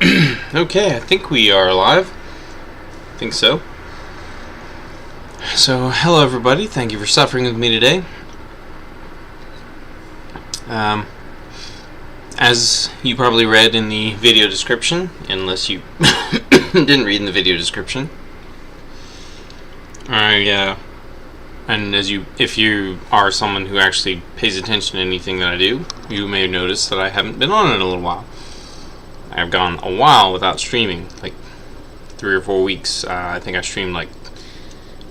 Okay, I think we are live. I think so. So, hello everybody. Thank you for suffering with me today. As you probably read in the video description, unless you didn't read in the video description, if you are someone who actually pays attention to anything that I do, you may notice that I haven't been on in a little while. I've gone a while without streaming, like 3 or 4 weeks. I think I streamed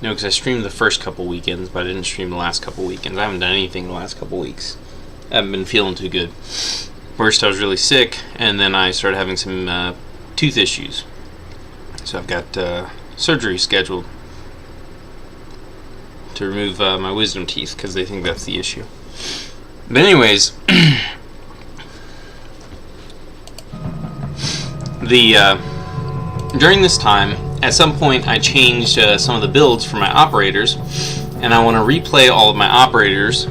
because I streamed the first couple weekends, but I didn't stream the last couple weekends. I haven't done anything the last couple weeks. I haven't been feeling too good. First I was really sick, and then I started having some tooth issues. So I've got surgery scheduled to remove my wisdom teeth, because they think that's the issue. But anyways, during this time, at some point I changed some of the builds for my operators, and I want to replay all of my operators.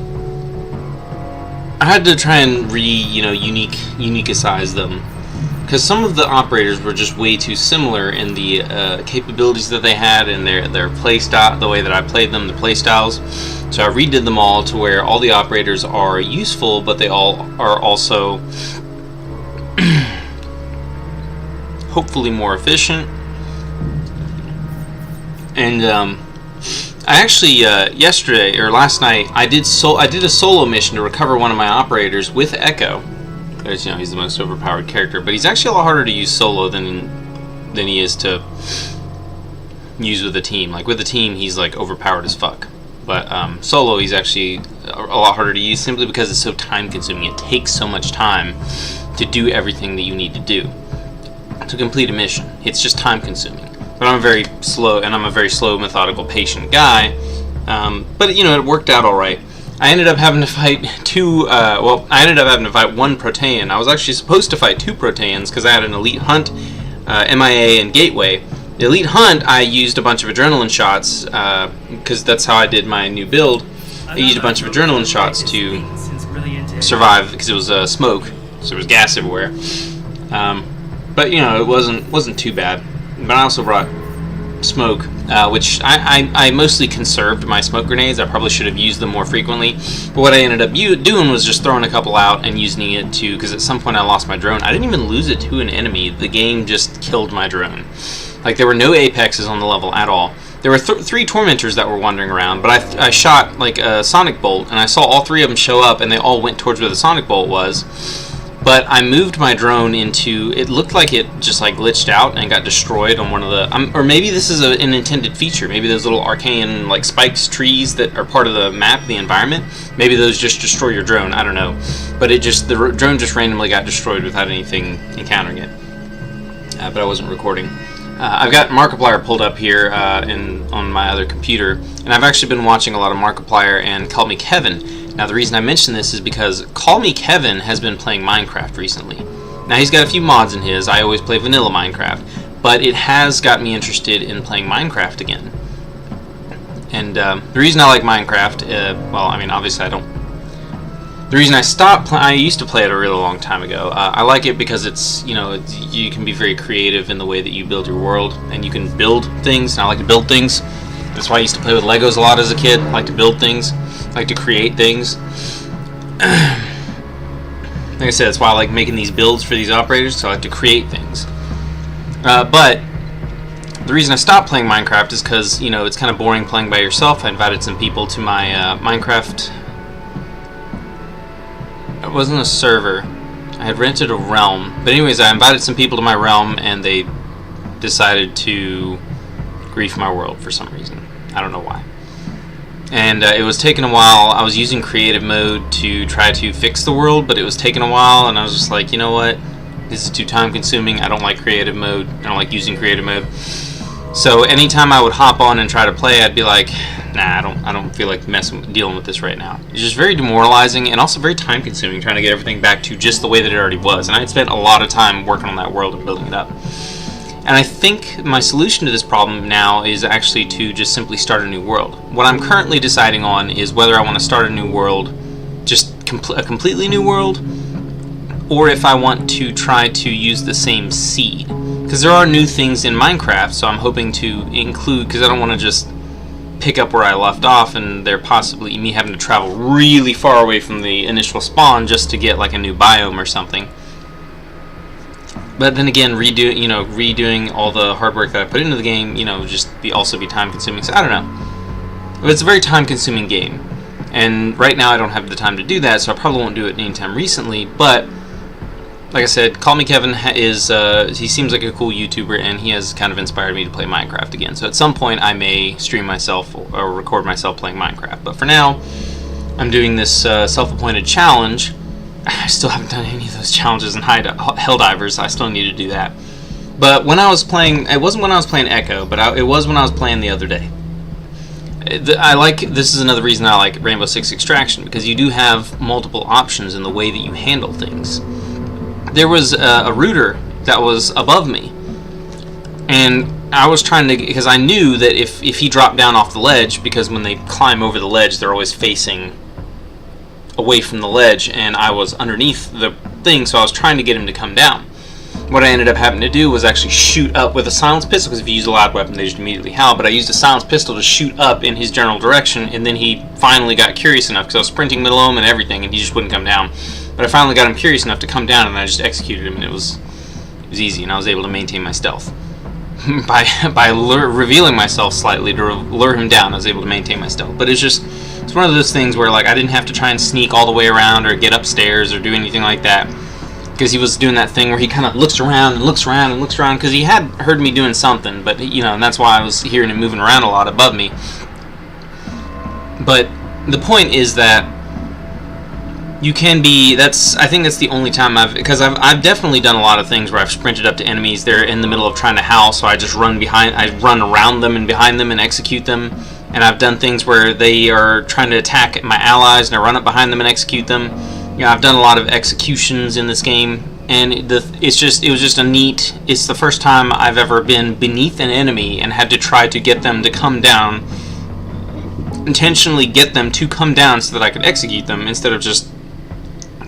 I had to try and uniqueicize them, because some of the operators were just way too similar in the capabilities that they had and their play style, the way that I played them, the play styles. So I redid them all to where all the operators are useful, but they all are also hopefully more efficient. And I actually yesterday or last night I did a solo mission to recover one of my operators with Echo. Because he's the most overpowered character, but he's actually a lot harder to use solo than he is to use with a team. Like with a team, he's like overpowered as fuck. But solo, he's actually a lot harder to use simply because it's so time consuming. It takes so much time to do everything that you need to do to complete a mission. It's just time consuming. But I'm very slow, methodical, patient guy. But it worked out all right. I ended up having to fight one Protean. I was actually supposed to fight 2 Proteans because I had an Elite Hunt, MIA, and Gateway. The Elite Hunt, I used a bunch of adrenaline shots because that's how I did my new build. I used a bunch of adrenaline shots to survive because it was smoke, so there was gas everywhere. But it wasn't too bad. But I also brought smoke, which I mostly conserved my smoke grenades. I probably should have used them more frequently. But what I ended up doing was just throwing a couple out and using it to, because at some point I lost my drone. I didn't even lose it to an enemy. The game just killed my drone. Like, there were no apexes on the level at all. There were 3 tormentors that were wandering around, but I shot like a sonic bolt, and I saw all 3 of them show up, and they all went towards where the sonic bolt was. But I moved my drone into, it looked like it just like glitched out and got destroyed on one of the, or maybe this is an intended feature. Maybe those little arcane like spikes, trees that are part of the map, the environment, maybe those just destroy your drone. I don't know. But the drone just randomly got destroyed without anything encountering it. But I wasn't recording. I've got Markiplier pulled up here on my other computer, and I've actually been watching a lot of Markiplier and Call Me Kevin. Now, the reason I mention this is because Call Me Kevin has been playing Minecraft recently. Now, he's got a few mods in his. I always play vanilla Minecraft, but it has got me interested in playing Minecraft again. And the reason I like Minecraft, obviously I don't. The reason I stopped I used to play it a really long time ago. I like it because it's, you can be very creative in the way that you build your world, and you can build things, and I like to build things. That's why I used to play with Legos a lot as a kid. I like to build things. I like to create things. Like I said, that's why I like making these builds for these operators, so I like to create things. But the reason I stopped playing Minecraft is because, it's kind of boring playing by yourself. I invited some people to my Minecraft. It wasn't a server. I had rented a realm. But anyways, I invited some people to my realm, and they decided to grief my world for some reason. I don't know why. And it was taking a while. I was using creative mode to try to fix the world, but it was taking a while, and I was just like, you know what? This is too time consuming. I don't like creative mode. I don't like using creative mode. So anytime I would hop on and try to play, I'd be like, nah, I don't feel like dealing with this right now. It's just very demoralizing and also very time consuming trying to get everything back to just the way that it already was. And I had spent a lot of time working on that world and building it up. And I think my solution to this problem now is actually to just simply start a new world. What I'm currently deciding on is whether I want to start a new world, just a completely new world, or if I want to try to use the same seed. Because there are new things in Minecraft, so I'm hoping to include, because I don't want to just pick up where I left off and there possibly me having to travel really far away from the initial spawn just to get like a new biome or something. But then again, redoing all the hard work that I put into the game, just also be time consuming. So I don't know. But it's a very time consuming game. And right now I don't have the time to do that, so I probably won't do it anytime recently. But like I said, Call Me Kevin he seems like a cool YouTuber, and he has kind of inspired me to play Minecraft again. So at some point I may stream myself or record myself playing Minecraft. But for now, I'm doing this self-appointed challenge. I still haven't done any of those challenges in Helldivers. I still need to do that. But when I was playing, it wasn't when I was playing Echo, but it was when I was playing the other day. This is another reason I like Rainbow Six Extraction, because you do have multiple options in the way that you handle things. There was a rooter that was above me, and I was trying to, because I knew that if he dropped down off the ledge, because when they climb over the ledge they're always facing away from the ledge, and I was underneath the thing, so I was trying to get him to come down. What I ended up having to do was actually shoot up with a silenced pistol, because if you use a loud weapon they just immediately howl, but I used a silenced pistol to shoot up in his general direction, and then he finally got curious enough, because I was sprinting middle of him and everything, and he just wouldn't come down. But I finally got him curious enough to come down, and I just executed him, and it was easy, and I was able to maintain my stealth. by revealing myself slightly to lure him down, I was able to maintain my stealth. But it's one of those things where like I didn't have to try and sneak all the way around or get upstairs or do anything like that, because he was doing that thing where he kind of looks around and looks around and looks around, because he had heard me doing something, but and that's why I was hearing him moving around a lot above me. But the point is that you can be, I think that's the only time because I've definitely done a lot of things where I've sprinted up to enemies, they're in the middle of trying to howl, so I just run around them and behind them and execute them. And I've done things where they are trying to attack my allies, and I run up behind them and execute them. I've done a lot of executions in this game, and it's the first time I've ever been beneath an enemy and had to try to get them to come down, intentionally get them to come down so that I could execute them, instead of just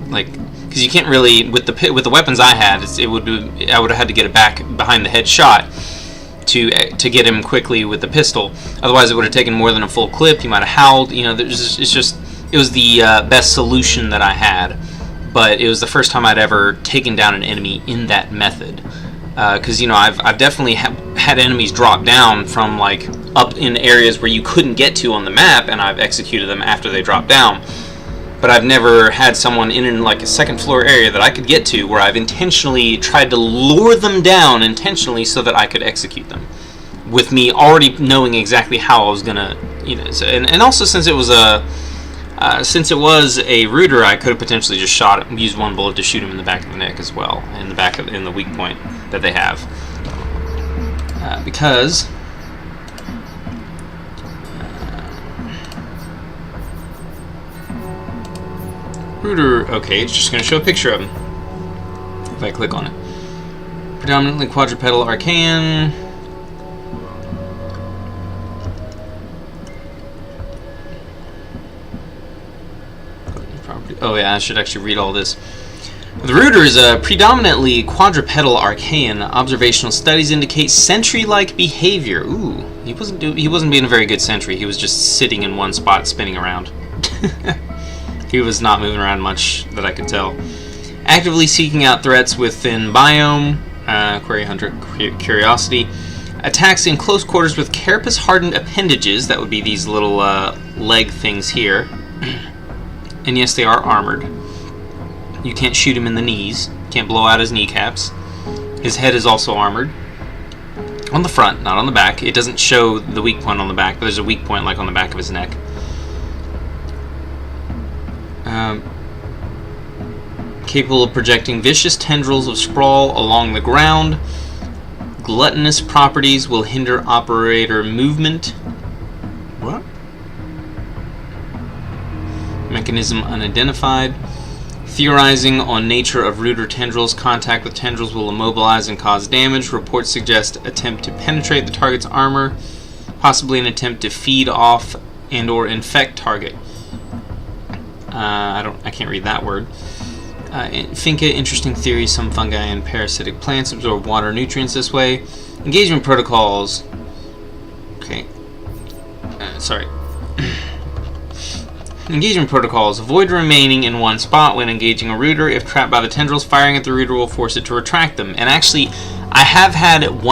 because you can't really, with the weapons I had, I would have had to get it back behind the head shot to get him quickly with the pistol. Otherwise it would have taken more than a full clip. He might have howled. It was the best solution that I had, but it was the first time I'd ever taken down an enemy in that method. Because I've definitely had enemies drop down from up in areas where you couldn't get to on the map, and I've executed them after they dropped down. But I've never had someone in a second floor area that I could get to where I've intentionally tried to lure them down intentionally so that I could execute them, with me already knowing exactly how I was gonna, and also since it was a rooter, I could have potentially just used one bullet to shoot him in the back of the neck as well, in the weak point that they have, because. Rooter, okay, it's just going to show a picture of him if I click on it. Predominantly quadrupedal archaean. Oh yeah, I should actually read all this. The rooter is a predominantly quadrupedal archaean. Observational studies indicate sentry-like behavior. Ooh, he wasn't being a very good sentry. He was just sitting in one spot, spinning around. He was not moving around much that I could tell. Actively seeking out threats within biome. Query Hunter Curiosity. Attacks in close quarters with carapace-hardened appendages. That would be these little leg things here. And yes, they are armored. You can't shoot him in the knees. Can't blow out his kneecaps. His head is also armored. On the front, not on the back. It doesn't show the weak point on the back, but there's a weak point on the back of his neck. Capable of projecting vicious tendrils of sprawl along the ground. Gluttonous properties will hinder operator movement. What? Mechanism unidentified. Theorizing on nature of rooter tendrils. Contact with tendrils will immobilize and cause damage. Reports suggest attempt to penetrate the target's armor. Possibly an attempt to feed off and or infect target. I can't read that word. Finca, interesting theory. Some fungi and parasitic plants absorb water nutrients this way. Engagement protocols. Okay. Sorry. Engagement protocols. Avoid remaining in one spot when engaging a rooter. If trapped by the tendrils, firing at the rooter will force it to retract them. And actually, I have had at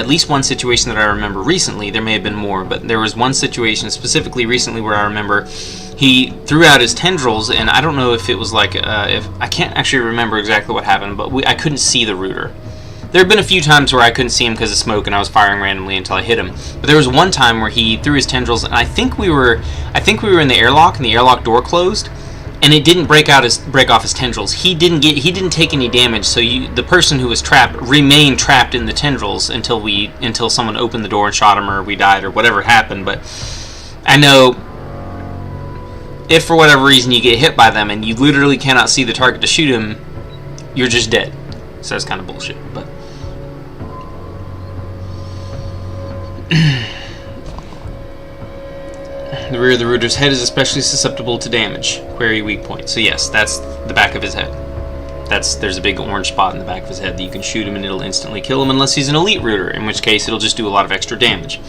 least one situation that I remember recently. There may have been more, but there was one situation specifically recently where I remember he threw out his tendrils, and I don't know if it was like, if I can't actually remember exactly what happened, but I couldn't see the rooter. There have been a few times where I couldn't see him because of smoke, and I was firing randomly until I hit him. But there was one time where he threw his tendrils, and I think we were in the airlock, and the airlock door closed, and it didn't break off his tendrils. He didn't take any damage, so the person who was trapped remained trapped in the tendrils until someone opened the door and shot him, or we died, or whatever happened. But I know if for whatever reason you get hit by them and you literally cannot see the target to shoot him, you're just dead. So that's kind of bullshit, but. The rear of the rooter's head is especially susceptible to damage. Query weak point. So yes, that's the back of his head. There's a big orange spot in the back of his head that you can shoot him and it'll instantly kill him unless he's an elite rooter, in which case it'll just do a lot of extra damage.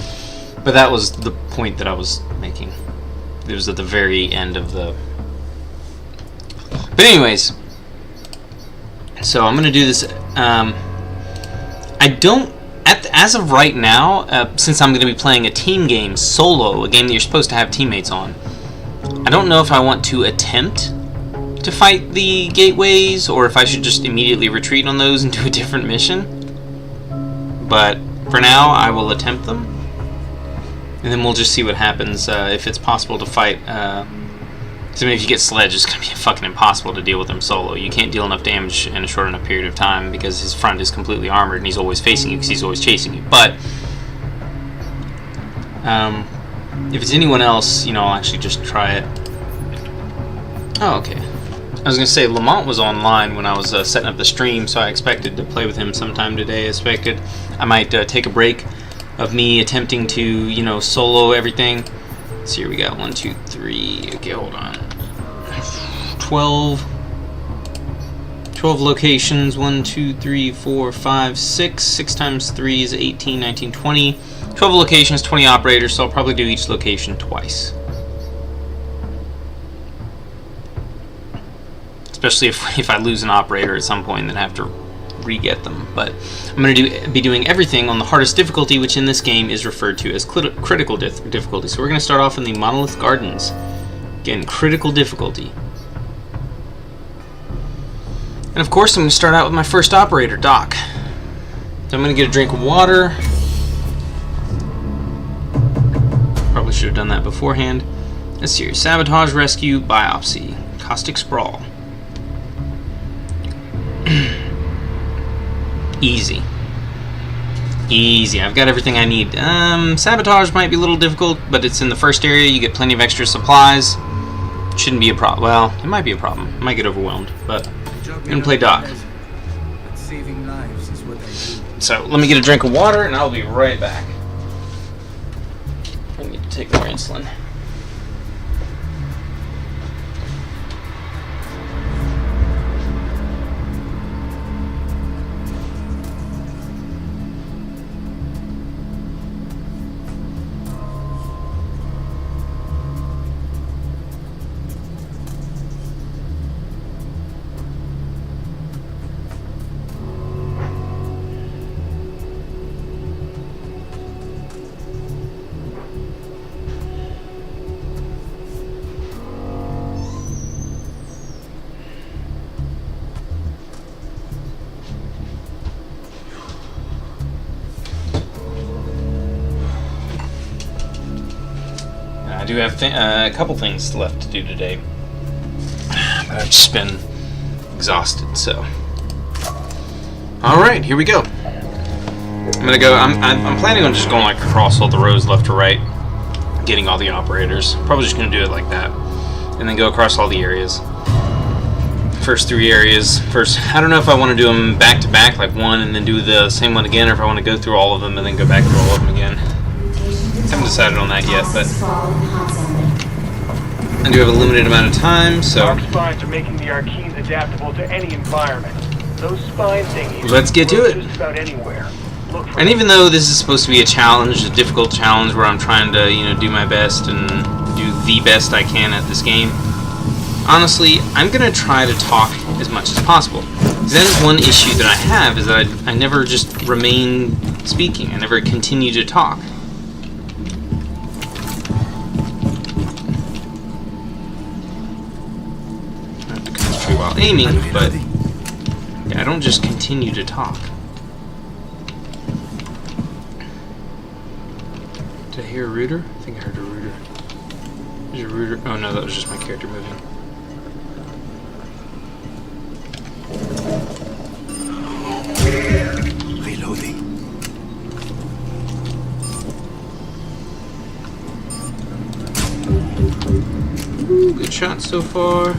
But that was the point that I was making. It was at the very end of the... But anyways, so I'm going to do this. I don't... As of right now, since I'm going to be playing a team game solo, a game that you're supposed to have teammates on, I don't know if I want to attempt to fight the gateways or if I should just immediately retreat on those and do a different mission. But for now, I will attempt them, and then we'll just see what happens if it's possible to fight. So if you get Sledge, it's going to be fucking impossible to deal with him solo. You can't deal enough damage in a short enough period of time because his front is completely armored and he's always facing you because he's always chasing you. But if it's anyone else, I'll actually just try it. Oh, okay. I was going to say, Lamont was online when I was setting up the stream, so I expected to play with him sometime today. I expected I might take a break of me attempting to, solo everything. So here we got 1, 2, 3. Okay, hold on. 12 locations. 1, 2, 3, 4, 5, 6. 6 times 3 is 18, 19, 20. 12 locations, 20 operators, so I'll probably do each location twice. Especially if I lose an operator at some point and then have to re-get them. But I'm going to be doing everything on the hardest difficulty, which in this game is referred to as critical difficulty. So we're going to start off in the Monolith Gardens. Again, critical difficulty. And of course, I'm going to start out with my first operator, Doc. So I'm going to get a drink of water. Probably should have done that beforehand. Let's see here. Sabotage, rescue, biopsy, caustic sprawl. Easy. I've got everything I need. Sabotage might be a little difficult, but it's in the first area. You get plenty of extra supplies. Shouldn't be a problem. Well, it might be a problem. I might get overwhelmed, but I'm going to play Doc. So, let me get a drink of water, and I'll be right back. I need to take more insulin. I do have a couple things left to do today, but I've just been exhausted, so. Alright, here we go. I'm planning on just going like across all the rows left to right, getting all the operators. Probably just going to do it like that, and then go across all the areas. First 3 areas. I don't know if I want to do them back to back, like one and then do the same one again, or if I want to go through all of them and then go back through all of them again. I haven't decided on that yet, but I do have a limited amount of time, so Dark spines are making the Arkeens adaptable to any environment. Those spine thingies let's get to it. just about anywhere. Look for And even though this is supposed to be a challenge, a difficult challenge where I'm trying to, do my best and do the best I can at this game, honestly, I'm gonna try to talk as much as possible. That is one issue that I have, is that I never just remain speaking. I never continue to talk. I have to concentrate while aiming, but yeah, I don't just continue to talk. Did I hear a rooter? I think I heard a rooter. There's a rooter. Oh no, that was just my character moving. Reloading. Ooh, good shot so far.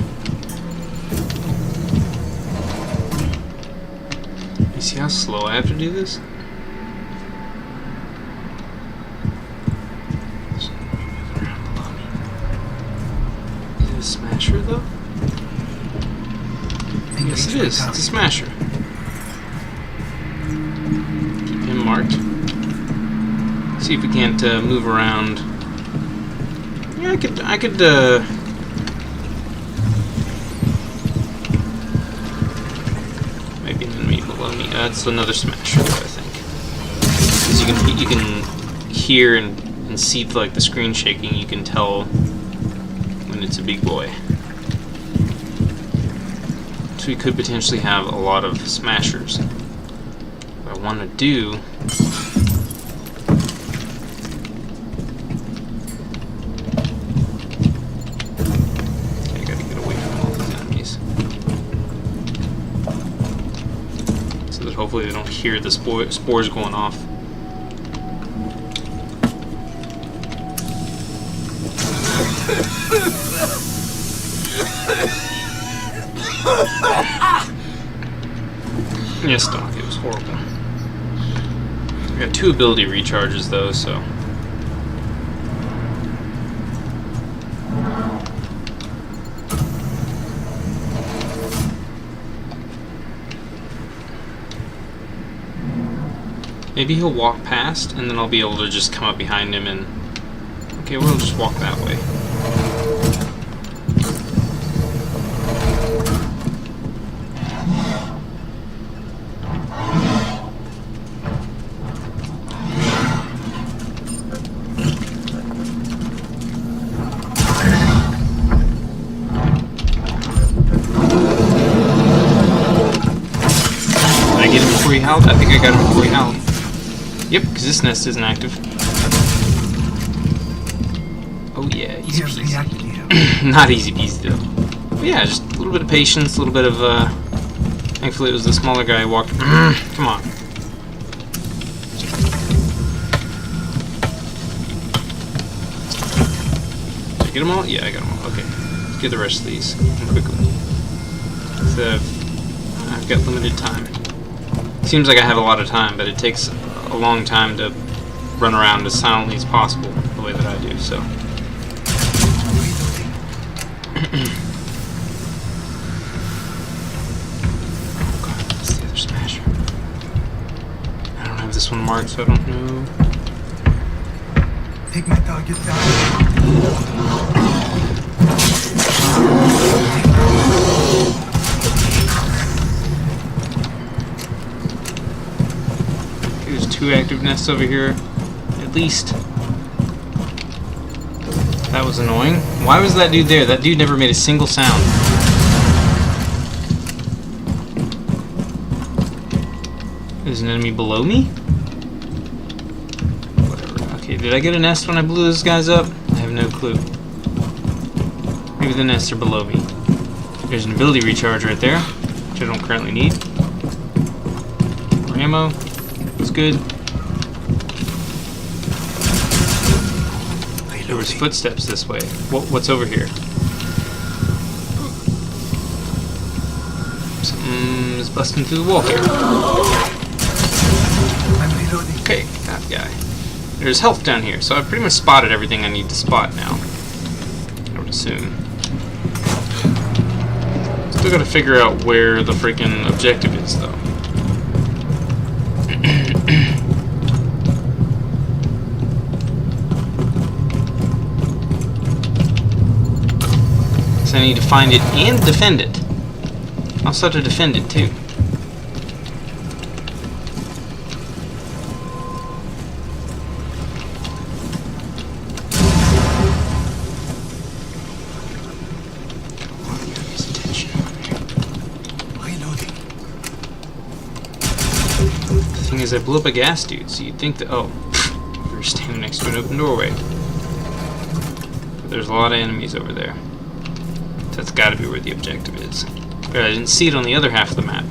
You see how slow I have to do this? Is it a smasher though? Yes it is. It's a smasher. Keep him marked. See if we can't move around. Yeah, I could maybe an enemy below me. It's another smasher though, I think. Because you can hear and see like the screen shaking, you can tell when it's a big boy. So we could potentially have a lot of smashers. What I want to do hopefully they don't hear the spores going off. Yes, Doc, it was horrible. I got 2 ability recharges though, so. Maybe he'll walk past, and then I'll be able to just come up behind him and... Okay, we'll just walk that way. Did I get him before he howled? I think I got him before he howled. Yep, because this nest isn't active. Oh yeah, easy peasy. Not easy peasy though. But yeah, just a little bit of patience, a little bit of thankfully it was the smaller guy who walked. Come on. Did I get them all? Yeah, I got them all. Okay. Let's get the rest of these quickly. So I've got limited time. Seems like I have a lot of time, but it takes a long time to run around as silently as possible the way that I do, so. Oh god, that's the other smasher. I don't have this one marked, so I don't know. Take my target down. There's 2 active nests over here, at least. That was annoying. Why was that dude there? That dude never made a single sound. There's an enemy below me? Whatever. Okay, did I get a nest when I blew those guys up? I have no clue. Maybe the nests are below me. There's an ability recharge right there, which I don't currently need. More ammo. It's good. There was footsteps this way. What's over here? Something is busting through the wall here. Okay, that guy. There's health down here, so I've pretty much spotted everything I need to spot now, I would assume. Still gotta figure out where the freaking objective is, though. So I need to find it and defend it. I also have to defend it, too. The thing is, I blew up a gas dude, so you'd think that, oh, we were standing next to an open doorway. But there's a lot of enemies over there. So that's gotta be where the objective is. But I didn't see it on the other half of the map.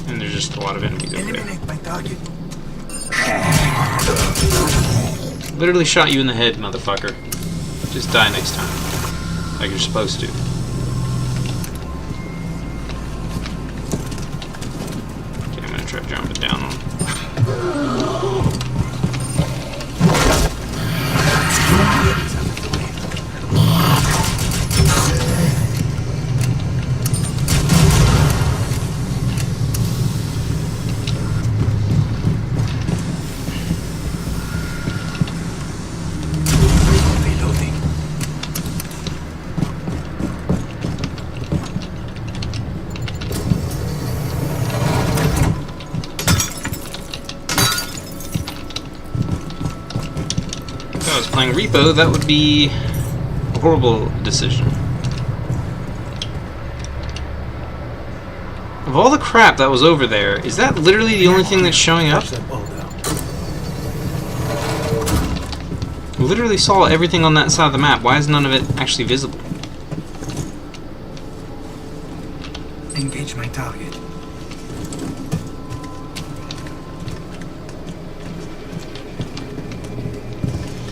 And there's just a lot of enemies over there. Eliminate my target. Literally shot you in the head, motherfucker. Just die next time. Like you're supposed to. Try to jump it down on. Reloading. If I was playing Repo, that would be a horrible decision. Of all the crap that was over there, is that literally the only thing that's showing up? Touch them all down. I literally saw everything on that side of the map. Why is none of it actually visible? Engage my target.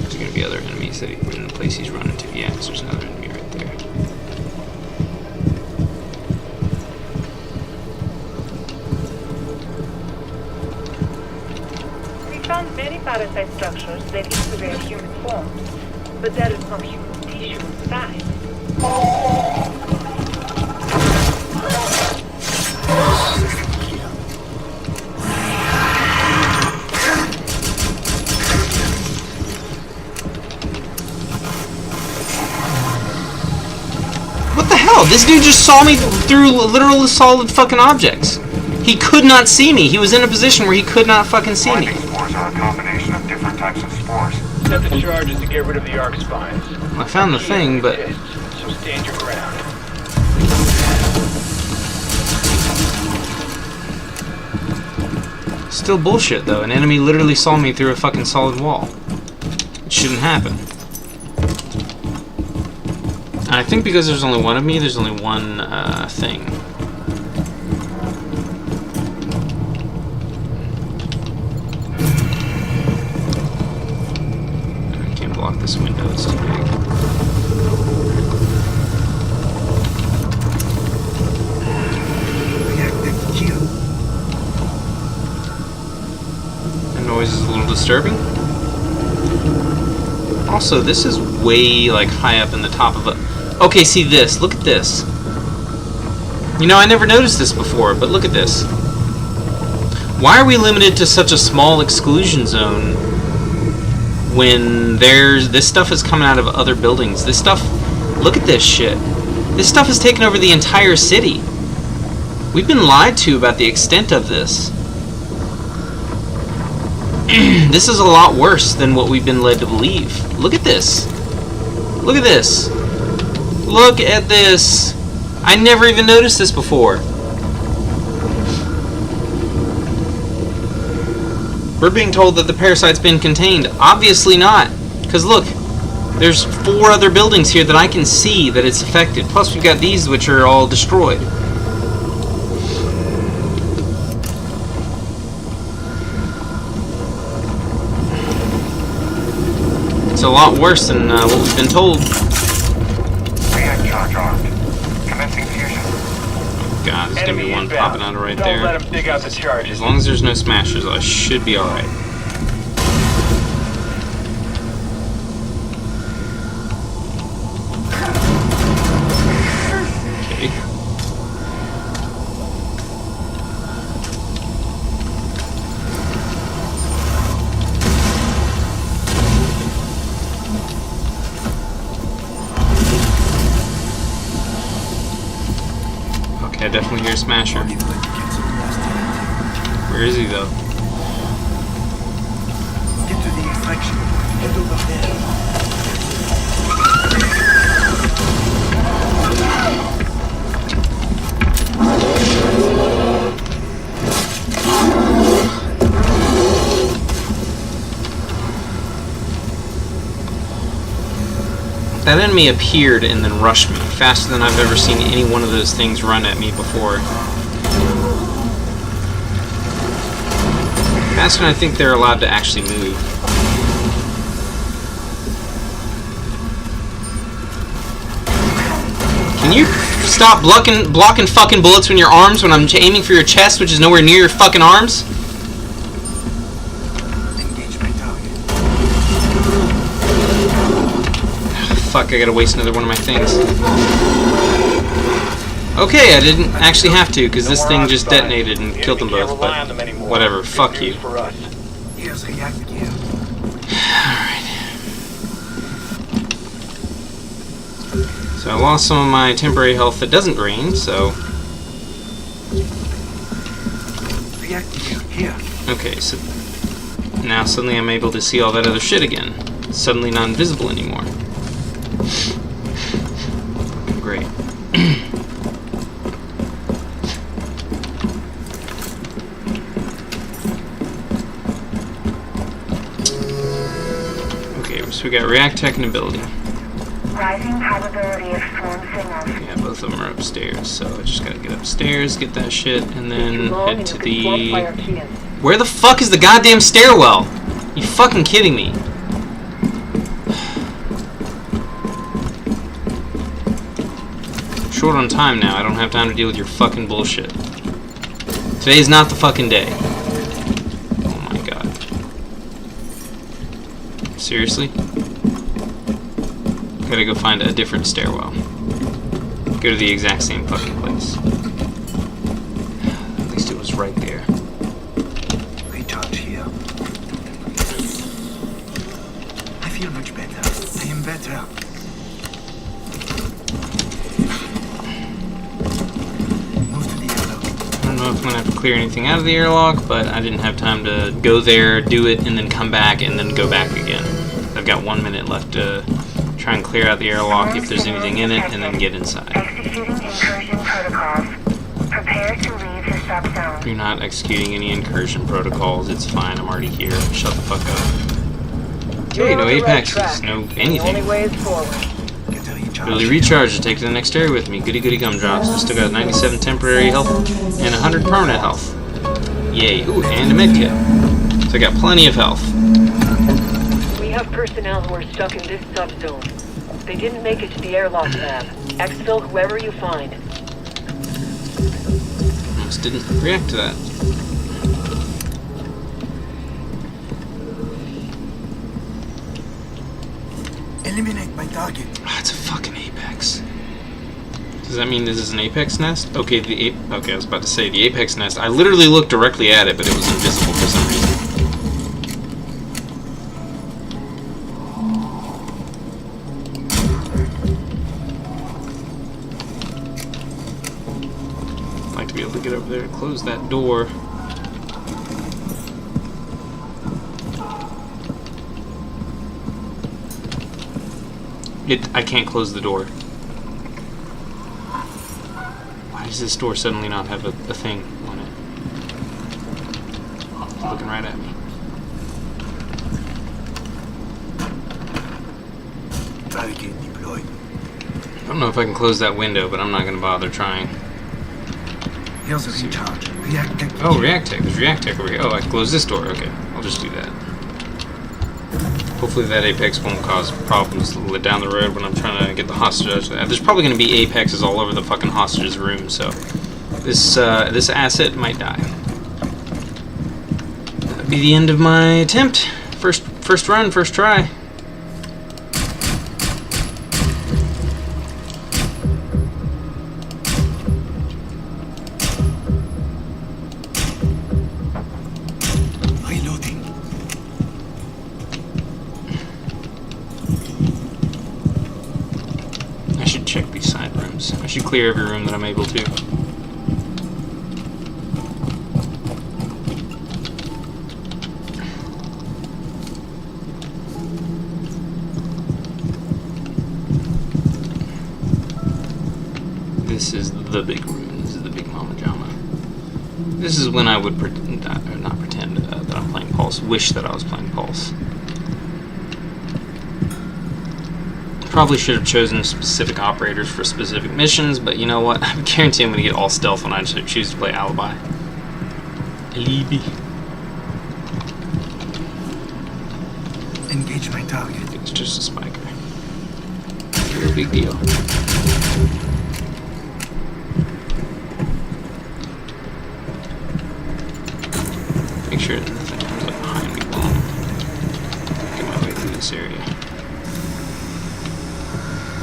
There's going to be other enemies that in the place he's running to. Yeah, there's another enemy right there. We found many parasite structures that used to wear human forms, but there is no human tissue inside. What the hell? This dude just saw me through literal solid fucking objects. He could not see me. He was in a position where he could not fucking see me. Binding spores are a combination of different types of spores. Set the charges to get rid of the arc spines. I found the thing, but So stand your ground. still bullshit though. An enemy literally saw me through a fucking solid wall. It shouldn't happen. And I think because there's only one of me, there's only one thing. I can't block this window, it's too big. Reactive kill. The noise is a little disturbing. Also, this is way like high up in the top of a... Okay, see this. Look at this. You know, I never noticed this before, but look at this. Why are we limited to such a small exclusion zone when this stuff is coming out of other buildings? This stuff... Look at this shit. This stuff has taken over the entire city. We've been lied to about the extent of this. This is a lot worse than what we've been led to believe. Look at this. Look at this. Look at this. I never even noticed this before. We're being told that the parasite's been contained. Obviously not. Because look, there's 4 other buildings here that I can see that it's affected. Plus we've got these which are all destroyed. It's a lot worse than what we've been told. React charge armed. Commencing fusion. Oh god, there's gonna be one inbound. popping out of right Don't there. let him dig out the charges. As long as there's no smashers, I should be alright. Okay. definitely hear a smasher. Where is he though? Get to the extraction. Head over there. That enemy appeared and then rushed me, faster than I've ever seen any one of those things run at me before. Faster than I think they're allowed to actually move. Can you stop blocking fucking bullets when your arms, when I'm aiming for your chest, which is nowhere near your fucking arms? Fuck, I gotta waste another one of my things. Okay, I didn't actually have to, because this thing just detonated and killed them both, but whatever, fuck you. Here's reactor gear. Alright. So I lost some of my temporary health that doesn't drain, so... Reactor gear, here. Okay, so... now suddenly I'm able to see all that other shit again. It's suddenly not invisible anymore. Great. Okay, so we got React Tech and Ability. Rising probability of swarm signals. Yeah, both of them are upstairs, so I just gotta get upstairs, get that shit, and then head to the... Where the fuck is the goddamn stairwell? You fucking kidding me? Short on time now. I don't have time to deal with your fucking bullshit. Today is not the fucking day. Oh my god. Seriously? Gotta go find a different stairwell. Go to the exact same fucking place. At least it was right there. Recharge here. I feel much better. I am better. I don't know if I'm gonna have to clear anything out of the airlock, but I didn't have time to go there, do it, and then come back, and then go back again. I've got 1 minute left to try and clear out the airlock if there's anything in it, and then get inside. Executing incursion protocols. Prepare to leave the subzone. You're not executing any incursion protocols. It's fine. I'm already here. Shut the fuck up. Okay, no apexes, no anything. Ability recharge to take to the next area with me. Goody goody gumdrops. I still got 97 temporary health and 100 permanent health. Yay. Ooh, and a medkit. So I got plenty of health. We have personnel who are stuck in this subzone. They didn't make it to the airlock lab. Exfil whoever you find. Almost didn't react to that. Eliminate my target. Oh, it's a fucking apex. Does that mean this is an apex nest? Okay, okay, I was about to say the apex nest. I literally looked directly at it, but it was invisible for some reason. I'd like to be able to get over there and close that door. I can't close the door. Why does this door suddenly not have a thing on it? It's looking right at me. Barricade deployed. I don't know if I can close that window, but I'm not going to bother trying. Here's a recharge. React tech. Oh, React Tech. There's React Tech over here. Oh, I can close this door. Okay, I'll just do that. Hopefully that apex won't cause problems down the road when I'm trying to get the hostage. There's probably going to be apexes all over the fucking hostage's room, so this asset might die. That'd be the end of my attempt. First run, first try. Check these side rooms. I should clear every room that I'm able to. the big room. This is the big mama jama. This is when I would not pretend that I'm playing Pulse. Wish that I was playing Pulse. Probably should have chosen specific operators for specific missions, but you know what? I guarantee I'm going to get all stealth when I choose to play Alibi. Alibi. Engage my target. I think it's just a spiker. No big deal. Make sure that nothing comes up behind me while I'm making my way through this area.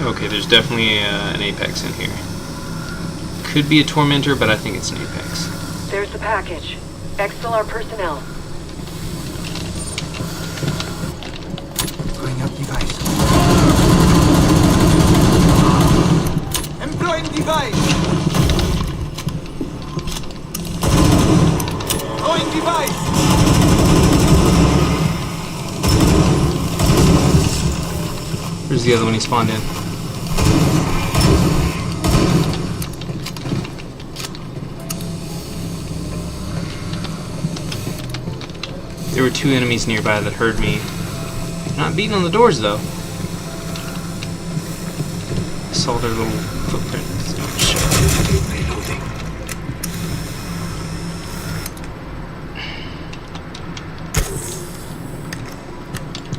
Okay, there's definitely an Apex in here. Could be a Tormentor, but I think it's an Apex. There's the package. Exfil our personnel. Bring up device. Employing device. Throwing device. Where's the other one he spawned in? There were two enemies nearby that heard me. Not beating on the doors though. I saw their little footprints.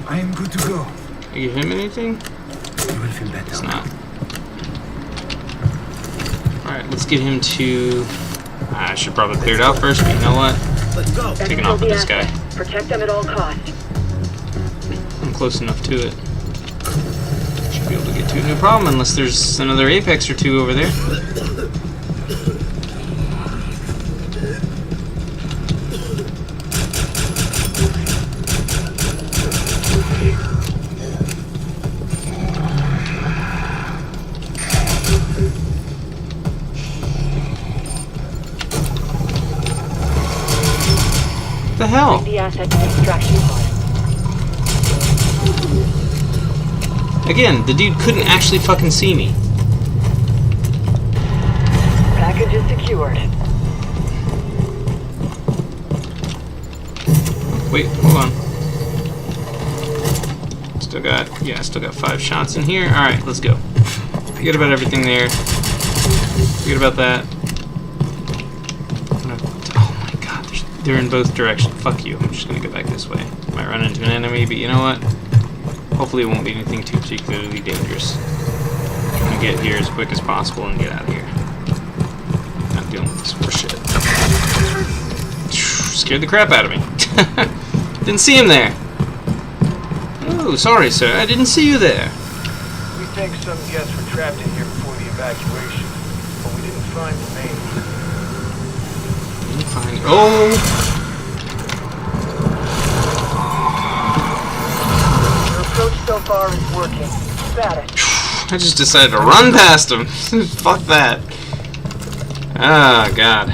I am good to go. You give him anything? You will feel better. It's not. Alright, let's get him to... I should probably clear it out first, but you know what? Let's go. Taking off with this guy. Protect them at all costs. I'm close enough to it. Should be able to get to it, no problem, unless there's another Apex or two over there. What the hell? The asset extraction pod. Again, the dude couldn't actually fucking see me. Package is secured. Wait, hold on. Still got 5 shots in here. Alright, let's go. Forget about everything there. Forget about that. Oh my god, they're in both directions. Fuck you. I'm just gonna go back this way. Might run into an enemy, but you know what? Hopefully it won't be anything too particularly dangerous. I'm gonna get here as quick as possible and get out of here. Not dealing with this horseshit. Scared the crap out of me. Didn't see him there. Oh, sorry, sir. I didn't see you there. We think some guests were trapped in here before the evacuation, but we didn't find the main. Didn't find... Oh! Approach so far is working. Status. I just decided to run past him. Fuck that. Ah, God.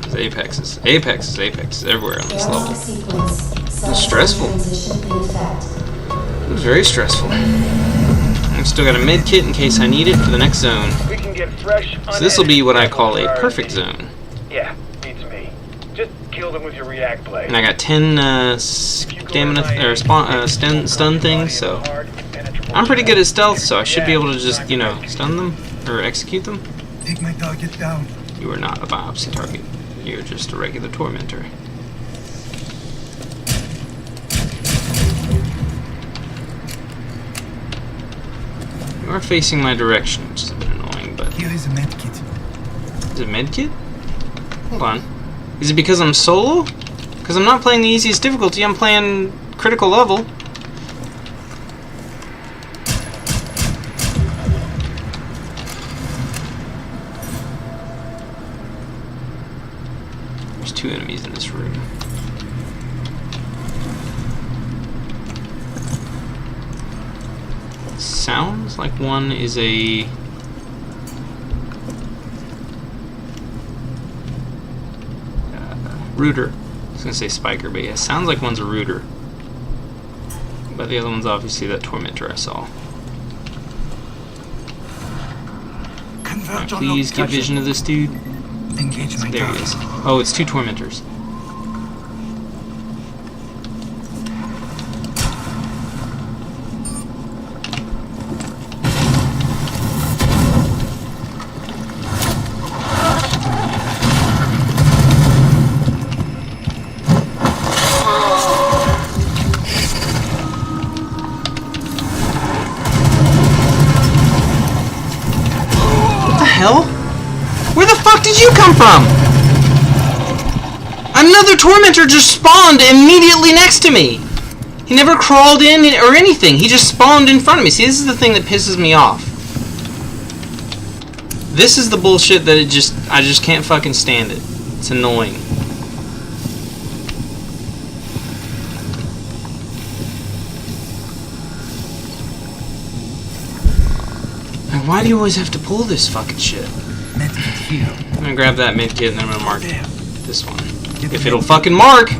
There's Apexes. Apexes everywhere on this level. It was stressful. It was very stressful. I've still got a med kit in case I need it for the next zone. We can get fresh. So this will be what I call a perfect zone. Yeah, beats me. Just kill them with your react blade. And I got 10 stamina or stun things, so I'm pretty good at stealth, so I should be able to just, you know, stun them or execute them. Take my target down. You are not a biopsy target. You're just a regular tormentor. You are facing my direction, which is a bit annoying, but... Here is a med kit. Is it med kit? Hold on. Is it because I'm solo? Because I'm not playing the easiest difficulty, I'm playing critical level. There's 2 enemies in this room. Sounds like one is a... Rooter. I was gonna say spiker, but yeah, sounds like one's a rooter. But the other one's obviously that tormentor I saw. Verge on Please get location. vision of this dude. Engage my There he target. is. Oh, it's 2 tormentors. Hell? Where the fuck did you come from? Another tormentor just spawned immediately next to me. He never crawled in or anything. He just spawned in front of me. See, this is the thing that pisses me off. This is the bullshit that I just can't fucking stand it. It's annoying. Like, why do you always have to pull this fucking shit? Medkit here. I'm gonna grab that medkit and then I'm gonna mark There. this one. If it'll fucking mark!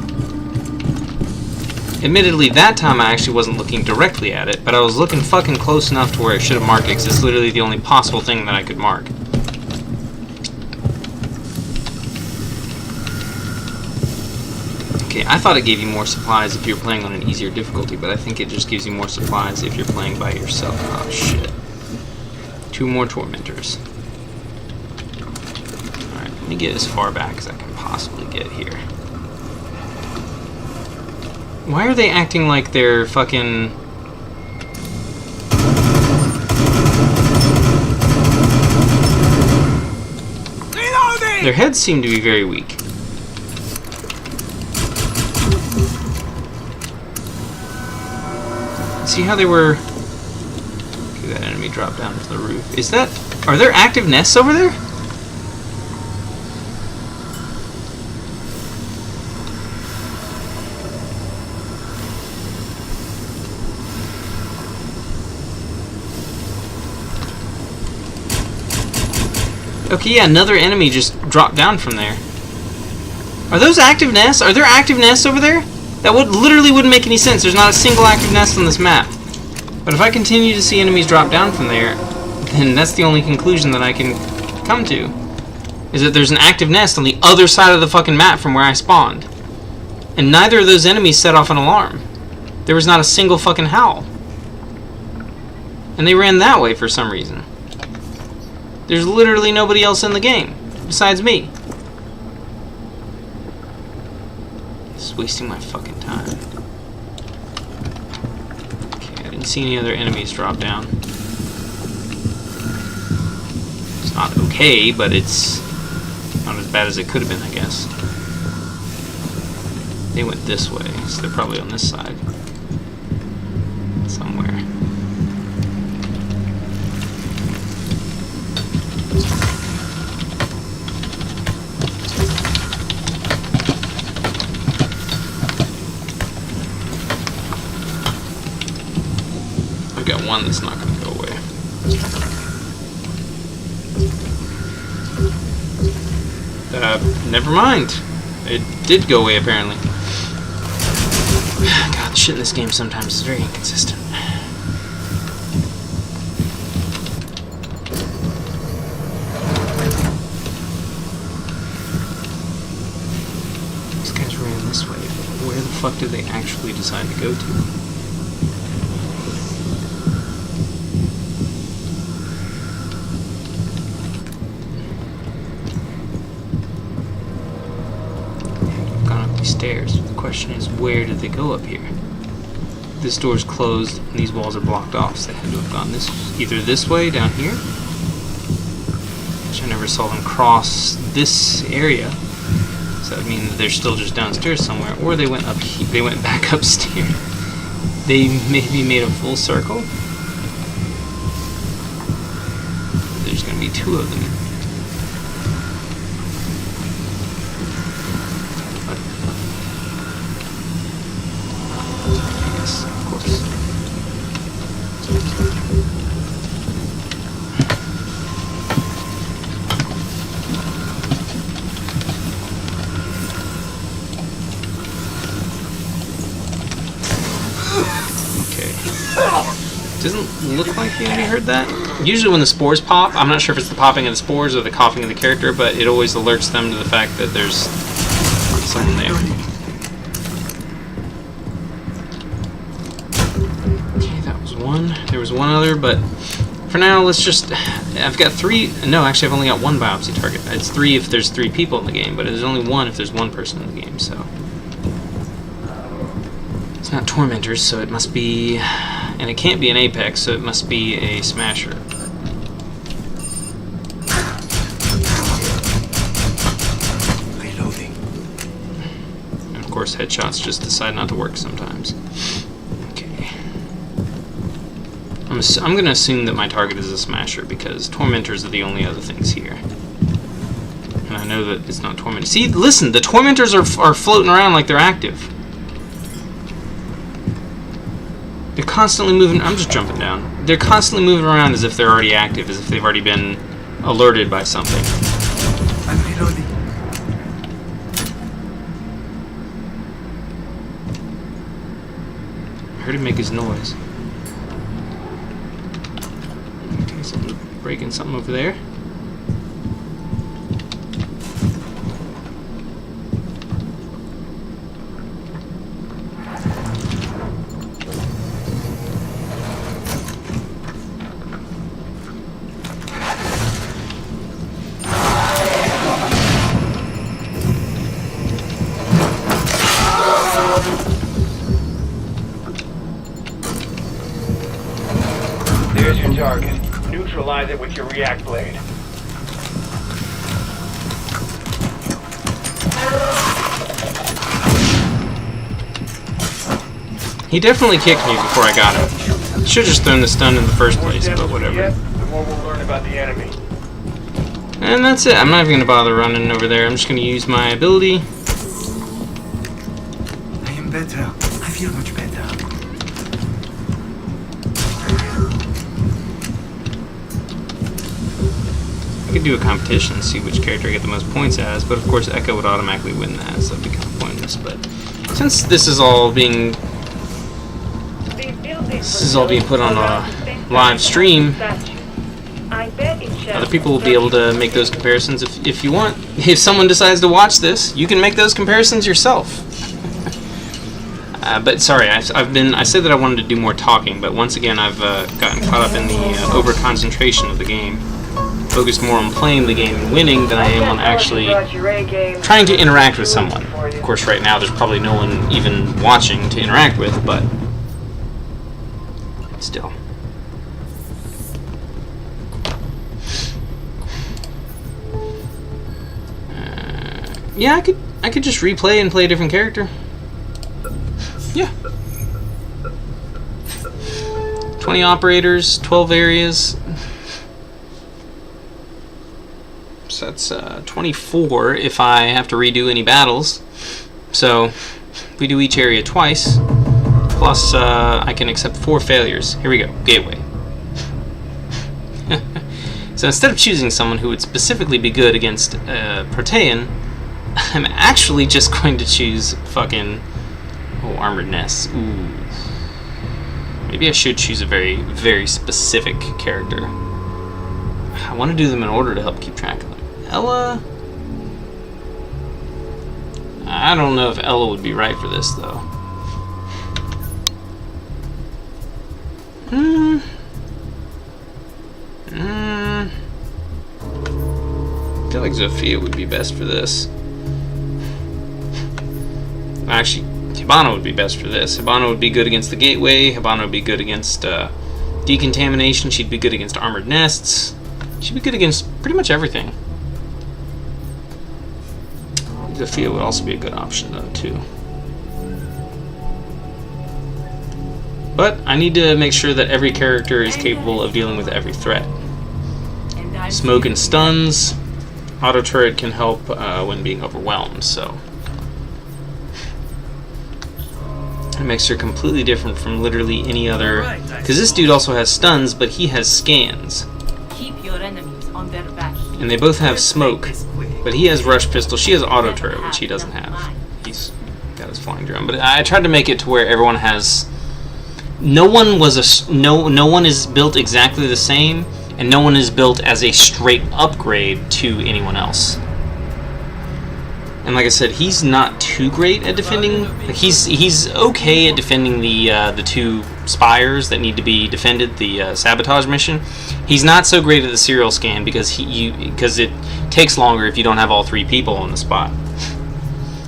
Admittedly, that time I actually wasn't looking directly at it, but I was looking fucking close enough to where it should have marked it, because it's literally the only possible thing that I could mark. Okay, I thought it gave you more supplies if you're playing on an easier difficulty, but I think it just gives you more supplies if you're playing by yourself. Oh shit. 2 more tormentors. Alright, let me get as far back as I can possibly get here. Why are they acting like they're fucking... Reloading! Their heads seem to be very weak. See how they were... Okay, that enemy dropped down to the roof. Is that... Are there active nests over there? Okay, yeah, another enemy just dropped down from there. Are those active nests? Are there active nests over there? That literally wouldn't make any sense. There's not a single active nest on this map. But if I continue to see enemies drop down from there, then that's the only conclusion that I can come to. Is that there's an active nest on the other side of the fucking map from where I spawned. And neither of those enemies set off an alarm. There was not a single fucking howl. And they ran that way for some reason. There's literally nobody else in the game besides me. It's wasting my fucking time. Okay, I didn't see any other enemies drop down. It's not okay, but it's not as bad as it could have been, I guess. They went this way, so they're probably on this side. Somewhere. I've got one that's not going to go away. Never mind. It did go away, apparently. God, the shit in this game sometimes is very inconsistent. These guys ran this way, but where the fuck did they actually decide to go to? Stairs. The question is, where did they go up here? This door's closed and these walls are blocked off, so they had to have gone either this way down here, which I never saw them cross this area, so that would mean that they're still just downstairs somewhere, or they went up here, they went back upstairs. They maybe made a full circle. There's gonna be 2 of them. Doesn't look like the enemy heard that. usually when the spores pop, I'm not sure if it's the popping of the spores or the coughing of the character, but it always alerts them to the fact that there's someone there. Okay, that was one. There was one other, but for now, let's just... I've got 3... No, actually, I've only got 1 biopsy target. It's 3 if there's 3 people in the game, but there's only 1 if there's 1 person in the game, so... It's not tormentors, so it must be... And it can't be an apex, so it must be a smasher. Reloading. And of course, headshots just decide not to work sometimes. Okay. I'm going to assume that my target is a smasher, because tormentors are the only other things here. And I know that it's not tormentors. See, listen, the tormentors are floating around like they're active. They're constantly moving. I'm just jumping down. They're constantly moving around as if they're already active, as if they've already been alerted by something. I'm reloading. I heard him make his noise. Okay, something breaking something over there. There's your target. Neutralize it with your react blade. He definitely kicked me before I got him. Should have just thrown the stun in the first place, but whatever. The more we'll learn about the enemy. And that's it. I'm not even going to bother running over there. I'm just going to use my ability. I am better. I feel much better. I could do a competition and see which character I get the most points as, but of course Echo would automatically win that, so that'd be kind of pointless. But since this is all being put on a live stream, other people will be able to make those comparisons if you want. If someone decides to watch this, you can make those comparisons yourself. But sorry, I said that I wanted to do more talking, but once again I've gotten caught up in the over concentration of the game. Focused more on playing the game and winning than I am on actually trying to interact with someone. Of course, right now there's probably no one even watching to interact with, but still. Yeah, I could just replay and play a different character. Yeah. 20 operators, 12 areas. So that's 24 if I have to redo any battles. So we do each area twice. Plus I can accept 4 failures. Here we go. Gateway. So instead of choosing someone who would specifically be good against Protean, I'm actually just going to choose fucking... Oh, armored nests. Ooh. Maybe I should choose a very, very specific character. I want to do them in order to help keep track of them. Ella? I don't know if Ella would be right for this, though. I feel like Zofia would be best for this. Actually, Hibana would be best for this. Hibana would be good against the gateway. Hibana would be good against decontamination. She'd be good against armored nests. She'd be good against pretty much everything. Zofia would also be a good option, though, too. But I need to make sure that every character is capable of dealing with every threat. Smoke and stuns. Auto turret can help when being overwhelmed, so... It makes her completely different from literally any other... Because this dude also has stuns, but he has scans. Keep your enemies on their back. And they both have smoke. But he has rush pistol. She has auto turret, which he doesn't have. He's got his flying drum. But I tried to make it to where everyone has... No one is built exactly the same, and no one is built as a straight upgrade to anyone else. And like I said, he's not too great at defending. Like he's okay at defending the two spires that need to be defended, the sabotage mission. He's not so great at the serial scan because it takes longer if you don't have all 3 people on the spot.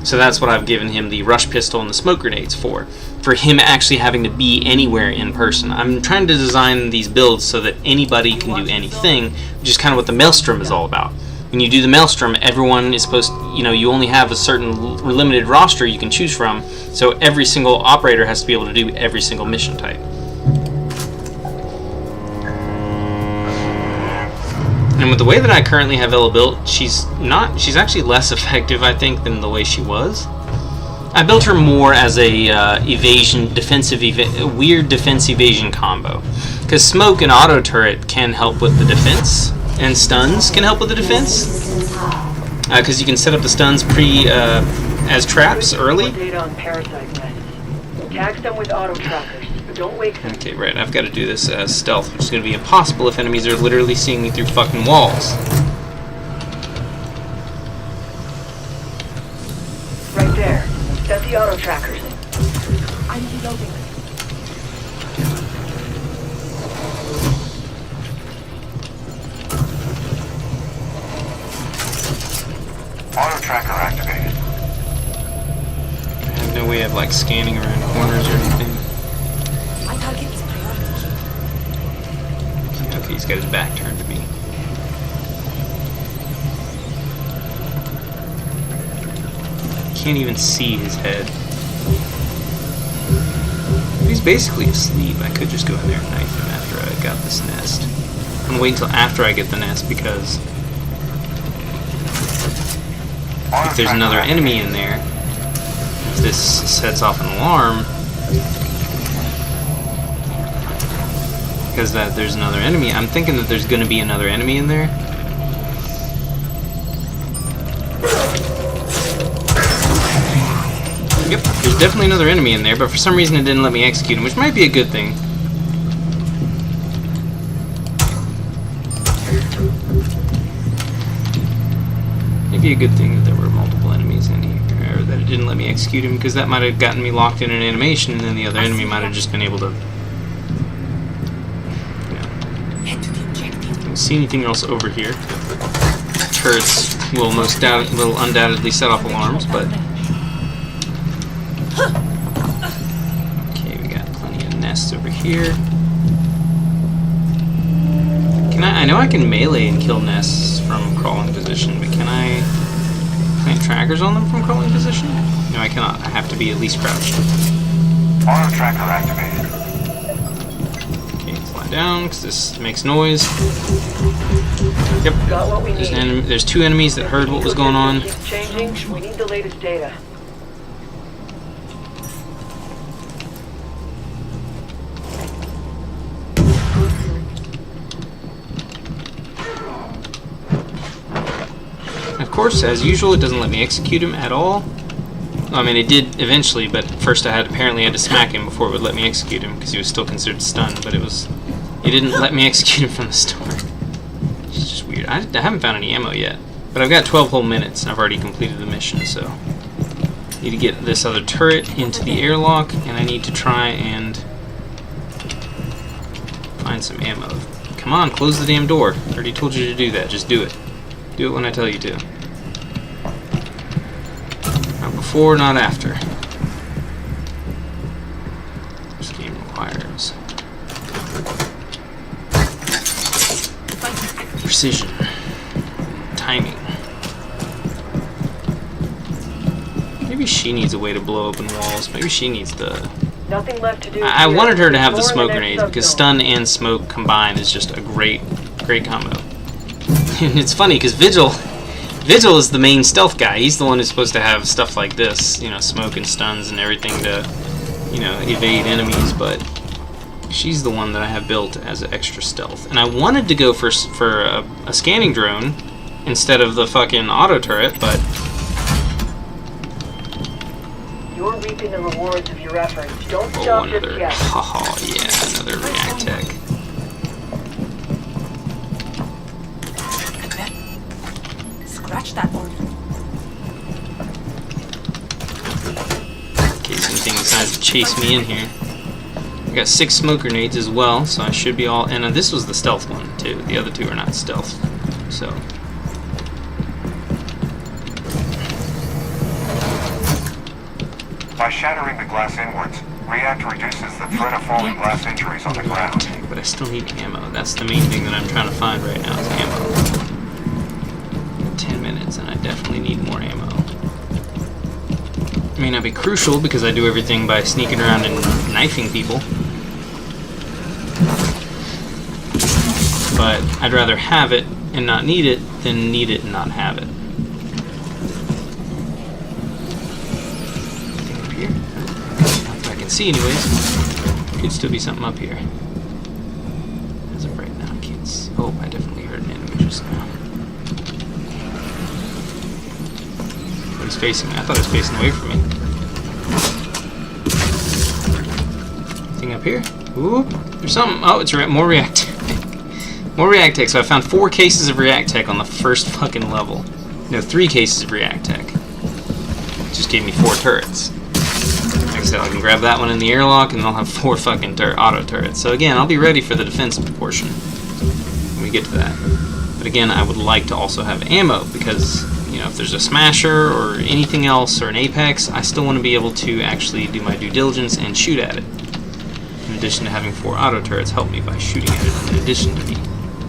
So that's what I've given him the rush pistol and the smoke grenades for him actually having to be anywhere in person. I'm trying to design these builds so that anybody can do anything, which is kind of what the Maelstrom is all about. When you do the Maelstrom, everyone is supposed to, you only have a certain limited roster you can choose from, so every single operator has to be able to do every single mission type. And with the way that I currently have Ella built, she's actually less effective, I think, than the way she was. I built her more as a weird defense evasion combo. Because smoke and auto turret can help with the defense, and stuns can help with the defense. Because you can set up the stuns as traps early. Data on parasite nests. Tag them with auto trackers, but don't wake them. Okay, right. I've got to do this as stealth, which is going to be impossible if enemies are literally seeing me through fucking walls. Right there. Set the auto trackers. I'm reloading. Auto tracker activated. I have no way of like scanning around corners or anything. My target is priority. Okay, he's got his back turned to me. Can't even see his head. He's basically asleep. I could just go in there and knife him after I got this nest. I'm gonna wait until after I get the nest because if there's another enemy in there, if this sets off an alarm, because there's another enemy, I'm thinking that there's going to be another enemy in there. Yep, there's definitely another enemy in there, but for some reason it didn't let me execute him, which might be a good thing. Maybe a good thing that there were multiple enemies in here, or that it didn't let me execute him, because that might have gotten me locked in an animation, and then the other enemy might have just been able to, Don't see anything else over here. Turrets will undoubtedly set off alarms, but okay, we got plenty of nests over here. I know I can melee and kill nests from crawling position, but can I plant trackers on them from crawling position? No, I cannot. I have to be at least crouched. Auto tracker activated. Okay, fly down, because this makes noise. Yep. Got what we need. There's 2 enemies that heard what was going on. Keeps changing. We need the latest data. Of course, as usual, it doesn't let me execute him at all. I mean, it did eventually, but first I apparently had to smack him before it would let me execute him, because he was still considered stunned, but it didn't let me execute him from the start. It's just weird. I haven't found any ammo yet, but I've got 12 whole minutes, and I've already completed the mission, so I need to get this other turret into the airlock, and I need to try and find some ammo. Come on, close the damn door. I already told you to do that. Just do it. Do it when I tell you to. Not before, not after. This game requires precision, timing. Maybe she needs a way to blow open walls. Maybe she needs the... Nothing left to do. I wanted her to have the More in smoke next grenades, because subzone. stun and smoke combined is just a great combo. And it's funny because Vigil is the main stealth guy. He's the one who's supposed to have stuff like this, smoke and stuns and everything to, evade enemies. But she's the one that I have built as an extra stealth. And I wanted to go for a scanning drone instead of the fucking auto turret, but You're reaping the rewards of your efforts. Don't stop just another, yet. haha, yeah, another react tech. Patch that on. In case anything decides to chase me in here. I got 6 smoke grenades as well, so I should be all... And this was the stealth one, too. The other 2 are not stealth. So... By shattering the glass inwards, reactor reduces the threat of falling glass injuries on the ground. But I still need ammo. That's the main thing that I'm trying to find right now is ammo. 10 minutes, and I definitely need more ammo. It may not be crucial because I do everything by sneaking around and knifing people. But I'd rather have it and not need it than need it and not have it. Anything up here? Not that I can see anyways. Could still be something up here. As of right now, I can't see. Oh, I definitely heard an enemy just now. But he's facing me. I thought he was facing away from me. Anything up here? Ooh, there's something. Oh, it's more react. More react tech. So I found 4 cases of react tech on the first fucking level. No, 3 cases of react tech. It just gave me 4 turrets. Like I said, I can grab that one in the airlock and I'll have 4 fucking auto turrets. So again, I'll be ready for the defense portion when we get to that. But again, I would like to also have ammo because, you know, if there's a smasher or anything else or an apex, I still want to be able to actually do my due diligence and shoot at it. In addition to having 4 auto turrets help me by shooting at it in addition to me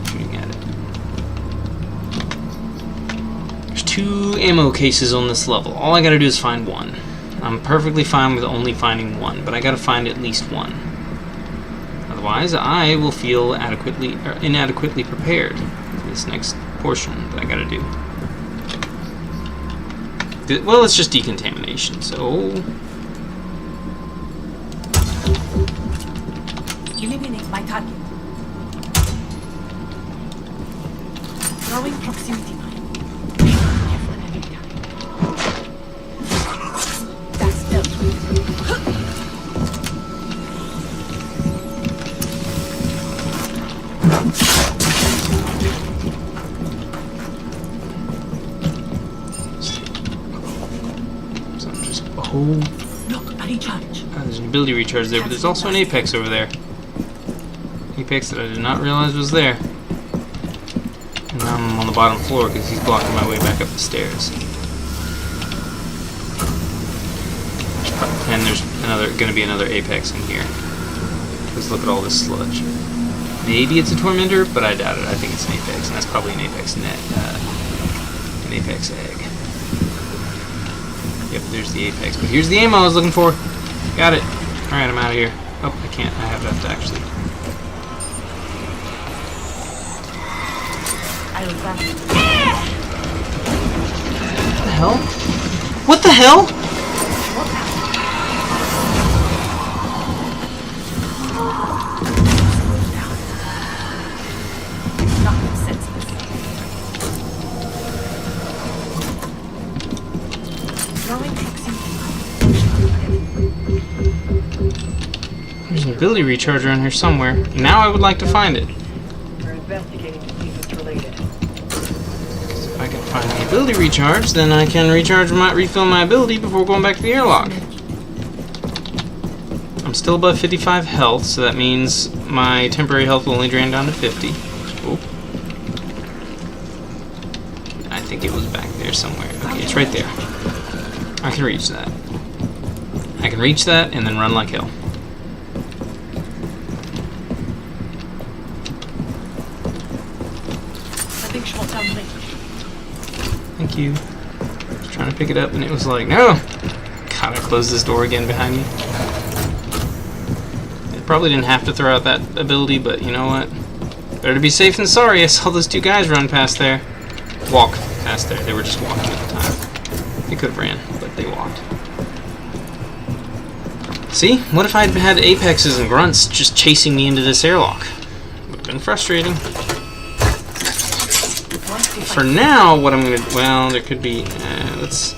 shooting at it. There's 2 ammo cases on this level. All I gotta do is find 1. I'm perfectly fine with only finding 1, but I gotta find at least 1. Otherwise, I will feel inadequately prepared for this next portion that I gotta do. Well, it's just decontamination, so... Eliminate my target. Throwing proximity mine. Careful every time. That's dealt with. So I'm just... Oh... Look, a recharge. There's an ability recharge there, but there's also an apex over there. Apex that I did not realize was there. And now I'm on the bottom floor because he's blocking my way back up the stairs. And there's going to be another apex in here. Because look at all this sludge. Maybe it's a tormentor, but I doubt it. I think it's an apex, and that's probably an apex net, an apex egg. Yep, there's the apex. But here's the ammo I was looking for. Got it. All right, I'm out of here. Oh, I can't. I have to actually. I will grab it. What the hell? What the hell? Nothing senseless. Throwing proximity. There's an ability recharger in here somewhere. Now I would like to find it. We're investigating to see if it's related. If I can find the ability recharge, then I can refill my ability before going back to the airlock. I'm still above 55 health, so that means my temporary health will only drain down to 50. Oh. I think it was back there somewhere. Okay, it's right there. I can reach that. I can reach that and then run like hell. Thank you. Just trying to pick it up and it was like, no! Gotta close this door again behind me. It probably didn't have to throw out that ability, but you know what? Better to be safe than sorry. I saw those 2 guys run past there. Walk past there. They were just walking at the time. They could have ran, but they walked. See? What if I'd had apexes and grunts just chasing me into this airlock? Would have been frustrating. For now, what I'm gonna... Well, there could be... let's...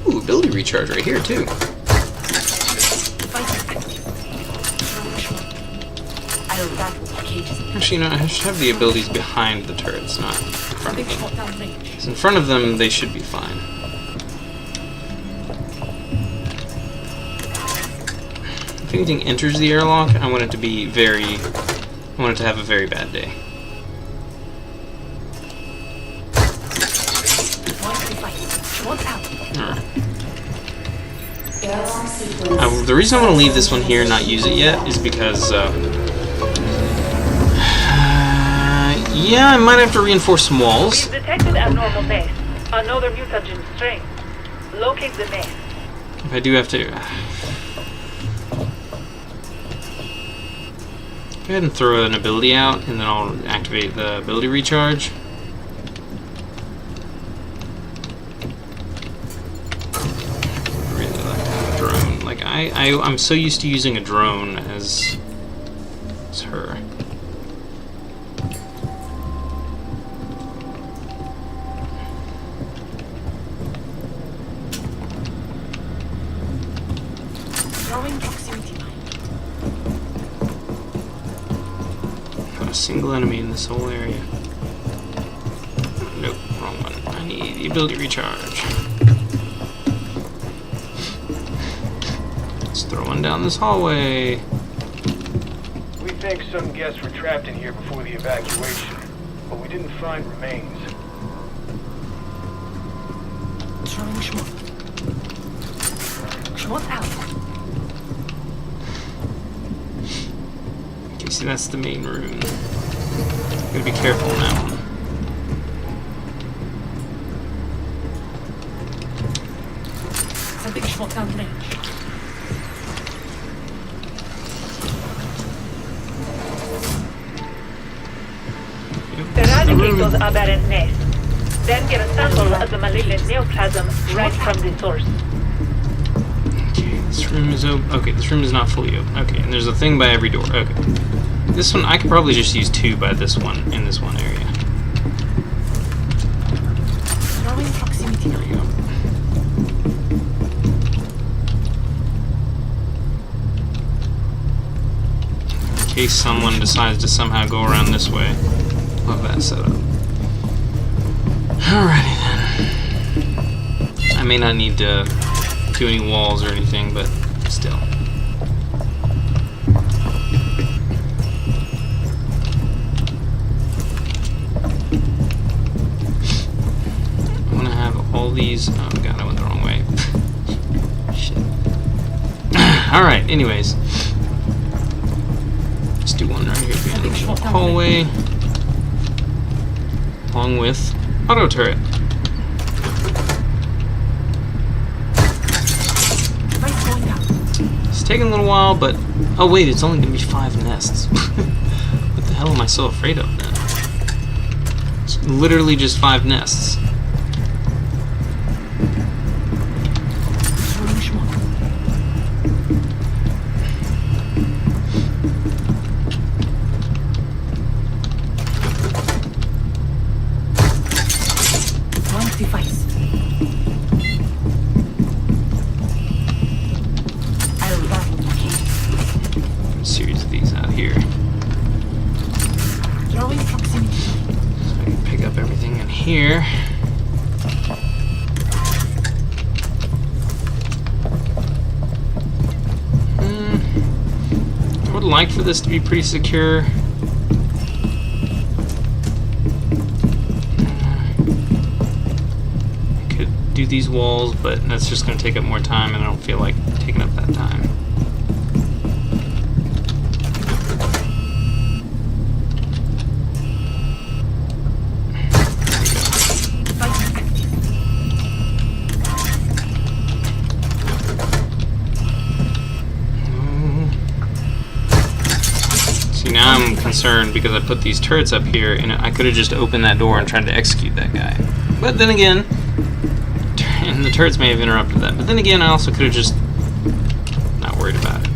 Ooh, ability recharge right here, too. Actually, no, I should have the abilities behind the turrets, not in front of Big them. shot down range. 'Cause in front of them, they should be fine. If anything enters the airlock, I want it to be I want it to have a very bad day. Short out. Alright. The reason I want to leave this one here and not use it yet is because, yeah, I might have to reinforce some walls. We've detected abnormal mass. Another mutagen strain. Locate the mass. If I do have to... Go ahead and throw an ability out, and then I'll activate the ability recharge. I really like to have a drone. Like, I'm so used to using a drone as her. Throwing proximity mine. Not a single enemy in this whole area. Nope, wrong one. I need the ability recharge. Let's throw one down this hallway. We think some guests were trapped in here before the evacuation, but we didn't find remains. Throwing short. Short out. Okay, see, that's the main room. Gotta be careful on that one. It's a big shot down range. Yep, this is the Eradicate room. those aberrant nests. Then get a sample of the malignant neoplasm right from the source. Okay, this room is open. Okay, this room is not fully open. Okay, and there's a thing by every door. Okay. This one, I could probably just use 2 by this one, in this one area. Throwing proximity There we mine. go. In case someone decides to somehow go around this way. Love that setup. Alrighty then. I may not need to do any walls or anything, but still. I want to have all these. Oh god, I went the wrong way. Shit. Alright, anyways. Let's do one right here at the end of the hallway. Along with auto turret. Right going out. It's taking a little while, but oh wait, it's only gonna be 5 nests. What the hell am I so afraid of then? It's literally just 5 nests. Throwing short. One device. I'll rattle the key. A series of these out here. Throwing proximity mine. So I can pick up everything in here. I would like for this to be pretty secure. I could do these walls, but that's just going to take up more time, and I don't feel like taking up that time. Device active. See, now I'm concerned because I put these turrets up here, and I could have just opened that door and tried to execute that guy. But then again, and the turrets may have interrupted that. But then again, I also could have just not worried about it.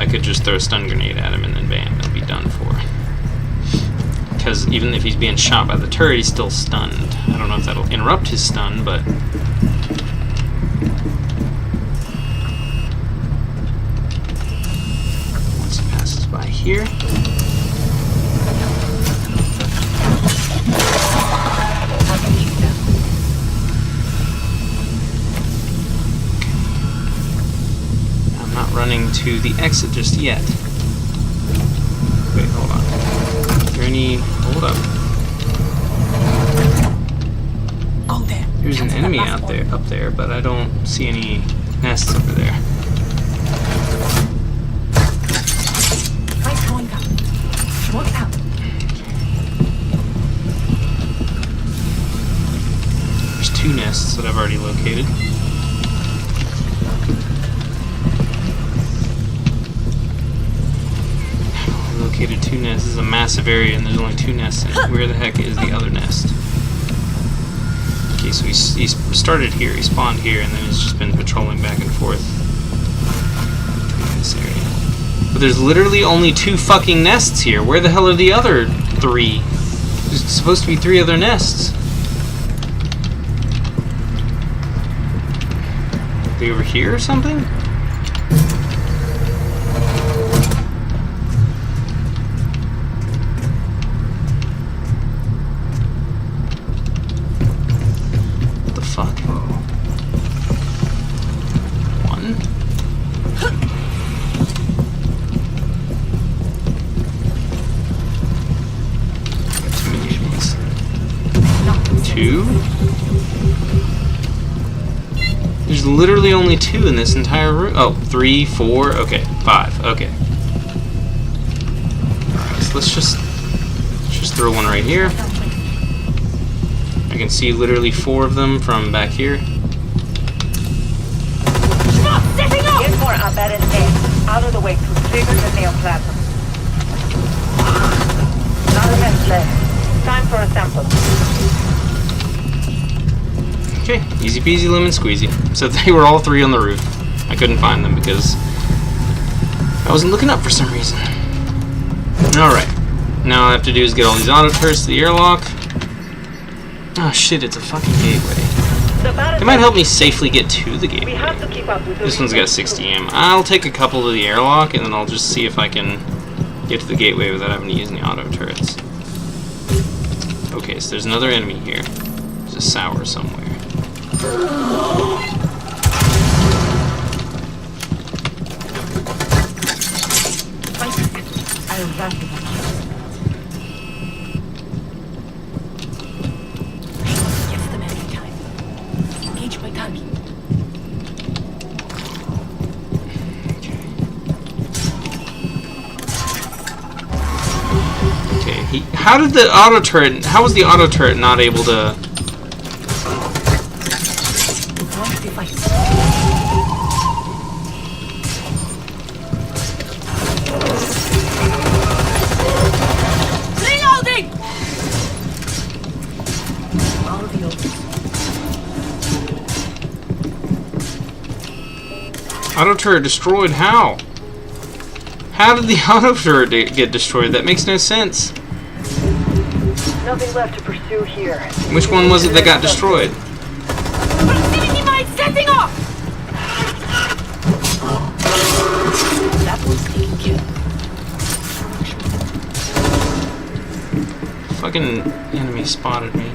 I could just throw a stun grenade at him, and then bam, it'll be done for. Because even if he's being shot by the turret, he's still stunned. I don't know if that'll interrupt his stun, but once he passes by here. to the exit just yet. Wait, hold on. Is there any... Hold up. Go there. There's an Cancel enemy that last out there, one. up there, but I don't see any nests over there. Right going up. Schmort out. There's 2 nests that I've already located. I located 2 nests. This is a massive area and there's only 2 nests in it. Where the heck is the other nest? Okay, so he started here, he spawned here, and then he's just been patrolling back and forth in this area. But there's literally only 2 fucking nests here. Where the hell are the other 3? There's supposed to be 3 other nests. Are they over here or something? What the fuck? 1. Got too many of these. 2. There's literally only 2 in this entire room. Oh, 3, 4, okay, 5, okay. Alright, so let's just throw one right here. I can see literally 4 of them from back here. Get more apparent air. Out of the way to trigger the neoplasm. Not a minute left. Time for a sample. Okay, easy peasy lemon squeezy. So they were all 3 on the roof. I couldn't find them because I wasn't looking up for some reason. Alright, now all I have to do is get all these auto turrets to the airlock. Oh shit, it's a fucking gateway. It might help me safely get to the We gateway. have to keep up with This one's got 60 am. I'll take a couple to the airlock and then I'll just see if I can get to the gateway without having to use any auto turrets. Okay, so there's another enemy here. There's a sour somewhere. I'll run with the Gets them every time. Engage my target. Okay, how did the auto turret, how was the auto turret not able to... One device. Reloading! All the others. Auto turret destroyed? How? How did the auto turret get destroyed? That makes no sense. Nothing left to pursue here. Which one was it that got destroyed? Proximity mine setting off! That one's taken care of. Fucking enemy spotted me.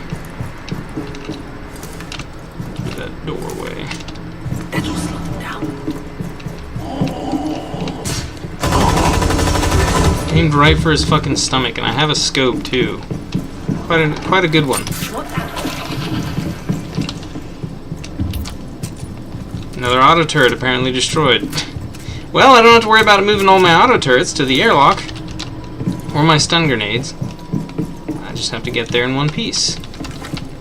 Through that doorway. That will slow them down. Aimed right for his fucking stomach, and I have a scope too. Quite a good one. What's that? Another auto turret apparently destroyed. Well, I don't have to worry about moving all my auto turrets to the airlock. Or my stun grenades. I just have to get there in one piece.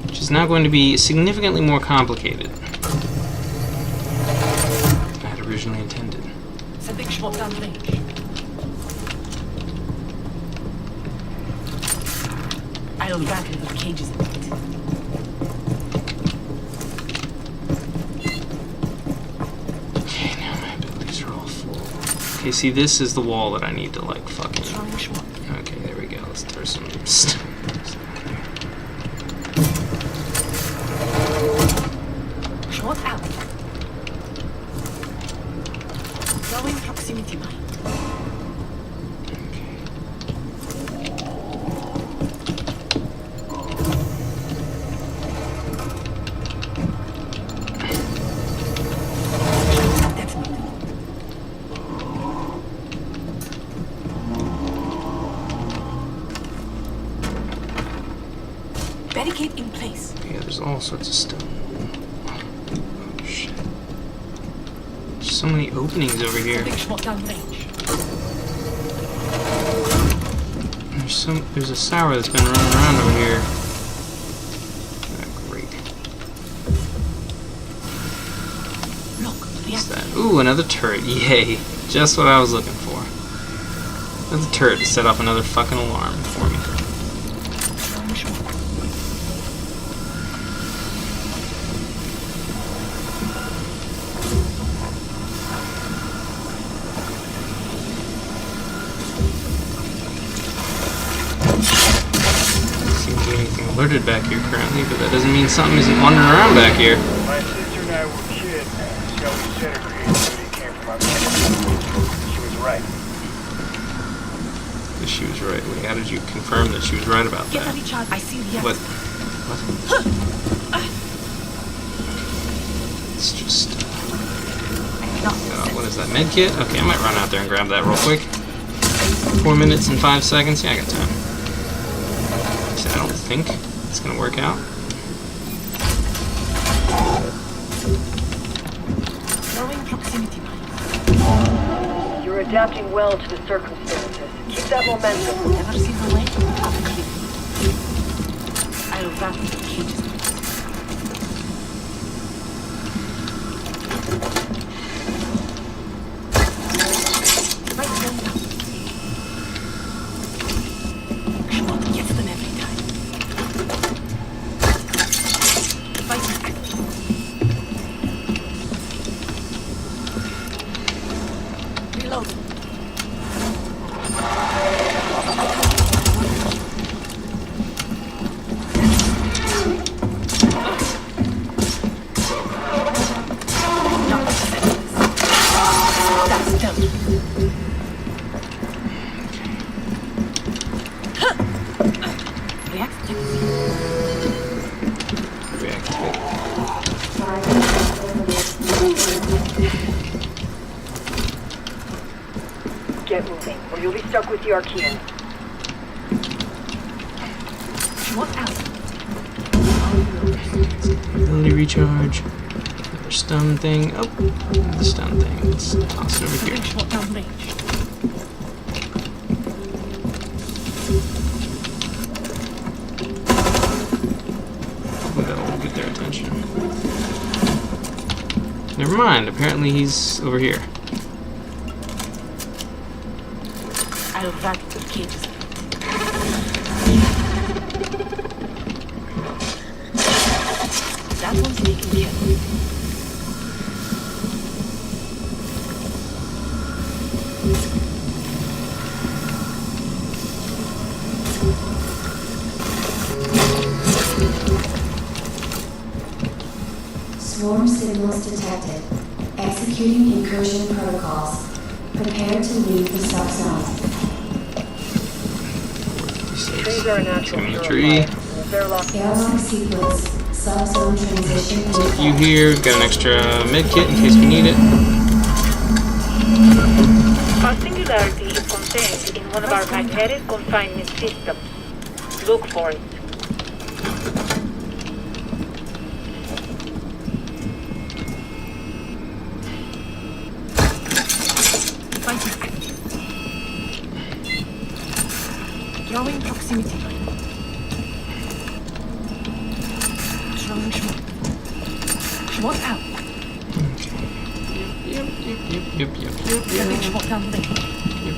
Which is now going to be significantly more complicated than I had originally intended. Sending Schmott down range. I'll rattle the cages a bit. Okay, now my abilities are all full. Okay, see, this is the wall that I need to, like, fucking... Throwing Schmott. Okay, there we go. Let's throw some stuff. Schmott out. Throwing proximity mine. Barricade in place. Yeah, there's all sorts of stuff. Oh, shit. There's so many openings over here. Big shot down range. There's a sour that's been running around over here. Ah, great. Look, What's that? Ooh, another turret. Yay. Just what I was looking for. Another turret to set off another fucking alarm for me. Seems to be anything alerted back here currently, but that doesn't mean something isn't wandering around back here. My sister and I were kids. Shelby said her creativity came from our parents. She was right. She was right. Wait, how did you confirm that she was right about get that? a recharge. I see the What? What? It's just. What is that? Med kit? Okay, I might run out there and grab that real quick. 4 minutes and 5 seconds. Yeah, I got time. I don't think it's gonna work out. Throwing proximity mine. You're adapting well to the circumstances. Keep that momentum. Never seen the way? Have a clue. I'll wrap the cages. Right hand down. Schmott gets them every time. Fighting active. Reload. That's done. Reactivate. Get moving, or you'll be stuck with the Archean. What out? Ability recharge. Another stun thing. Oh, the stun thing. Let's toss it over here. Big shot down range. That'll get their attention. Never mind. Apparently he's over here. I'll wrap the cages. That one's taken care of. Swarm signals detected. Executing incursion protocols. Prepare to leave the subzone. Trees are a natural Telemetry. Airlock sequence. Subzone transition. You here? We've got an extra med kit in case we need it. Our singularity is contained in one of our magnetic confinement systems. Look for it. Fighting active. Throwing proximity mine. Throwing Schmott. Schmott out. Yep. Big shot down range.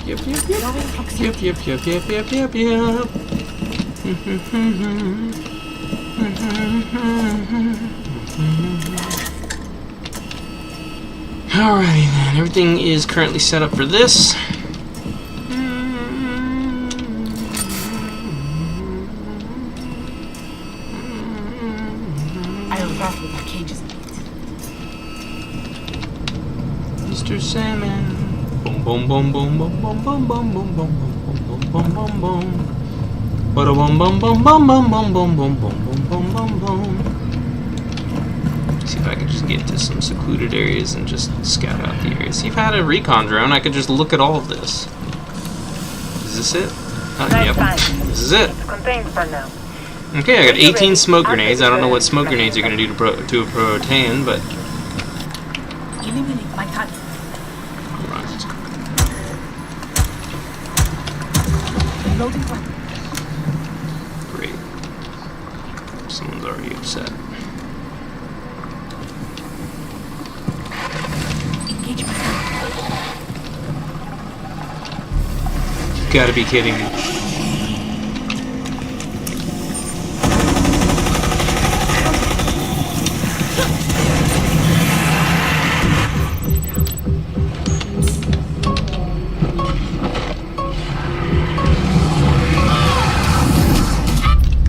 Yep. Throwing proximity. Yep. Alrighty then, everything is currently set up for this. I'll wrap with our cages. Mr. Salmon. Boom boom boom boom boom boom boom boom boom boom boom boom boom boom. Bada boom boom boom boom boom boom boom boom boom boom boom boom. See if I can just get to some secluded areas and just scout out the area. See if I had a recon drone, I could just look at all of this. Is this it? That's Yep. fine. This is it. It's contained for now. Okay, I got 18 smoke grenades. I don't know what smoke grenades are going to do to a Protean, but... Eliminate my target. Loading one. Great. Someone's already upset. Engage my target. You gotta be kidding me.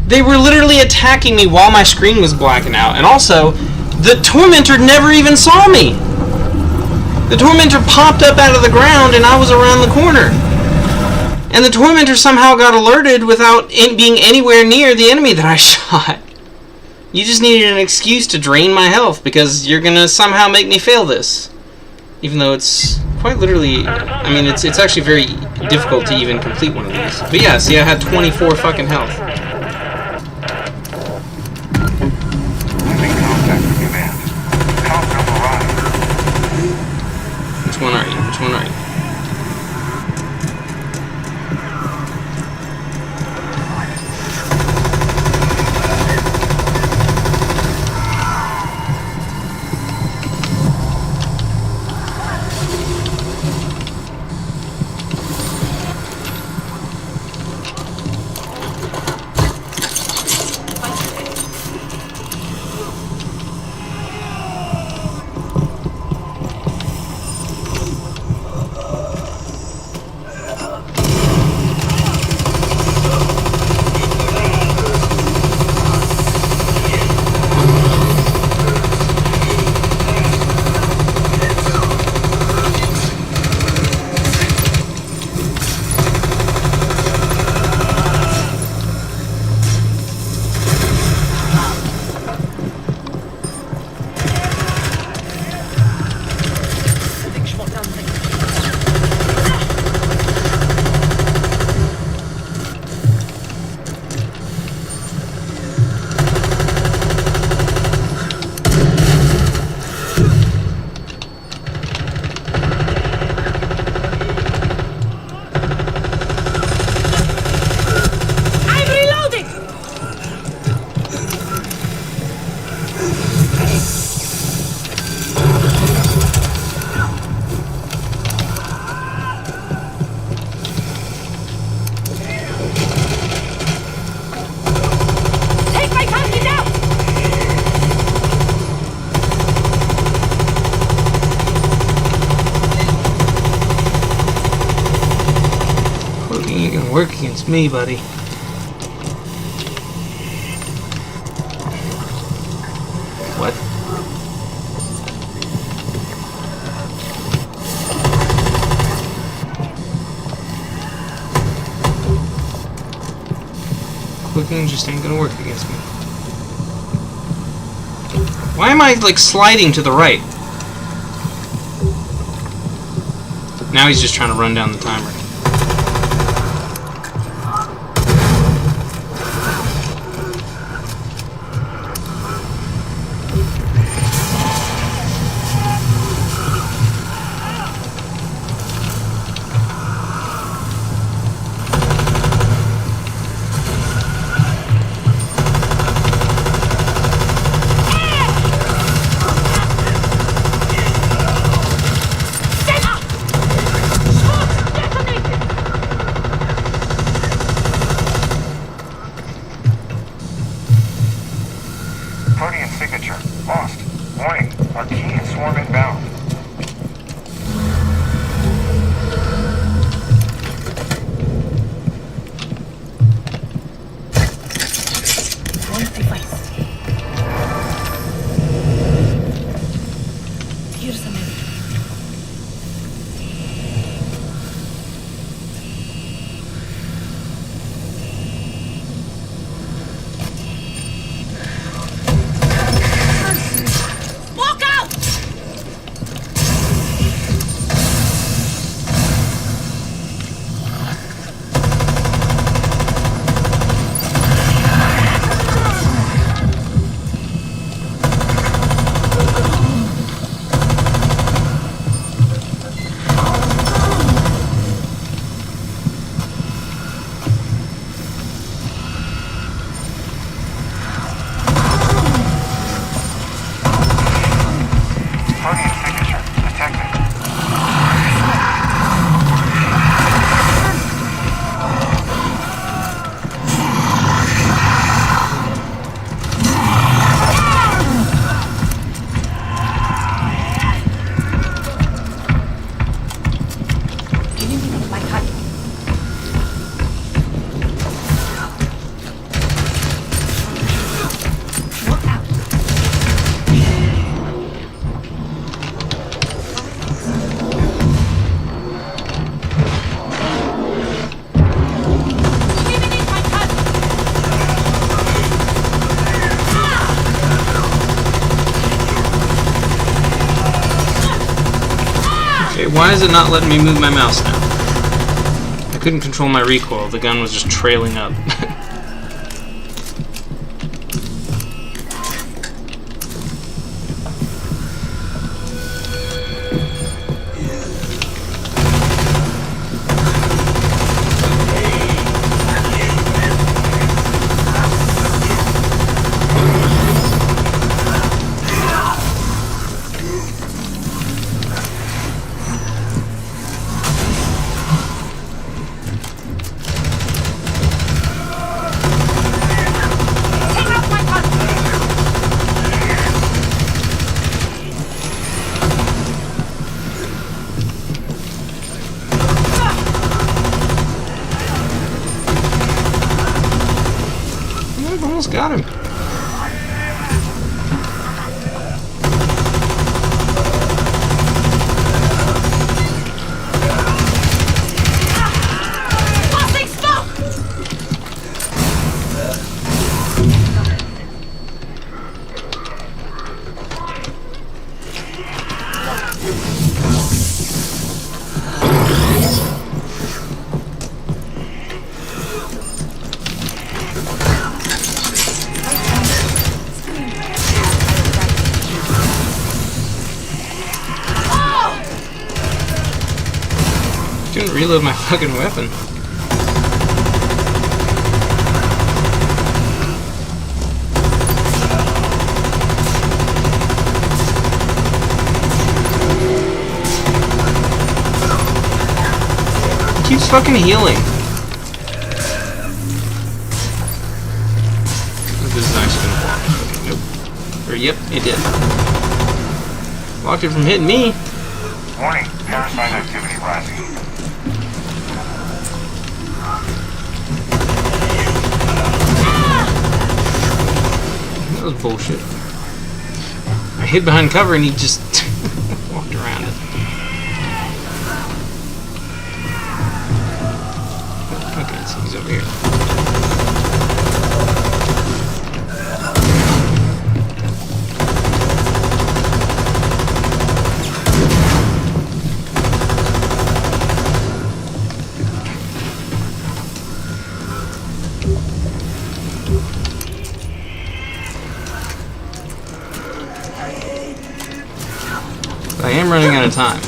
They were literally attacking me while my screen was blacking out. And also, the Tormentor never even saw me! The Tormentor popped up out of the ground and I was around the corner. And the Tormentor somehow got alerted without it being anywhere near the enemy that I shot. You just needed an excuse to drain my health because you're gonna somehow make me fail this. Even though it's quite literally... I mean, it's actually very difficult to even complete one of these. But yeah, see, I had 24 fucking health. Which one are you? Which one are you? Work against me, buddy. What? Clicking just ain't gonna work against me. Why am I, like, sliding to the right? Now he's just trying to run down the timer. Protean signature. Lost. Warning. Our key is swarm inbound. One device. Here's a minute. Walk out! Why is it not letting me move my mouse now? I couldn't control my recoil. The gun was just trailing up. Almost got him. Didn't reload my fucking weapon. It keeps fucking healing. This is nice gonna block. Okay, nope. Or yep, it did. Blocked it from hitting me. Warning, parasite activity rising. That was bullshit. I hid behind cover and he just walked around it. Okay, so he's over here. I am running out of time.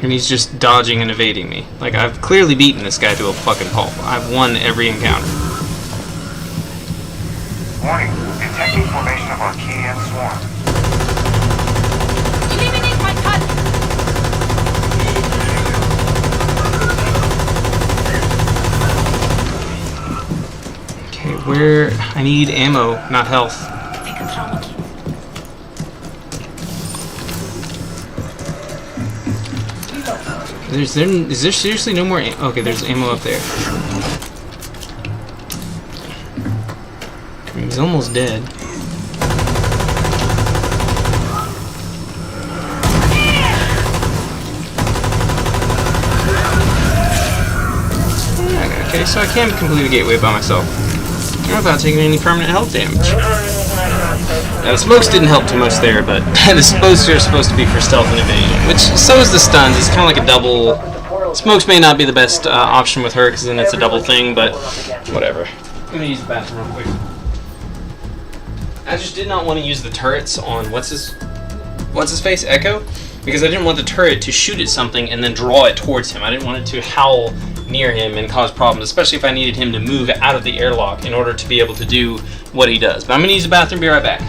And he's just dodging and evading me. Like, I've clearly beaten this guy to a fucking pulp. I've won every encounter. Warning, detecting formation of Arcadian swarm. Eliminate my cousin! Okay, where... I need ammo, not health. Is there seriously no more ammo? Okay, there's ammo up there. He's almost dead. Okay, so I can complete a gateway by myself. Without taking any permanent health damage. Now, the smokes didn't help too much there, but the smokes are supposed to be for stealth and evasion, which so is the stuns. It's kind of like a double. Smokes may not be the best option with her, because then it's a double thing, but whatever. I'm gonna use the bathroom real quick. I just did not want to use the turrets on what's his face, Echo, because I didn't want the turret to shoot at something and then draw it towards him. I didn't want it to howl near him and cause problems, especially if I needed him to move out of the airlock in order to be able to do what he does. But I'm gonna use the bathroom, be right back.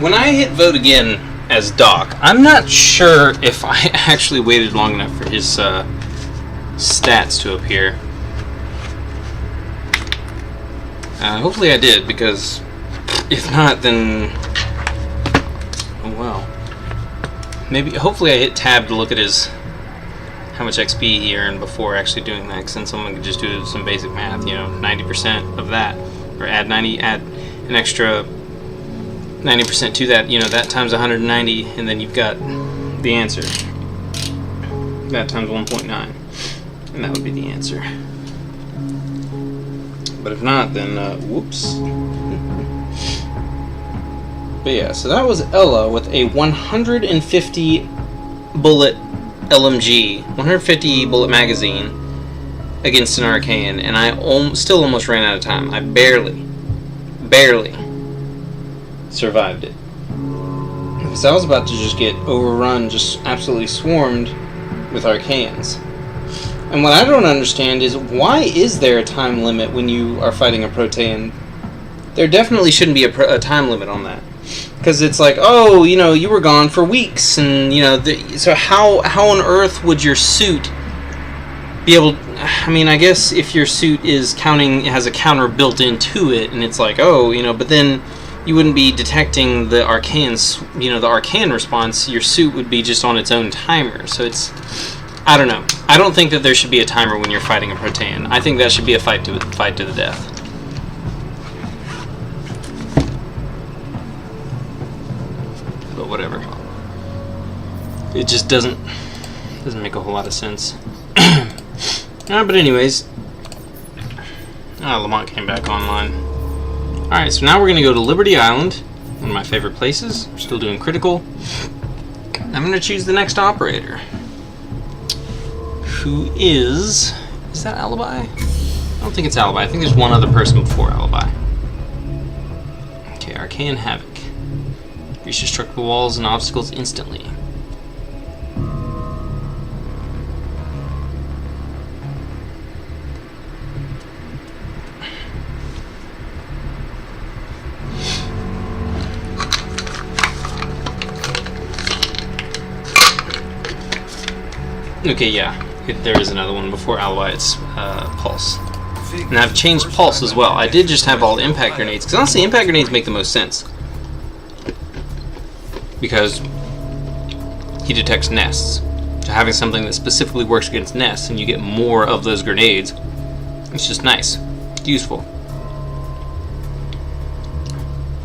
when I hit vote again as Doc, I'm not sure if I actually waited long enough for his stats to appear. Hopefully I did, because if not, then oh well. Maybe, hopefully I hit tab to look at his how much XP he earned before actually doing that, because then someone could just do some basic math, you know, 90% of that, or add an extra 90% to that, you know, that times 190, and then you've got the answer. That times 1.9, and that would be the answer. But if not, then whoops. But yeah, so that was Ella with a 150 bullet LMG, 150 bullet magazine against an Arcane, and I still almost ran out of time. I barely survived it. Because I was about to just get overrun, just absolutely swarmed with Arcanes. And what I don't understand is, why is there a time limit when you are fighting a Protean? There definitely shouldn't be a time limit on that. Because it's like, oh, you know, you were gone for weeks, and, you know, so how on earth would your suit be able... I mean, I guess if your suit is has a counter built into it, and it's like, oh, you know, but then you wouldn't be detecting the Arcane's, you know, the Arcane response. Your suit would be just on its own timer. So it's... I don't know. I don't think that there should be a timer when you're fighting a Protean. I think that should be a fight to the death. But whatever. It just doesn't make a whole lot of sense. But anyways, Lamont came back online. Alright, so now we're going to go to Liberty Island, one of my favorite places. We're still doing critical. I'm going to choose the next operator, who is that Alibi? I don't think it's Alibi. I think there's one other person before Alibi. Okay, Arcane Havoc. Reach destructible walls and obstacles instantly. Okay, yeah. There is another one before Alibi. It's Pulse. And I've changed Pulse as well. I did just have all impact grenades, because honestly, impact grenades make the most sense. Because he detects nests. So having something that specifically works against nests, and you get more of those grenades, it's just nice. It's useful.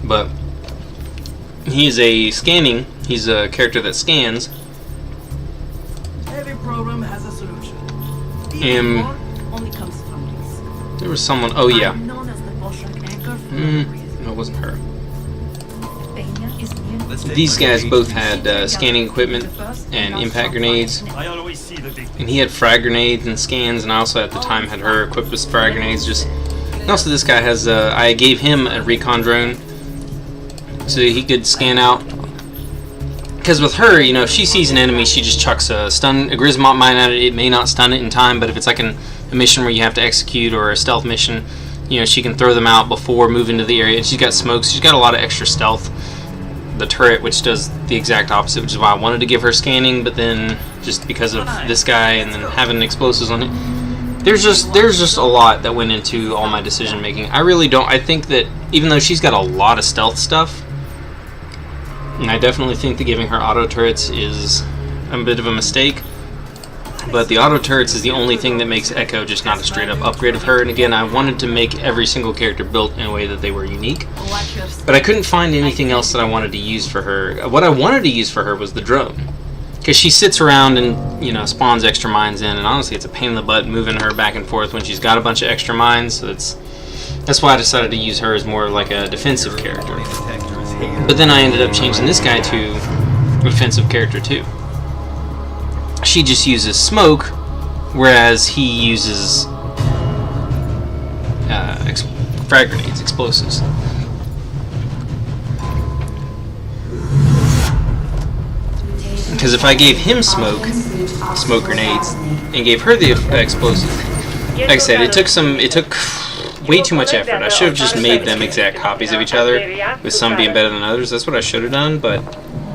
But he's he's a character that scans. Every problem has a solution. Only comes from this. There was someone. Oh yeah. No, it wasn't her. These guys both had scanning equipment and impact grenades, and he had frag grenades and scans, and I also at the time had her equipped with frag grenades. And also this guy has. I gave him a recon drone so he could scan out. Because with her, you know, if she sees an enemy, she just chucks a Grismont mine at it. It may not stun it in time, but if it's like a mission where you have to execute, or a stealth mission, you know, she can throw them out before moving to the area. And she's got smokes. She's got a lot of extra stealth. The turret, which does the exact opposite, which is why I wanted to give her scanning, but then just because of this guy and then having explosives on it, there's just a lot that went into all my decision making. I really don't. I think that even though she's got a lot of stealth stuff, and I definitely think that giving her auto turrets is a bit of a mistake. But the auto turrets is the only thing that makes Echo just not a straight up upgrade of her. And again, I wanted to make every single character built in a way that they were unique. But I couldn't find anything else that I wanted to use for her. What I wanted to use for her was the drone. Because she sits around and, you know, spawns extra mines in. And honestly, it's a pain in the butt moving her back and forth when she's got a bunch of extra mines. So that's why I decided to use her as more like a defensive character. But then I ended up changing this guy to a defensive character too. She just uses smoke, whereas he uses frag grenades, explosives. Because if I gave him smoke grenades, and gave her the explosive, like I said, it took way too much effort. I should have just made them exact copies of each other, with some being better than others. That's what I should have done, but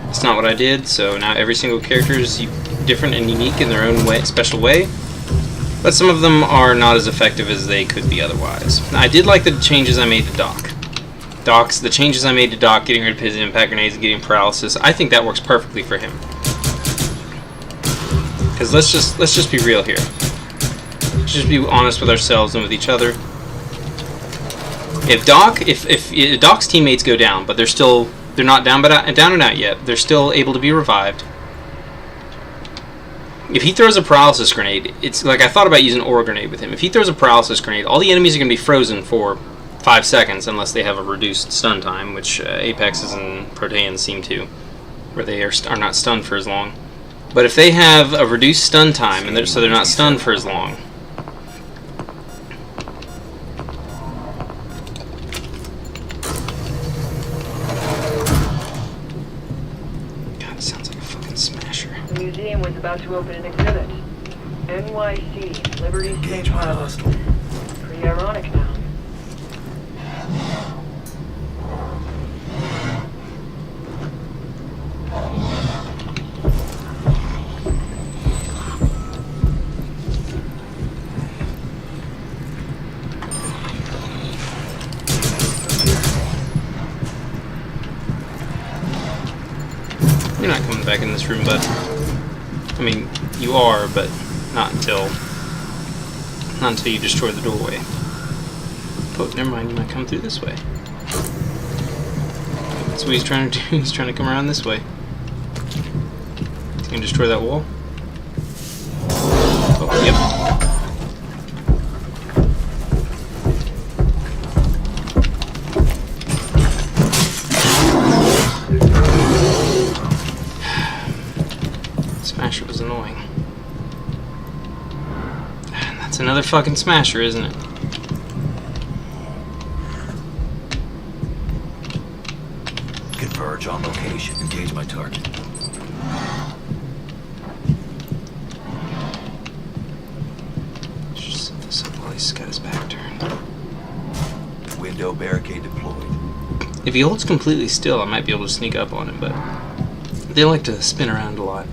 it's not what I did. So now every single character is different and unique in their own way, special way. But some of them are not as effective as they could be otherwise. I did like the changes I made to Doc. The changes I made to Doc, getting rid of his impact grenades and getting paralysis, I think that works perfectly for him. Because let's just be real here. Let's just be honest with ourselves and with each other. If Doc's teammates go down, but they're not down and out yet, they're still able to be revived. If he throws a paralysis grenade, it's like I thought about using an aura grenade with him. If he throws a paralysis grenade, all the enemies are going to be frozen for 5 seconds unless they have a reduced stun time, which Apexes and Proteans seem to, where they are not stunned for as long. But if they have a reduced stun time, and so they're not stunned for as long, God, it sounds like a fucking smasher. The museum was about to open an exhibit. NYC, Liberty State Pilot. Pretty ironic now. You're not coming back in this room, bud. I mean, you are, but not until you destroy the doorway. Oh, never mind. You might come through this way. That's what he's trying to do. He's trying to come around this way. He's gonna destroy that wall. Oh, yep. Smasher was annoying. That's another fucking smasher, isn't it? Converge on location. Engage my target. Just set this up while he's got his back turned. Window barricade deployed. If he holds completely still, I might be able to sneak up on him, but they like to spin around a lot.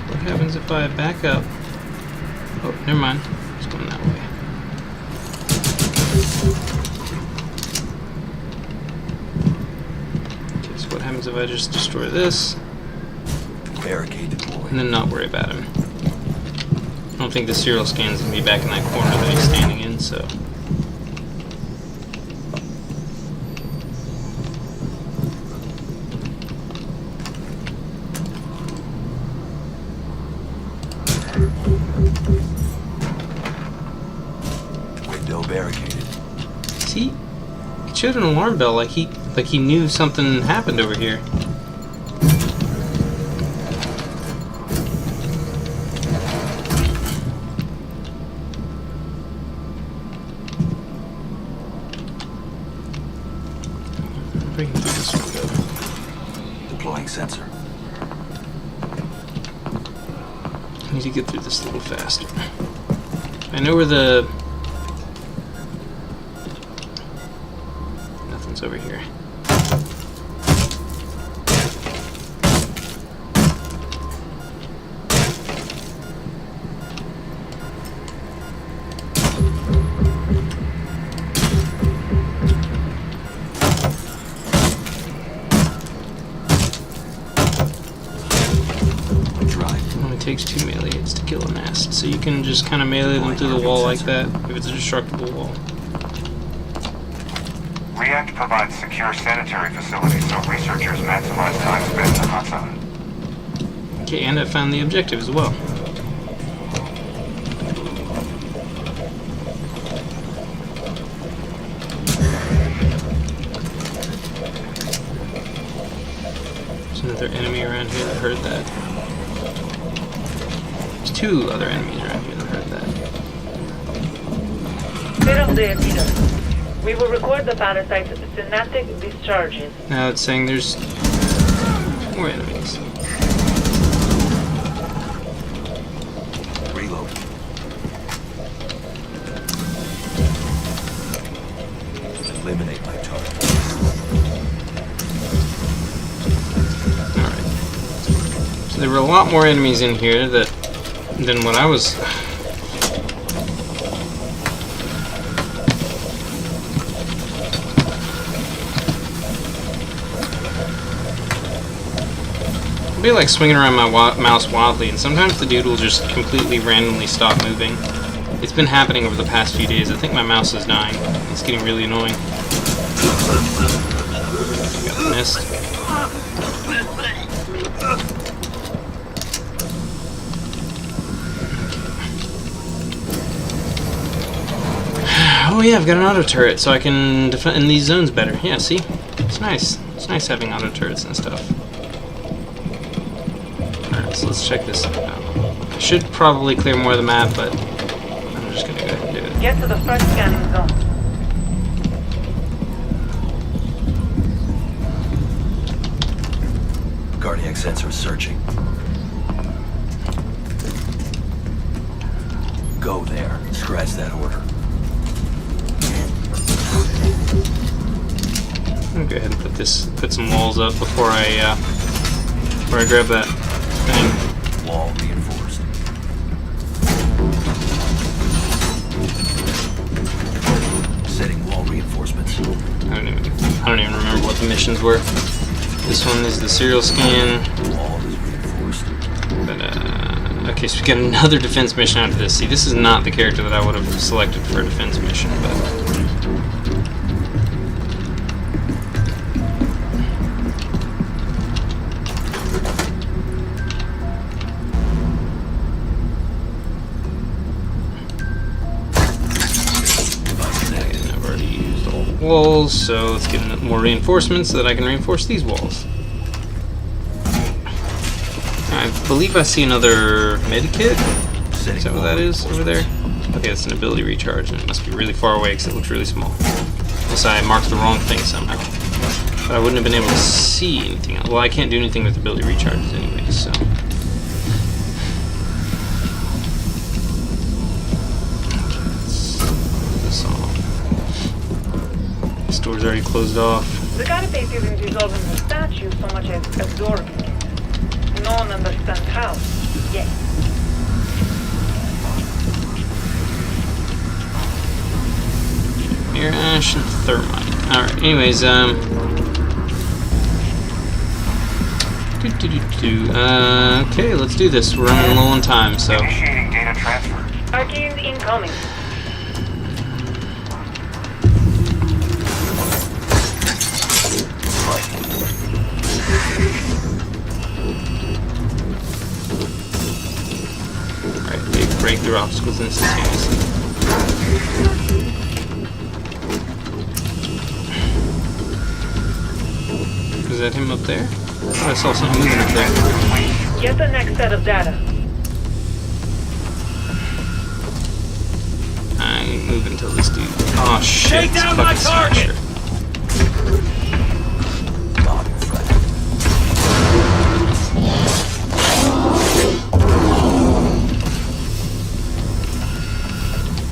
What happens if I back up? Oh, never mind. It's going that way. Okay, so what happens if I just destroy this? Barricade deployed. And then not worry about him. I don't think the serial scan's gonna be back in that corner that he's standing in, so. Window barricaded. See? He showed an alarm bell like he knew something happened over here. Bring him through this window. Deploying sensor. I need to get through this a little faster. I know where the... Nothing's over here. It only takes 2 melee hits to kill a nest, so you can just kind of melee them through the wall like that if it's a destructible wall. React provides secure sanitary facilities so researchers maximize time spent in the hot sun. Okay, and I found the objective as well. There's another enemy around here that heard that. There's 2 other enemies around here that heard that. Clear of the emitter. We will record the parasite's synaptic discharges. Now it's saying there's more enemies. Reload. Eliminate my target. Alright. So there were a lot more enemies in here than what I was... I'll be like swinging around my mouse wildly, and sometimes the dude will just completely randomly stop moving. It's been happening over the past few days. I think my mouse is dying. It's getting really annoying. Got missed. Oh yeah, I've got an auto turret, so I can defend these zones better. Yeah, see? It's nice. It's nice having auto turrets and stuff. Alright, so let's check this out. I should probably clear more of the map, but I'm just gonna go ahead and do it. Get to the first scanning zone. Cardiac sensor searching. Go there. Scratch that order. I'm gonna go ahead and put some walls up before I grab that thing. Wall reinforced. Setting wall reinforcements. I don't even remember what the missions were. This one is the serial scan. Wall is reinforced. But okay, so we got another defense mission after this. See, this is not the character that I would have selected for a defense mission, but. Walls, so let's get more reinforcements so that I can reinforce these walls. I believe I see another medikit. Is that what that is over there? Okay, that's an ability recharge, and it must be really far away because it looks really small. Unless I marked the wrong thing somehow. But I wouldn't have been able to see anything else. Well, I can't do anything with ability recharges anyway, so. Door's already closed off. The carapace isn't dissolving the statue so much as absorbing it. No one understands how yet. Air ash and thermite. Alright, anyways, okay, let's do this. We're running low on time, so. Initiating data transfer. Arcane incoming. Alright, they break through obstacles instantaneously. Is that him up there? Oh, I saw something moving up there. Get the next set of data. I ain't moving until this dude. Oh shit! Take down my target!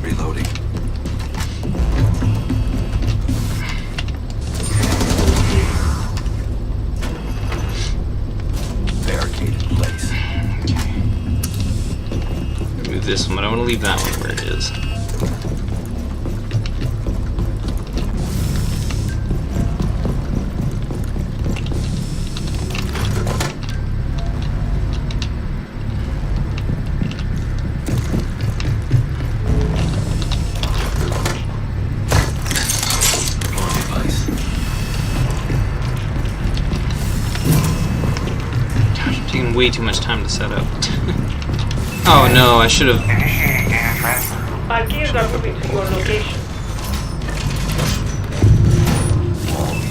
Reloading. Barricade in place. Okay. Move this one, but I want to leave that one where it is. Way too much time to set up. Oh no, I should have. Initiating data transfer. Archaeans are moving to your location.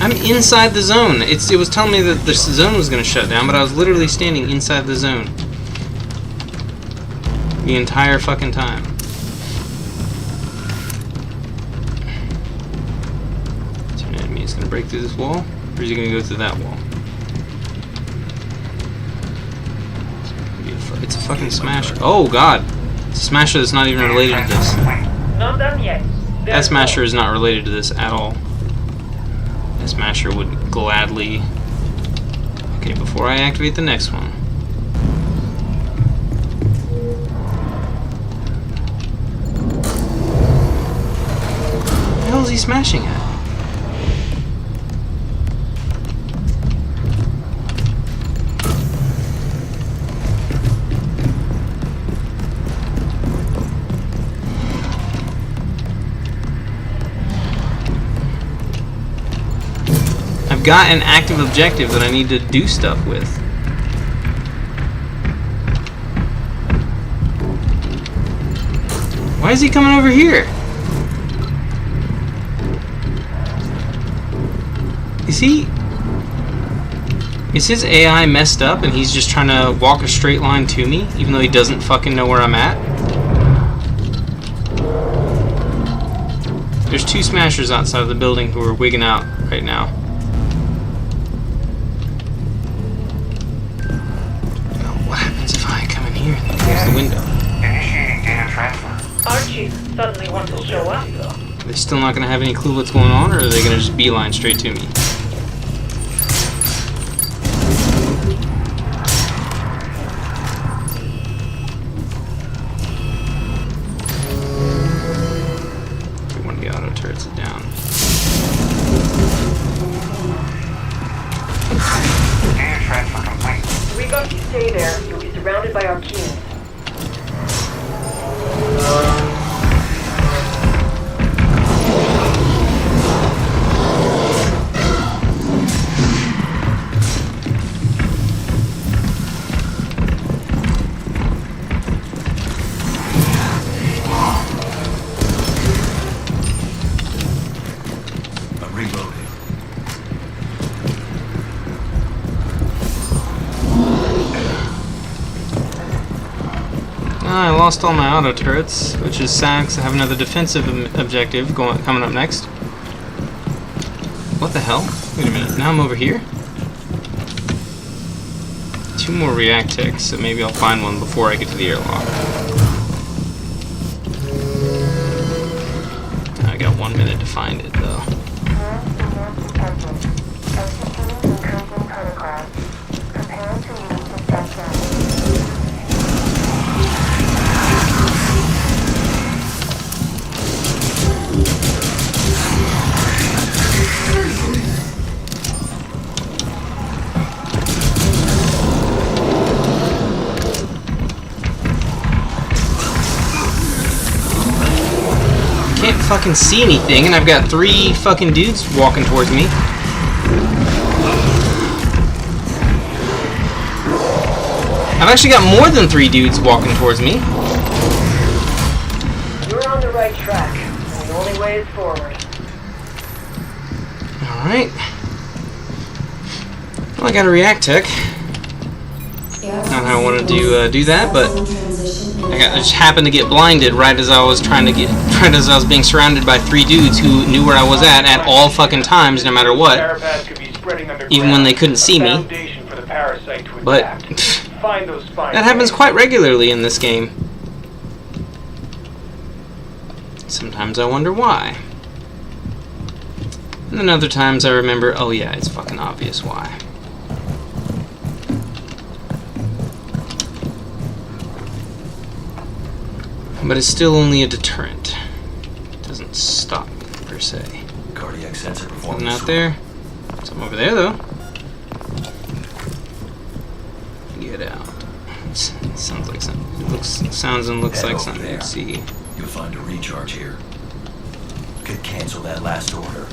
I'm inside the zone. It was telling me that the zone was going to shut down, but I was literally standing inside the zone. The entire fucking time. So an enemy is going to break through this wall, or is he going to go through that wall? It's a fucking smasher. Oh god! It's a smasher that's not even related to this. Not done yet. That smasher is not related to this at all. That smasher would gladly... Okay, before I activate the next one. What the hell is he smashing at? I've got an active objective that I need to do stuff with. Why is he coming over here? Is his AI messed up and he's just trying to walk a straight line to me, even though he doesn't fucking know where I'm at? There's 2 smashers outside of the building who are wigging out right now. What happens if I come in here and close the window? Initiating data transfer. Archie suddenly wants to show up. Are they still not going to have any clue what's going on, or are they going to just beeline straight to me? One of the auto turrets is down. Data transfer complete. We got you stay there. You'll be surrounded by our teams. I'm reloading. I lost all my auto turrets, which is sad because I have another defensive objective coming up next. What the hell? Wait a minute, now I'm over here? 2 more react ticks, so maybe I'll find one before I get to the airlock. I got 1 minute to find it, though. Can't fucking see anything, and I've got 3 fucking dudes walking towards me. I've actually got more than 3 dudes walking towards me. You're on the right track. And the only way is forward. Alright. Well, I got a react tech. Not how I wanted to do that, but I just happened to get blinded right as I was being surrounded by 3 dudes who knew where I was at all fucking times, no matter what, even when they couldn't see me. But that happens quite regularly in this game. Sometimes I wonder why. And then other times I remember, oh yeah, it's fucking obvious why. But it's still only a deterrent. It doesn't stop me, per se. Cardiac sensor performance. Nothing out there. Something over there, though. Get out. It sounds like something. Sounds and looks like something. Let's see. You'll find a recharge here. Could cancel that last order.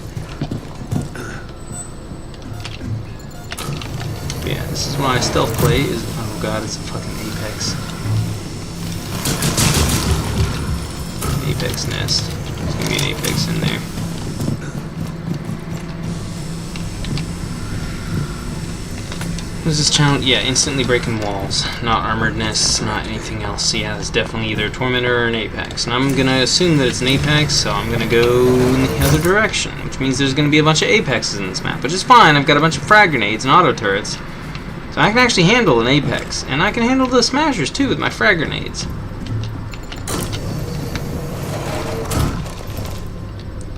Yeah, this is why I stealth play. Oh god, it's a fucking Apex. Apex nest. There's gonna be an Apex in there. What is this challenge? Yeah, instantly breaking walls. Not armored nests, not anything else. So yeah, it's definitely either a Tormentor or an Apex. And I'm gonna assume that it's an Apex, so I'm gonna go in the other direction. Which means there's gonna be a bunch of Apexes in this map. Which is fine, I've got a bunch of frag grenades and auto turrets. So I can actually handle an Apex. And I can handle the Smashers too with my frag grenades.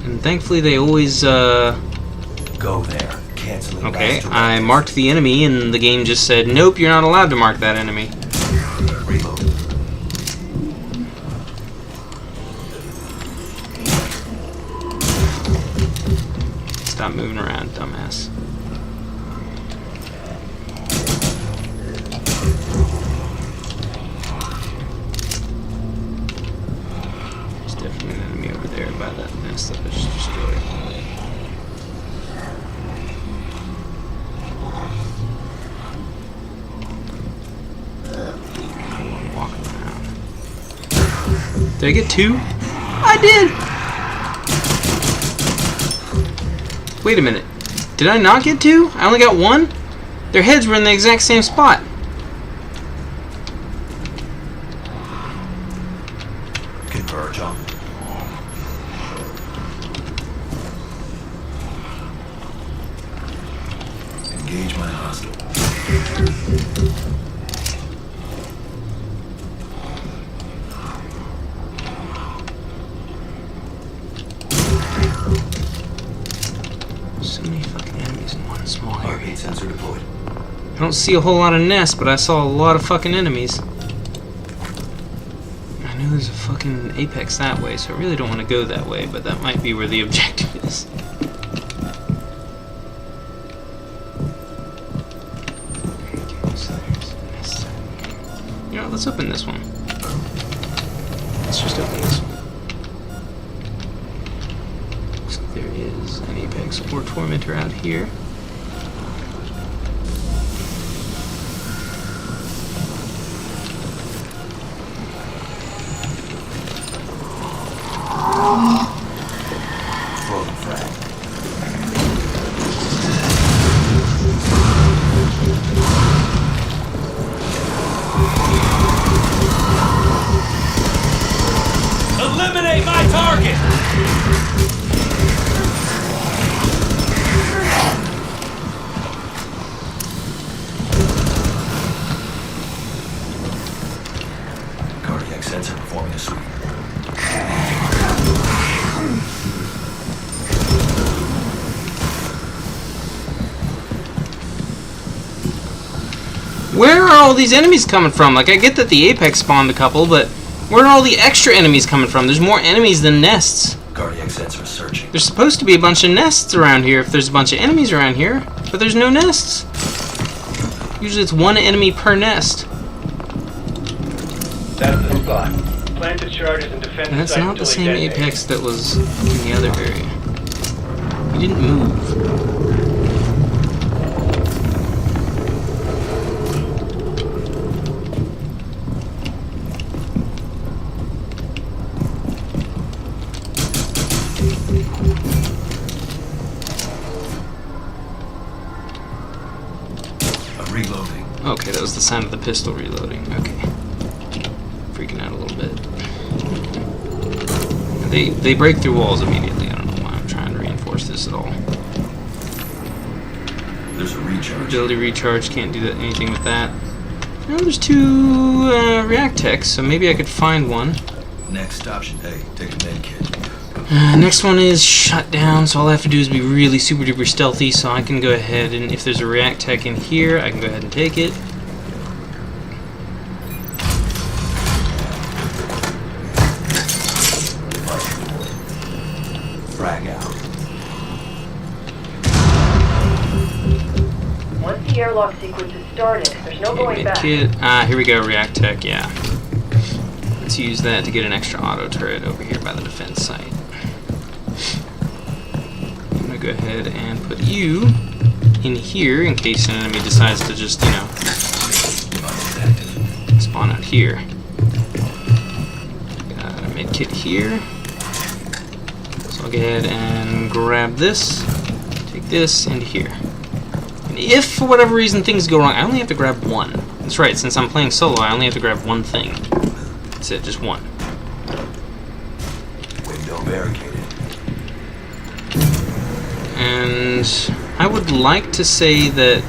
And thankfully they always, Go there. Canceling. Okay, last I marked the enemy and the game just said, nope, you're not allowed to mark that enemy. Reload. Stop moving around, dumbass. There's definitely an enemy over there by that nest that I just destroyed. Did I get 2? I did! Wait a minute. Did I not get 2? I only got 1? Their heads were in the exact same spot. Converge on. Engage my hostile. So many fucking enemies in one small area. Heartbeat sensor deployed. I don't see a whole lot of nests, but I saw a lot of fucking enemies. I know there's a fucking Apex that way, so I really don't want to go that way, but that might be where the objective is. You know, let's open this one. Let's just open this one. Looks like there is an Apex or Tormentor out here. Frozen frag. Eliminate my target! Cardiac sensor performing a sweep. Where are all these enemies coming from? Like, I get that the Apex spawned a couple, but where are all the extra enemies coming from? There's more enemies than nests. Cardiac sensor searching. There's supposed to be a bunch of nests around here if there's a bunch of enemies around here, but there's no nests. Usually it's one enemy per nest. That's the spot. Planted charges and defend And the that's site not until the they same detonate. Apex that was in the other area. He didn't move. I'm reloading. Okay, that was the sound of the pistol reloading. Okay. Freaking out a little bit. They break through walls immediately. I don't know why I'm trying to reinforce this at all. There's a recharge. Agility recharge, can't do that, anything with that. No, there's 2 react techs, so maybe I could find one. Next option. Hey, take a med kit. Next one is shut down, so all I have to do is be really super duper stealthy, so I can go ahead and if there's a react tech in here, I can go ahead and take it. Frag out. Once the airlock sequence is started, there's no going back. Kit. Here we go, react tech, yeah. Let's use that to get an extra auto turret over here by the defense site. I'm gonna go ahead and put you in here in case an enemy decides to just, you know, spawn out here. Got a med kit here. So I'll go ahead and grab this, take this into here. If, for whatever reason, things go wrong, I only have to grab one. That's right, since I'm playing solo, I only have to grab one thing. That's it, just one. Window barricaded. And I would like to say that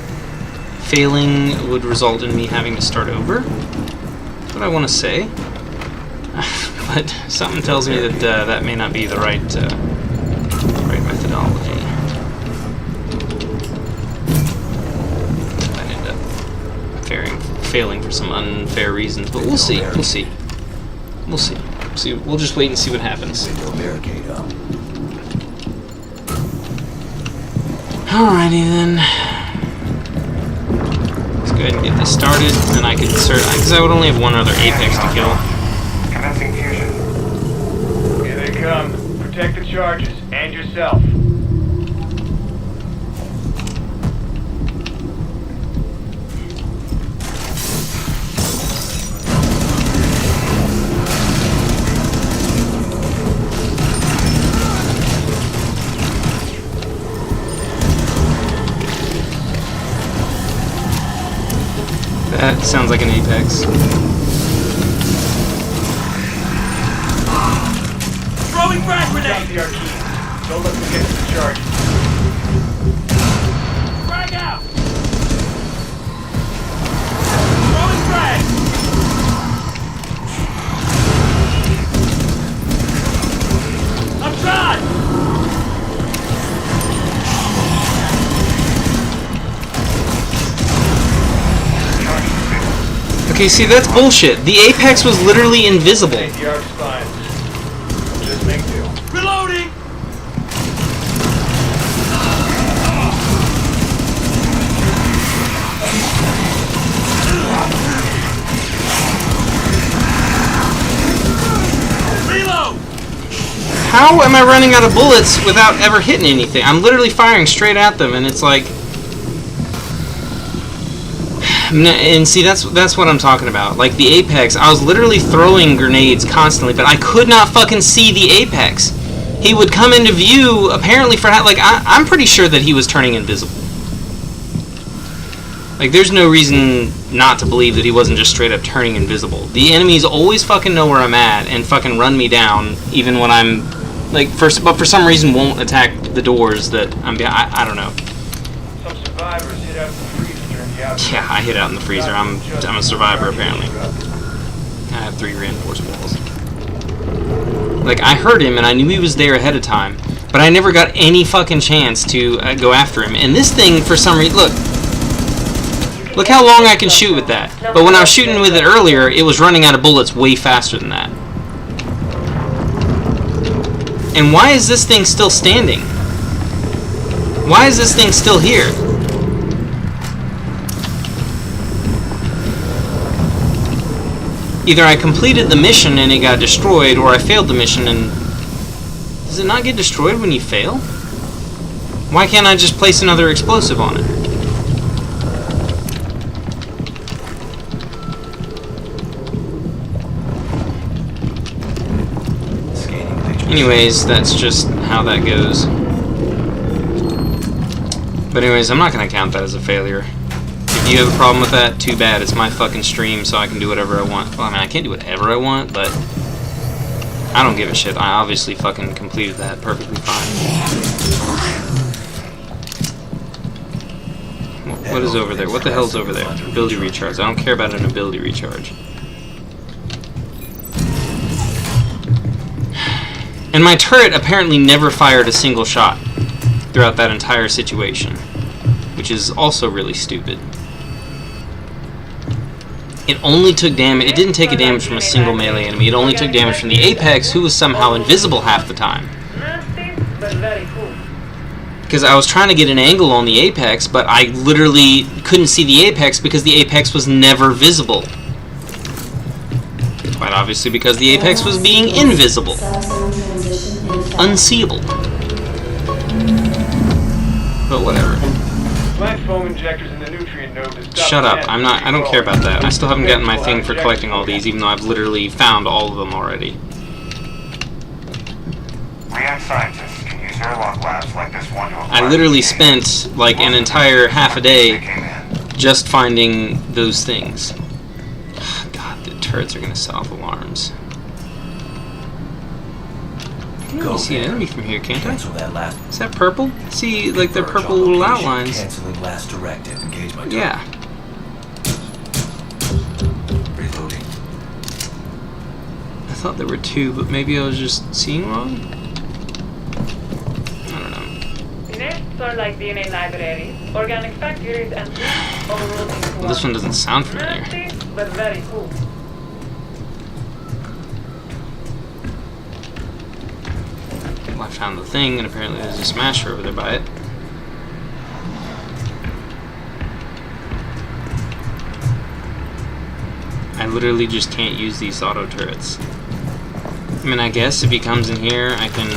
failing would result in me having to start over. That's what I want to say. But something tells me that that may not be the right methodology. I'd end up failing for some unfair reasons, but we'll see. We'll see. We'll see. We'll just wait and see what happens. Window barricade up. Alrighty then. Let's go ahead and get this started, and I could insert, because I would only have one other Apex to kill. Commencing fusion. Here they come. Protect the charges and yourself. That sounds like an Apex. Throwing frag Drop grenade! the arcane. Don't let them get to the charges. Frag out! Throwing frag! I'm shot! Okay, see, that's bullshit. The Apex was literally invisible. Take the arc spines. Just make do. Reloading! Reload! How am I running out of bullets without ever hitting anything? I'm literally firing straight at them, and it's like... And see, that's what I'm talking about. Like, the Apex, I was literally throwing grenades constantly, but I could not fucking see the Apex. He would come into view, apparently for... Like, I'm pretty sure that he was turning invisible. Like, there's no reason not to believe that he wasn't just straight up turning invisible. The enemies always fucking know where I'm at and fucking run me down, even when I'm... Like, but for some reason won't attack the doors that I'm behind. I don't know. Some survivors hid out of the freezer during the outbreak. Yeah, I hid out in the freezer. I'm a survivor, apparently. I have 3 reinforced walls. Like, I heard him, and I knew he was there ahead of time, but I never got any fucking chance to go after him. And this thing, for some reason... Look how long I can shoot with that. But when I was shooting with it earlier, it was running out of bullets way faster than that. And why is this thing still standing? Why is this thing still here? Either I completed the mission and it got destroyed, or I failed the mission and... Does it not get destroyed when you fail? Why can't I just place another explosive on it? Anyways, that's just how that goes. But anyways, I'm not going to count that as a failure. If you have a problem with that, too bad. It's my fucking stream, so I can do whatever I want. Well, I mean, I can't do whatever I want, but I don't give a shit. I obviously fucking completed that perfectly fine. What is over there? What the hell's over there? Ability recharge. I don't care about an ability recharge. And my turret apparently never fired a single shot throughout that entire situation, which is also really stupid. It only took damage. It didn't take a damage from a single melee enemy. It only took damage from the Apex, who was somehow invisible half the time. Because I was trying to get an angle on the Apex, but I literally couldn't see the Apex because the Apex was never visible. Quite obviously because the Apex was being invisible. Unseeable. But whatever. Plant foam injectors in the nutrient node to stop Shut up. the I don't care about that. I still haven't gotten my thing for collecting all these, even though I've literally found all of them already. React scientists, can use airlock labs like this one to I acquire literally DNA. spent like an entire half a day They came in. just finding those things. God, the turrets are gonna set off alarms. I can Go only see an there. enemy from here, can't I? Cancel that last. Is that purple? See, like they're Converge purple on little location. outlines. Canceling last directive. Engage my target. Yeah. Reloading. I thought there were two, but maybe I was just seeing wrong? I don't know. Nests are like DNA libraries, organic factories, and overall into Well, this one doesn't sound familiar. nasty, but very cool. Well, I found the thing, and apparently there's a smasher over there by it. I literally just can't use these auto turrets. I mean, I guess if he comes in here, I can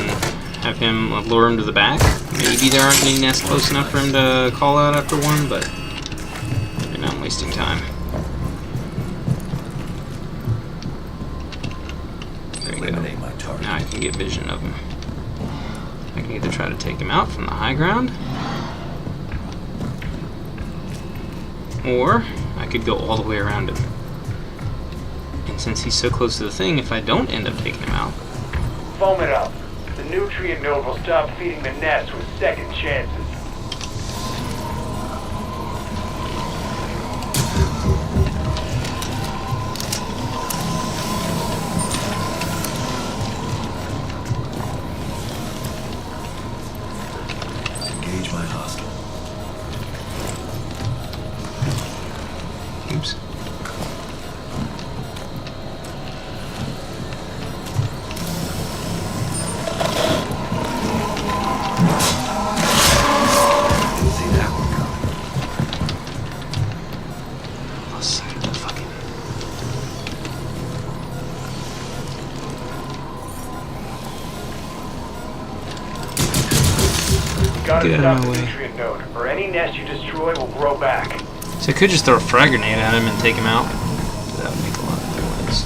have him lure him to the back. Maybe there aren't any nests close enough for him to call out after one, but right now I'm wasting time. There you go. Eliminate my target. Now I can get vision of him. I can either try to take him out from the high ground, or I could go all the way around him. And since he's so close to the thing, if I don't end up taking him out, Foam it up. The nutrient node will stop feeding the nest with second chances. Engage my hostile. oops. Didn't see that one coming. Lost sight of the fucking. Gotta Get out stop of the my way. nutrient node, or any nest you destroy will grow back. So I could just throw a frag grenade at him and take him out. That would make a lot of difference.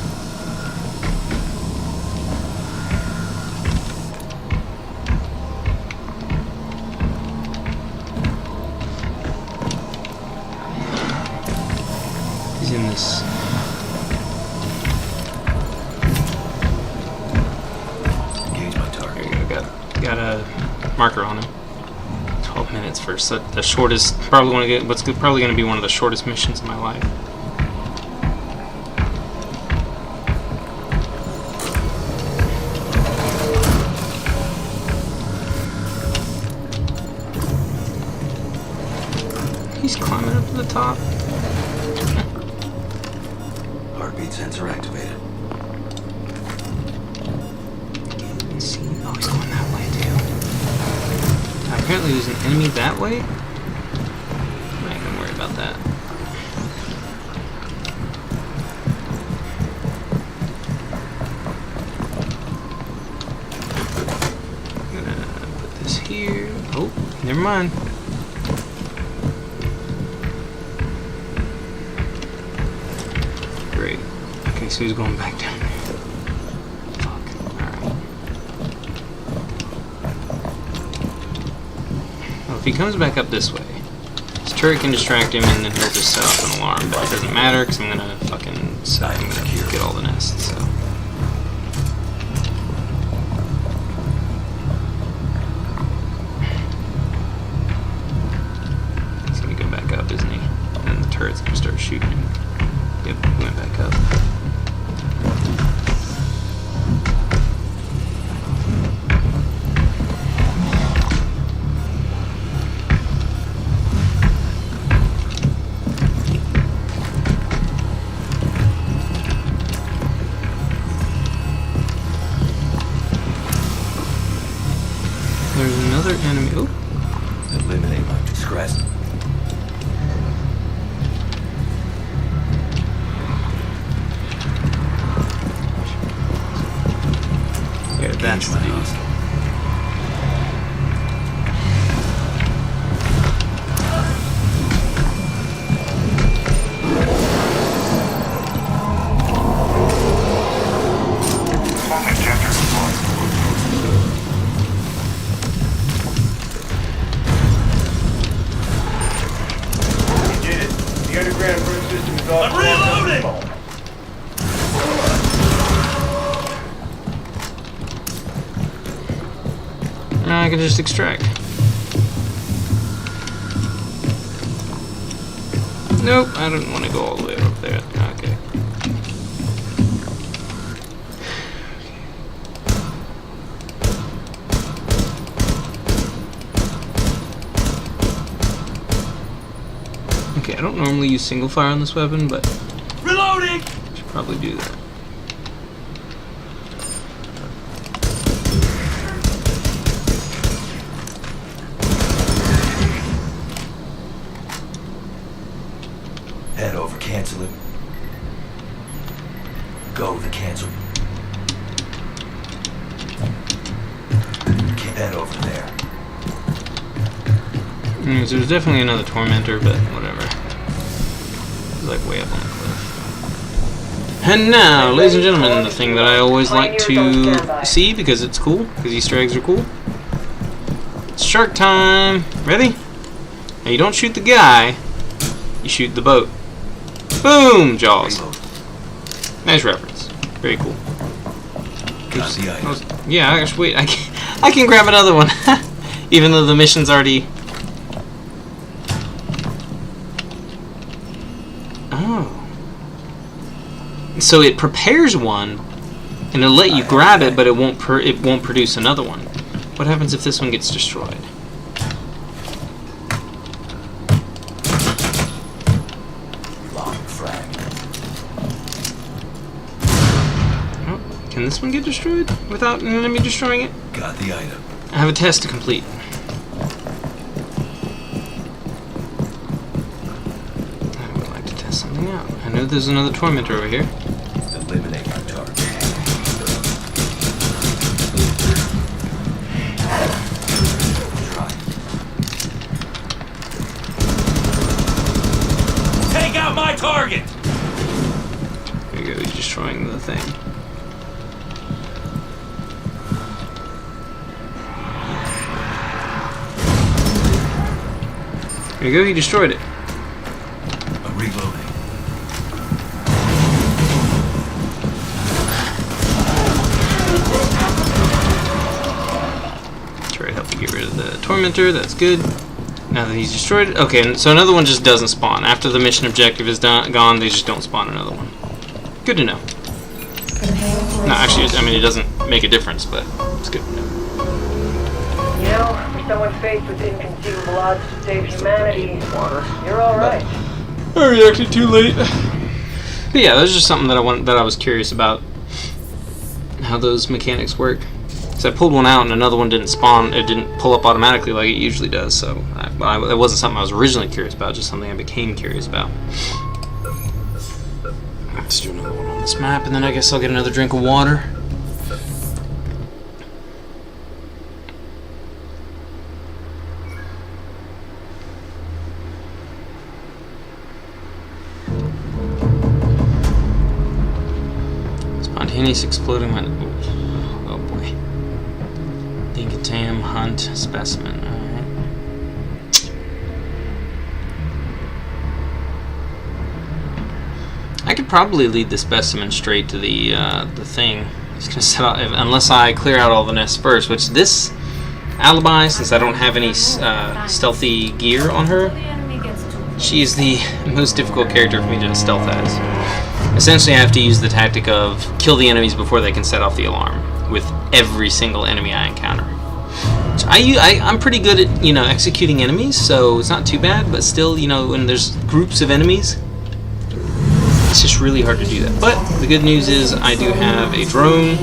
He's in this. Engage my There target. you go. Got a marker on him. 12 minutes for the shortest. Probably want to get what's probably going to be one of the shortest missions in my life. He's climbing up to the top. Heartbeat sensor activated. Can't see. Oh, he's going that way too. Apparently there's an enemy that way. I ain't gonna worry about that. I'm gonna put this here. Oh, never mind. Great. Okay, so he's going back down there. Fuck. Alright. Well, if he comes back up this way, this turret can distract him and then he'll just set off an alarm, but it doesn't matter because I'm gonna fucking I'm gonna get all the nests, so. He's gonna go back up, isn't he? And the turret's gonna start shooting him. Yep, he went back up. There's another enemy. Oh, Eliminate my discretion. underground root system is all I'm reloading! I can just extract. Nope, I don't want to go all the way up there. Okay. Okay, I don't normally use single fire on this weapon, but Reloading! I should probably do that. Head over, cancel it. Go to cancel. Head over there. So there's definitely another tormentor, but whatever. He's like way up on the cliff. And now, ladies and gentlemen, the thing that I always like to see because it's cool, because Easter eggs are cool. It's shark time. Ready? Now you don't shoot the guy, you shoot the boat. Boom! Jaws. Nice reference. Very cool. Got the item. Yeah, actually, wait. I can grab another one, even though the mission's already. Oh. So it prepares one, and it'll let you grab it, but it won't produce another one. What happens if this one gets destroyed? Can this one get destroyed without an enemy destroying it? Got the item. I have a test to complete. I would like to test something out. I know there's another tormentor over here. Eliminate your target. Try. Take out my target! There you go, he's destroying the thing. There you go, he destroyed it. I'm reloading. Try to help you get rid of the tormentor, that's good. Now that he's destroyed it, okay, and so another one just doesn't spawn. After the mission objective is gone, they just don't spawn another one. Good to know. No, actually, I mean, it doesn't make a difference, but it's good to know. You know, for someone faced with inconceivable odds to save humanity, you're all right. I reacted too late. But yeah, that was just something that I was curious about, how those mechanics work. So I pulled one out and another one didn't spawn. It didn't pull up automatically like it usually does. So that wasn't something I was originally curious about. Just something I became curious about. Let's do another one on this map, and then I guess I'll get another drink of water. Spontaneous exploding my... Oh boy. Dingatam hunt specimen. Alright. I could probably lead the specimen straight to the thing. It's gonna set out, unless I clear out all the nests first, which this alibi, since I don't have any stealthy gear on her, she is the most difficult character for me to stealth as. Essentially, I have to use the tactic of kill the enemies before they can set off the alarm with every single enemy I encounter. So I'm pretty good at, executing enemies, so it's not too bad, but still, when there's groups of enemies, it's just really hard to do that. But the good news is I do have a drone.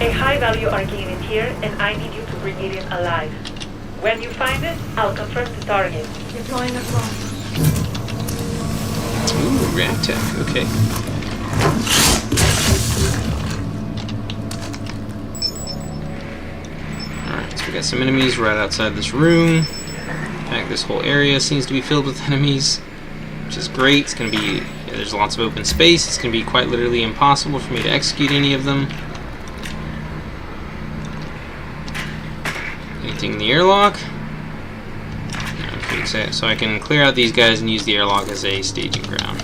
A high-value Arcane is here, and I need you to bring it in alive. When you find it, I'll confirm the target. Deploying a drone. Ooh, react tech, okay. Alright, so we got some enemies right outside this room. In fact, this whole area seems to be filled with enemies, which is great. It's going to be, there's lots of open space. It's going to be quite literally impossible for me to execute any of them. Anything in the airlock? Okay, perfect. So I can clear out these guys and use the airlock as a staging ground.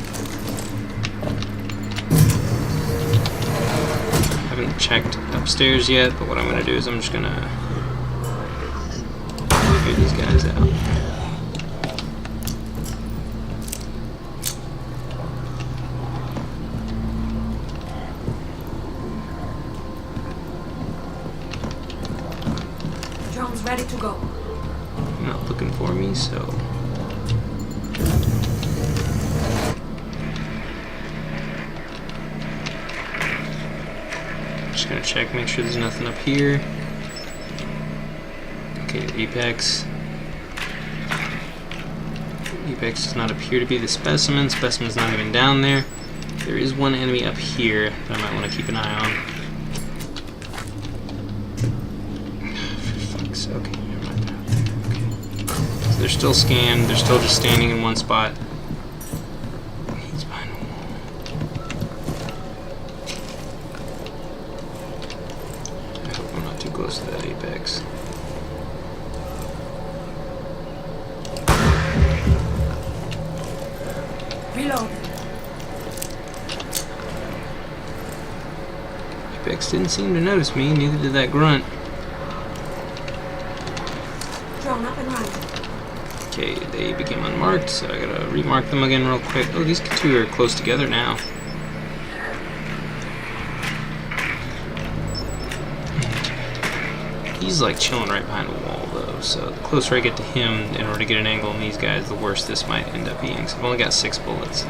I haven't checked upstairs yet, but what I'm going to do is I'm just going to clear these guys out. Drone's ready to go. Not looking for me, so just gonna check, make sure there's nothing up here. Okay, Apex. Apex does not appear to be the specimen. Specimen's not even down there. There is one enemy up here that I might want to keep an eye on. Okay, never mind. Okay. So they're still scanned. They're still just standing in one spot. He's behind the wall. I hope I'm not too close to that Apex. Reload. Apex didn't seem to notice me. Neither did that grunt. Drone up and running. Okay, they became unmarked, so I gotta remark them again real quick. Oh, these two are close together now. He's like chilling right behind a wall though, so the closer I get to him in order to get an angle on these guys, the worse this might end up being. So I've only got 6 bullets.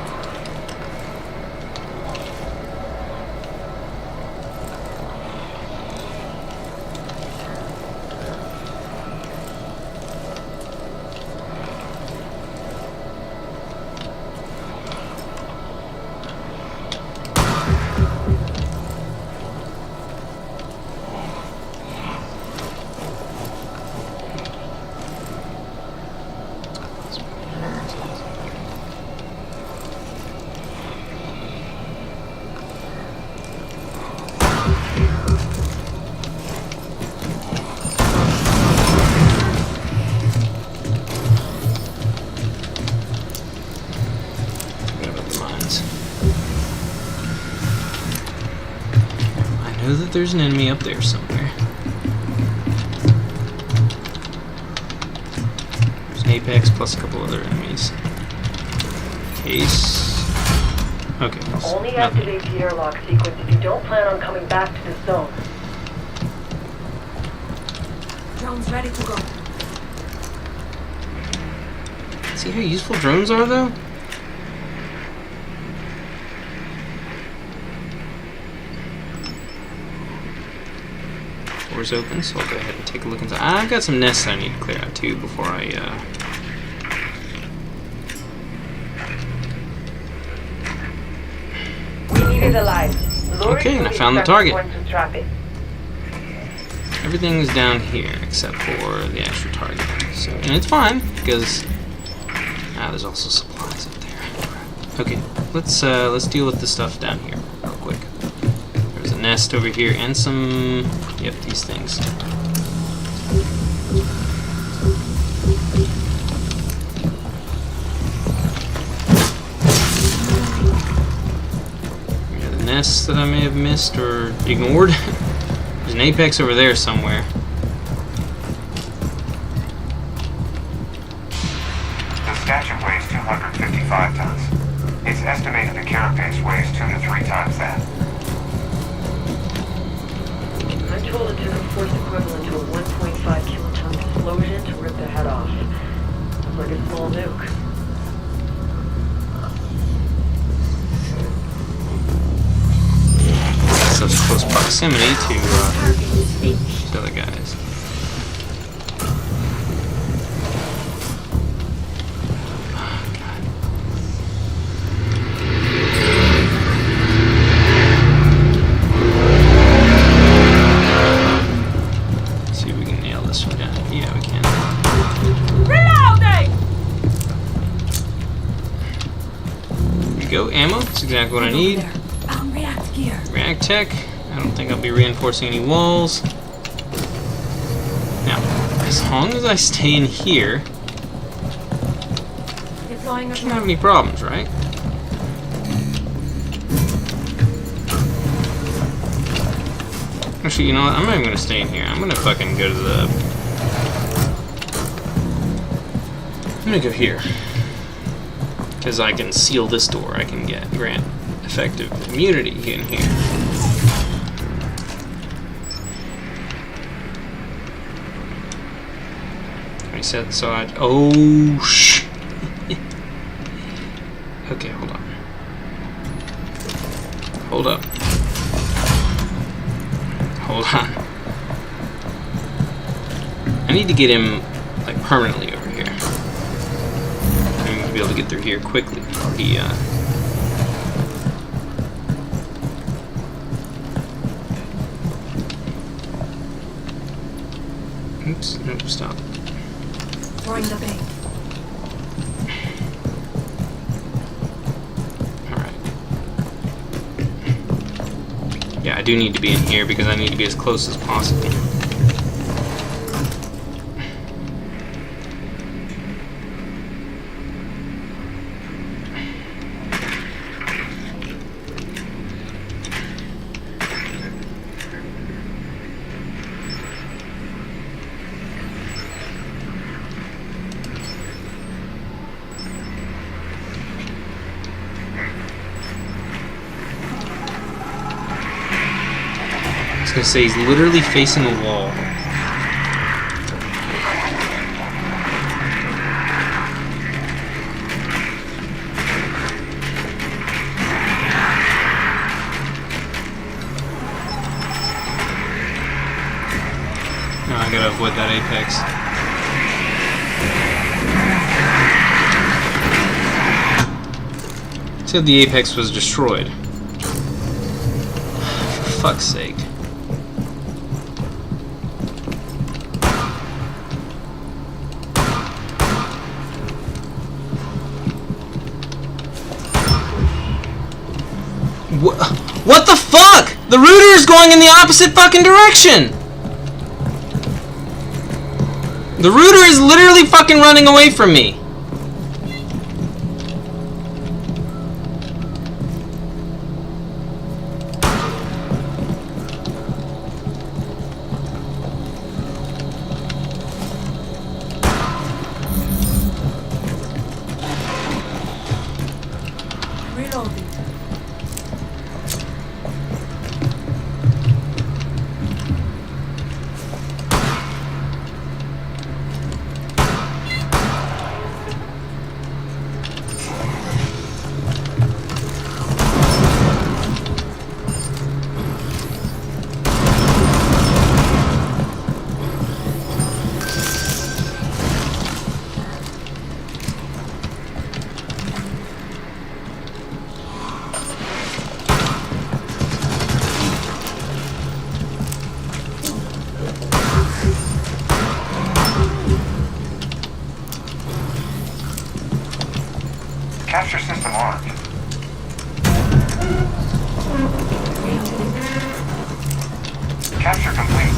That there's an enemy up there somewhere. There's an Apex plus a couple other enemies. Case. Okay. Only activate the airlock sequence if you don't plan on coming back to the zone. Drone's ready to go. See how useful drones are though? Doors open, so I'll go ahead and take a look inside. I've got some nests I need to clear out too before I We need it alive. Okay, and I found the target. Everything's down here except for the actual target. So, and it's fine because there's also supplies up there. Okay, let's deal with the stuff down here real quick. There's a nest over here and some, yep, these things. The nests that I may have missed or ignored. There's an Apex over there somewhere. The statue weighs 255 tons. It's estimated the carapace weighs 2 to 3 times that. I'm told it took a force equivalent to a 1.5 kiloton explosion to rip the head off. It's like a small nuke. Such close proximity to these other guys. Oh, God. Let's see if we can nail this one down. Yeah, we can. Reloading! There we go, ammo. That's exactly what I need. React gear. React tech. I don't think I'll be reinforcing any walls. Now, as long as I stay in here, Deploying a Shouldn't have any problems, right? Actually, you know what? I'm not even gonna stay in here. I'm gonna fucking go to the... I'm gonna go here. Because I can seal this door. I can grant effective immunity in here. I said so. Oh, shh. Okay, hold on. Hold up. Hold on. I need to get him, like, permanently over here. I need to be able to get through here quickly before he, Oops, nope, stop. Throwing the bait. Yeah, I do need to be in here because I need to be as close as possible. I was gonna say he's literally facing a wall. No, I gotta avoid that apex. Said the apex was destroyed. For fuck's sake. What the fuck? The router is going in the opposite fucking direction! The router is literally fucking running away from me. Reloading. Capture system armed. Capture complete.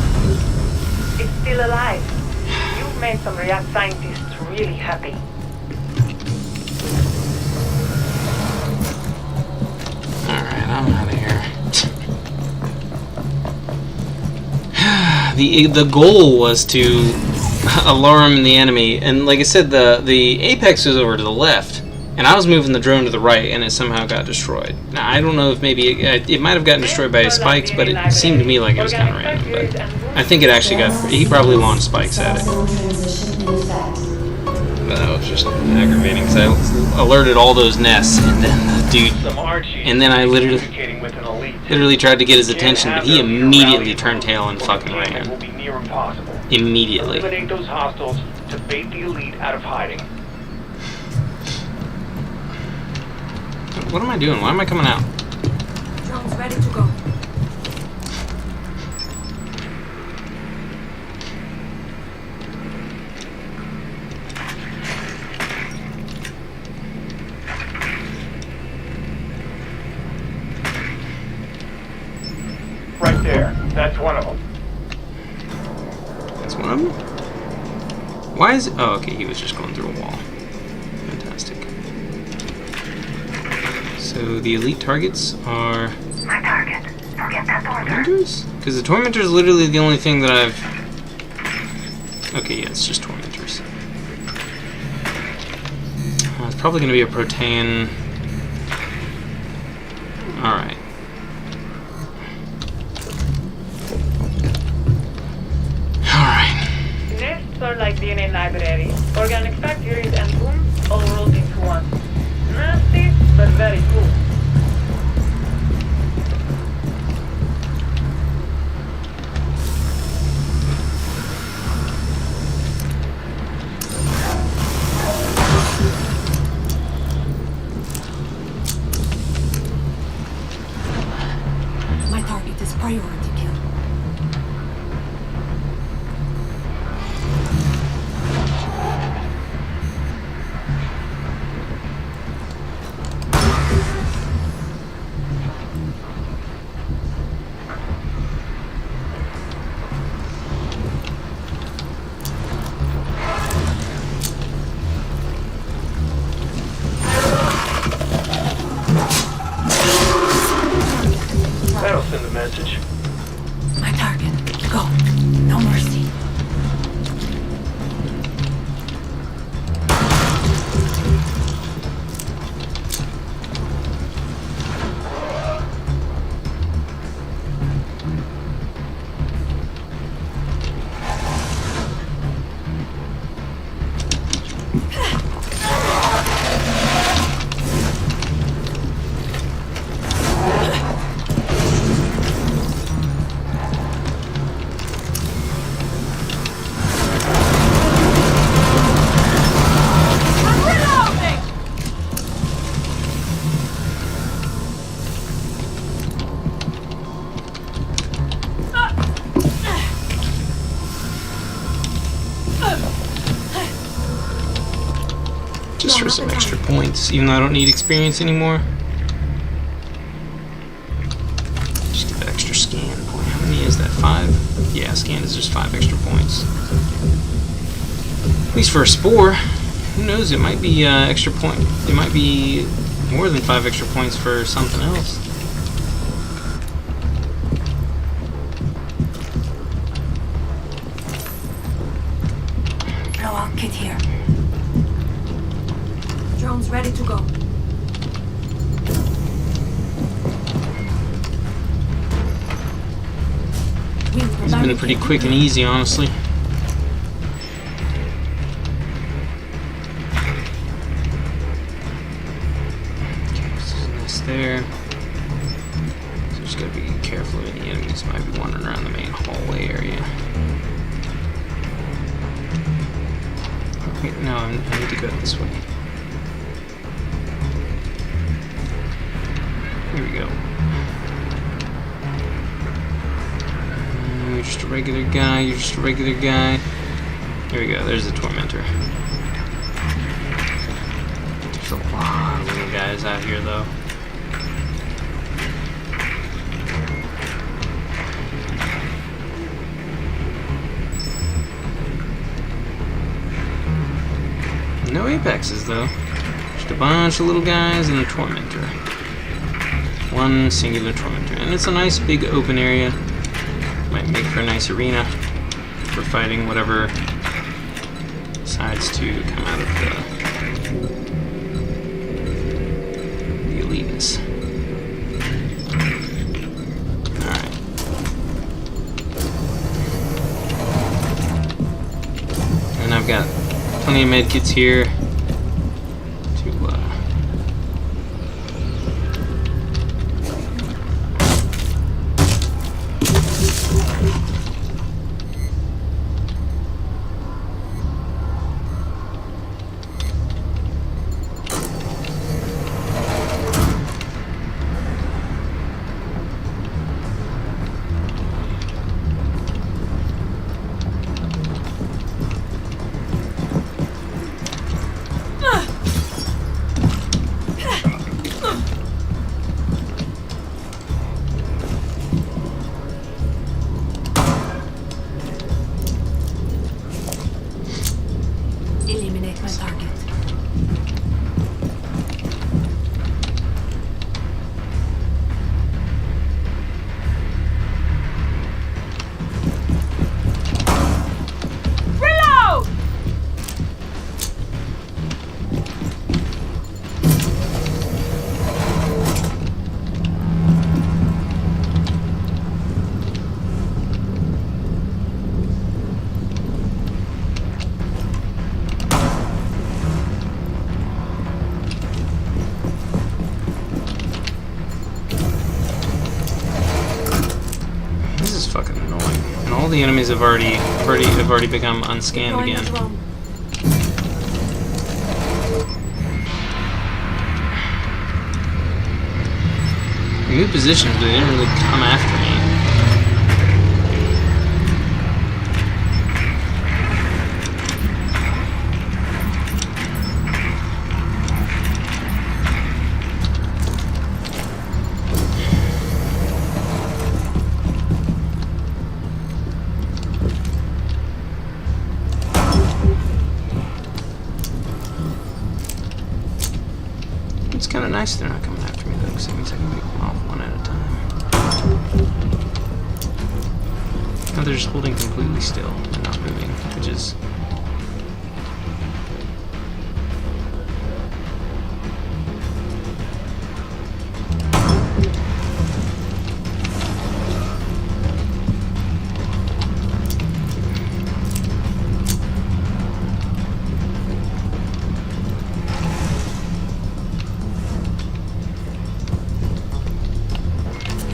It's still alive. You've made some React scientists really happy. Alright, I'm out of here. The goal was to alarm the enemy, and like I said, the apex was over to the left, and I was moving the drone to the right, and it somehow got destroyed. Now, I don't know if maybe it might have gotten destroyed by his spikes, but it seemed to me like it was kind of random. But I think it actually got... He probably launched spikes at it. But that was just aggravating, because I alerted all those nests, and then the dude... And then I literally tried to get his attention, but he immediately turned tail and fucking ran. Immediately. Eliminate those hostiles to bait the elite out of hiding. What am I doing? Why am I coming out? Drones ready to go. Right there. That's one of them. That's one of them? Why is it? Oh, okay, he was just going through a wall. Fantastic. So the elite targets are My target. Forget that order. tormentors? Because the tormentor is literally the only thing that I've... Okay, yeah, it's just tormentors. It's probably going to be a protean. Alright. Alright. Nests are like DNA libraries. Organic factories and booms all rolled into one. Nasty, but very cool. My target is priority kill. That'll send a message. My target. Go. No mercy. Just for some extra points, even though I don't need experience anymore. Just get the extra scan point. How many is that? 5? Yeah, scan is just 5 extra points. At least for a spore. Who knows? It might be extra point. It might be more than 5 extra points for something else. Blowout kit here. Drones ready to go. It's been pretty quick and easy, honestly. Okay, so there's a nest there. So just gotta be careful of any enemies might be wandering around the main hallway area. Oh, wait, no, I need to go this way. Here we go. You're just a regular guy, you're just a regular guy. Here we go, there's the tormentor. There's a lot of little guys out here though. No apexes though. Just a bunch of little guys and a tormentor. One singular tormentor. And it's a nice big open area. Might make for a nice arena for fighting whatever decides to come out of the eliteness. Alright. And I've got plenty of medkits here to the enemies have already become unscanned Going again. wrong. We moved positions, but they didn't really come after me. It's kind of nice they're not coming after me though, because it means I can pick them off one at a time. Now they're just holding completely still and not moving, which is...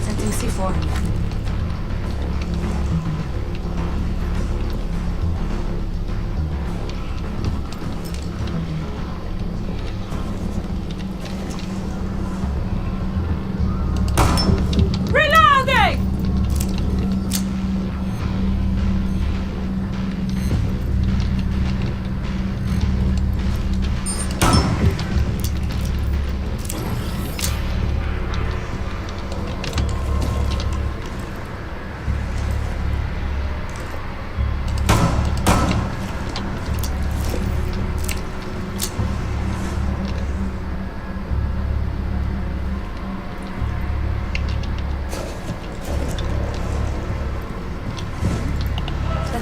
Setting C4. Reloading!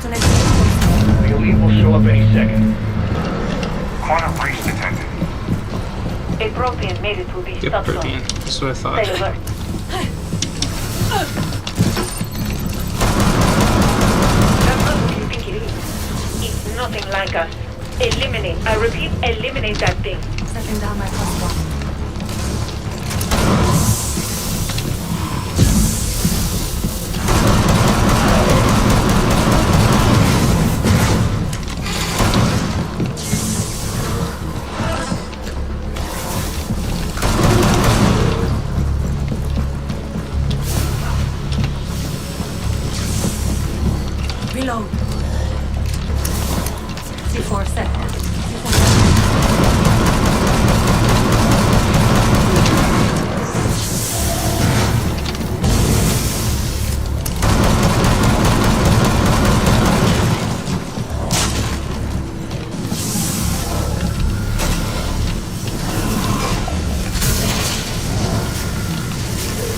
The elite will show up any second. Corner breach detected. A protein made it to the Yep, subzone. protein. That's what I thought. Stay alert. That's not what you think it is. It's nothing like us. Eliminate. I repeat, eliminate that thing. Setting down my +1. Reload. C4 set. C4 set.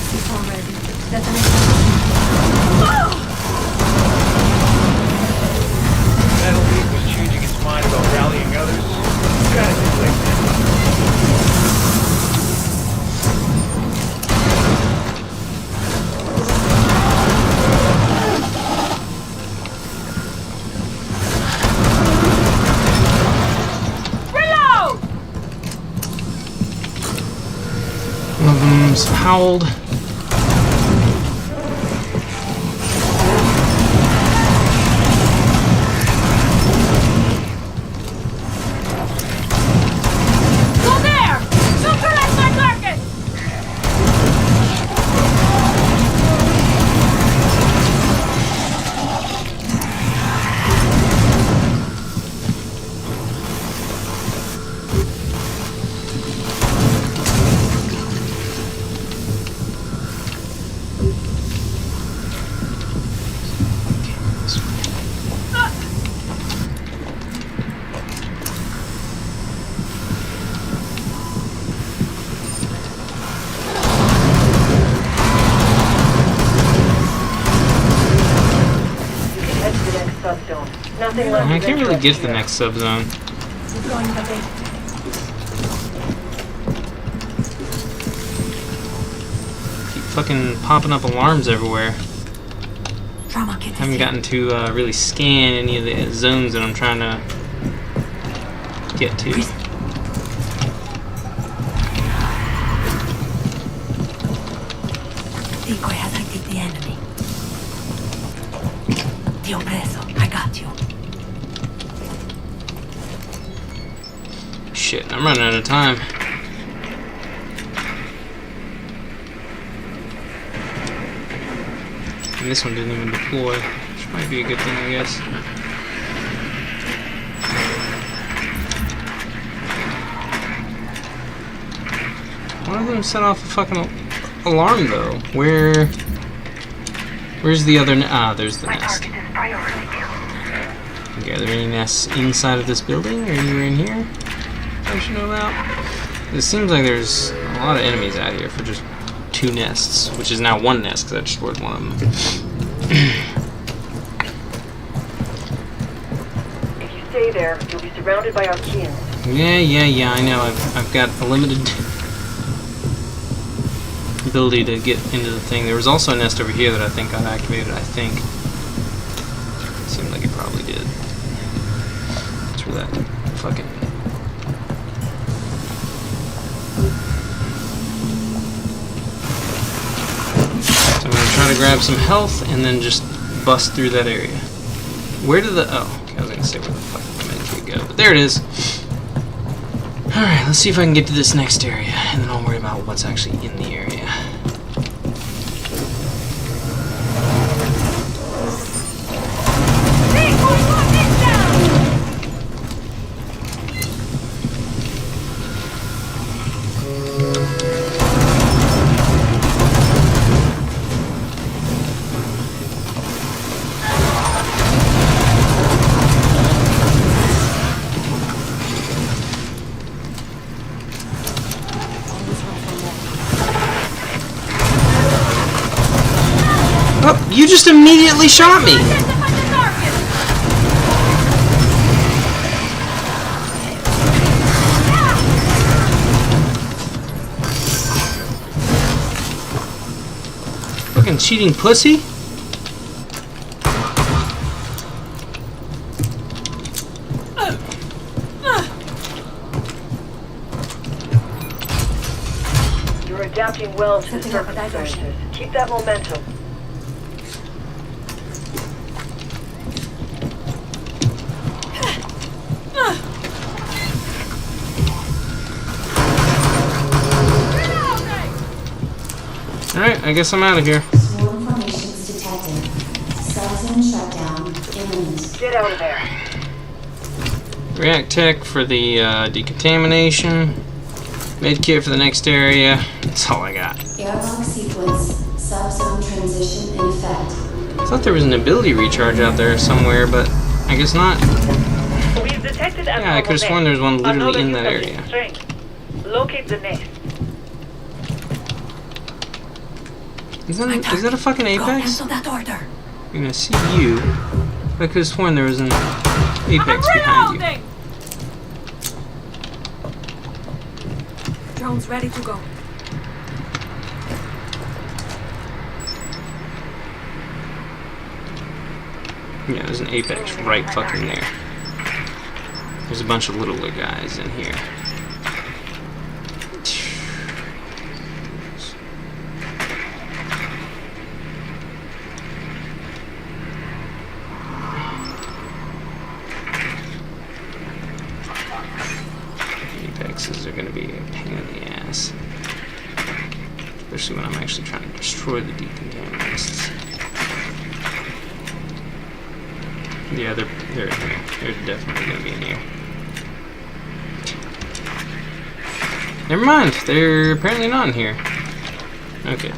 C4 ready. Detonation. That elite was changing its mind about rallying others. Gotta do like that. Reload! One of them's howled. Go there! Neutralize my target! You can head to the next subzone. Nothing left. I can't really get to the next subzone. Deploying the bait. Keep fucking popping up alarms everywhere. Trauma kit. Haven't gotten to really scan any of the zones that I'm trying to get to. Decoy has acted the enemy. Ti ho preso. I got you. Shit, I'm running out of time. And this one didn't even deploy, which might be a good thing, I guess. One of them set off a fucking alarm, though. Where's the other? There's the nest. Okay, are there any nests inside of this building or anywhere in here I should know about? It seems like there's a lot of enemies out here for just 2 nests, which is now 1 nest because I destroyed one of them. If you stay there, you'll be surrounded by our kin. Yeah, I know. I've got a limited ability to get into the thing. There was also a nest over here that I think got activated, I think. Seemed like it probably did. That's where that fucking... So I'm gonna try to grab some health and then just bust through that area. Where did the... Oh, okay, I was gonna say where the fuck did the medkit go, but there it is. Alright, let's see if I can get to this next area, and then I'll worry about what's actually in the area. Oh, you just immediately shot me! Fucking cheating pussy? You're adapting well to the circumstances. Keep that momentum. Alright, I guess I'm out of here. Swarm formations detected. Subzone shutdown imminent. Get out of there. React tech for the decontamination. Medkit for the next area. That's all I got. Airlock sequence. Subzone transition in effect. I thought there was an ability recharge out there somewhere, but I guess not. We've detected Yeah, I could have sworn there was one literally in that area. Locate the nest. Is that a fucking apex? Cancel that order. I'm gonna see you. I could have sworn there was an apex behind you. Drone's ready to go. Yeah, there's an apex right fucking there. There's a bunch of littler guys in here. Apexes are gonna be a pain in the ass. Especially when I'm actually trying to destroy the decontaminants. Yeah, they're in here. They're definitely gonna be in here. Never mind, they're apparently not in here. Okay.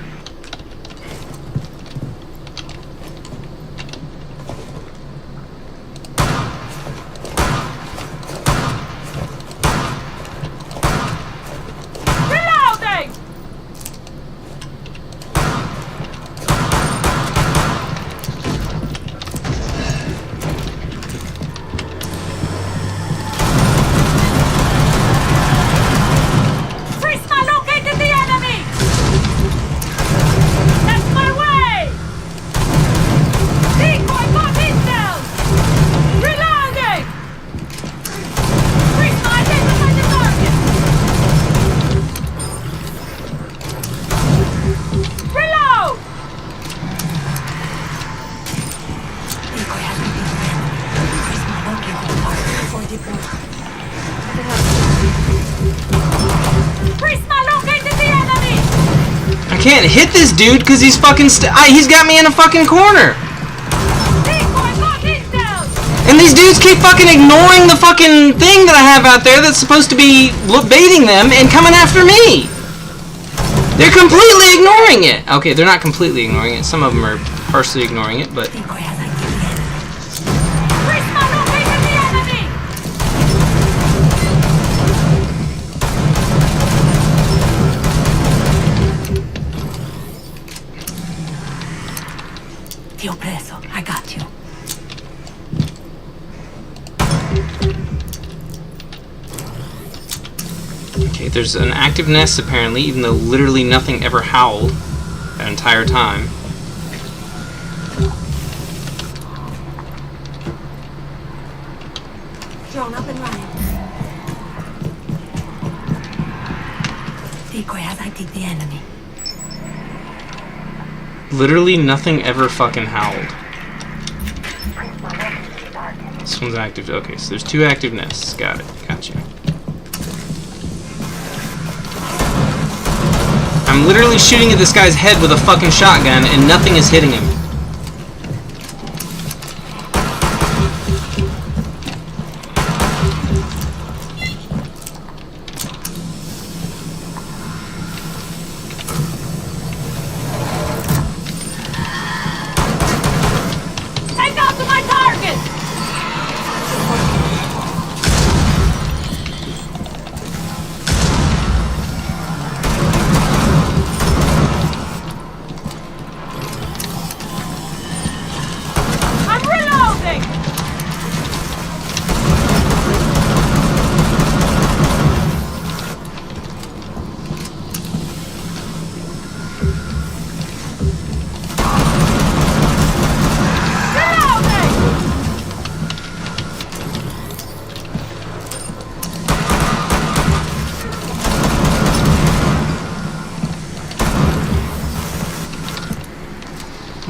I can't hit this dude because he's fucking he's got me in a fucking corner. And these dudes keep fucking ignoring the fucking thing that I have out there that's supposed to be baiting them and coming after me. They're completely ignoring it. Okay, they're not completely ignoring it. Some of them are partially ignoring it, but... Tio preso, I got you. Okay, there's an active nest apparently, even though literally nothing ever howled that entire time. Drone up and running. Decoy has ID'd the enemy. Literally nothing ever fucking howled. This one's active. Okay, so there's 2 active nests. Got it. Gotcha. I'm literally shooting at this guy's head with a fucking shotgun and nothing is hitting him.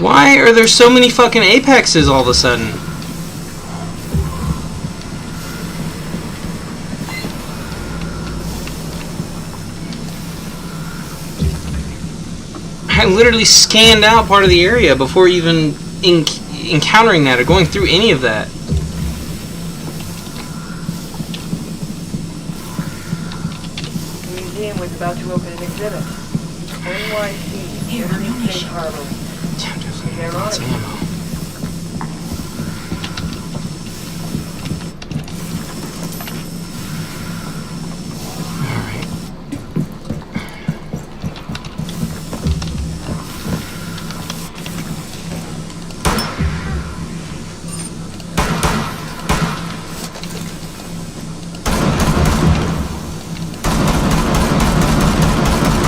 Why are there so many fucking apexes all of a sudden? I literally scanned out part of the area before even encountering that or going through any of that. The museum was about to open an exhibit. NYC, Here, ammunition. Harbor. Damn, lots of ammo.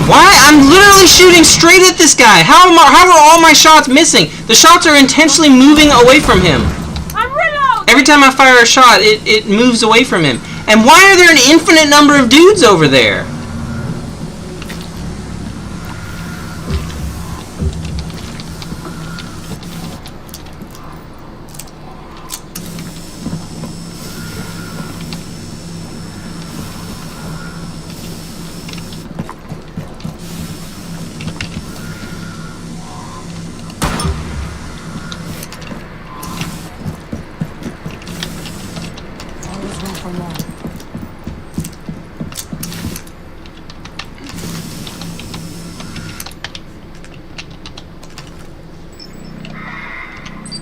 Why? I'm literally shooting straight at this guy. How are all my shots missing? The shots are intentionally moving away from him. I'm reloading! Every time I fire a shot, it moves away from him. And why are there an infinite number of dudes over there? Always room for more.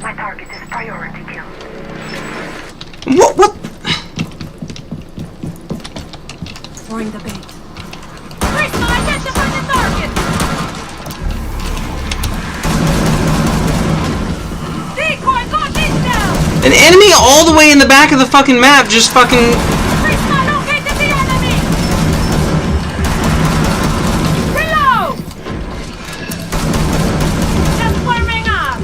My target is priority kill. What? Throwing the bait. Prisma, identify the target! Decoy, got this down! An enemy all the way in the back of the fucking map just fucking... Prisma, located the enemy! Reload! Just warming up!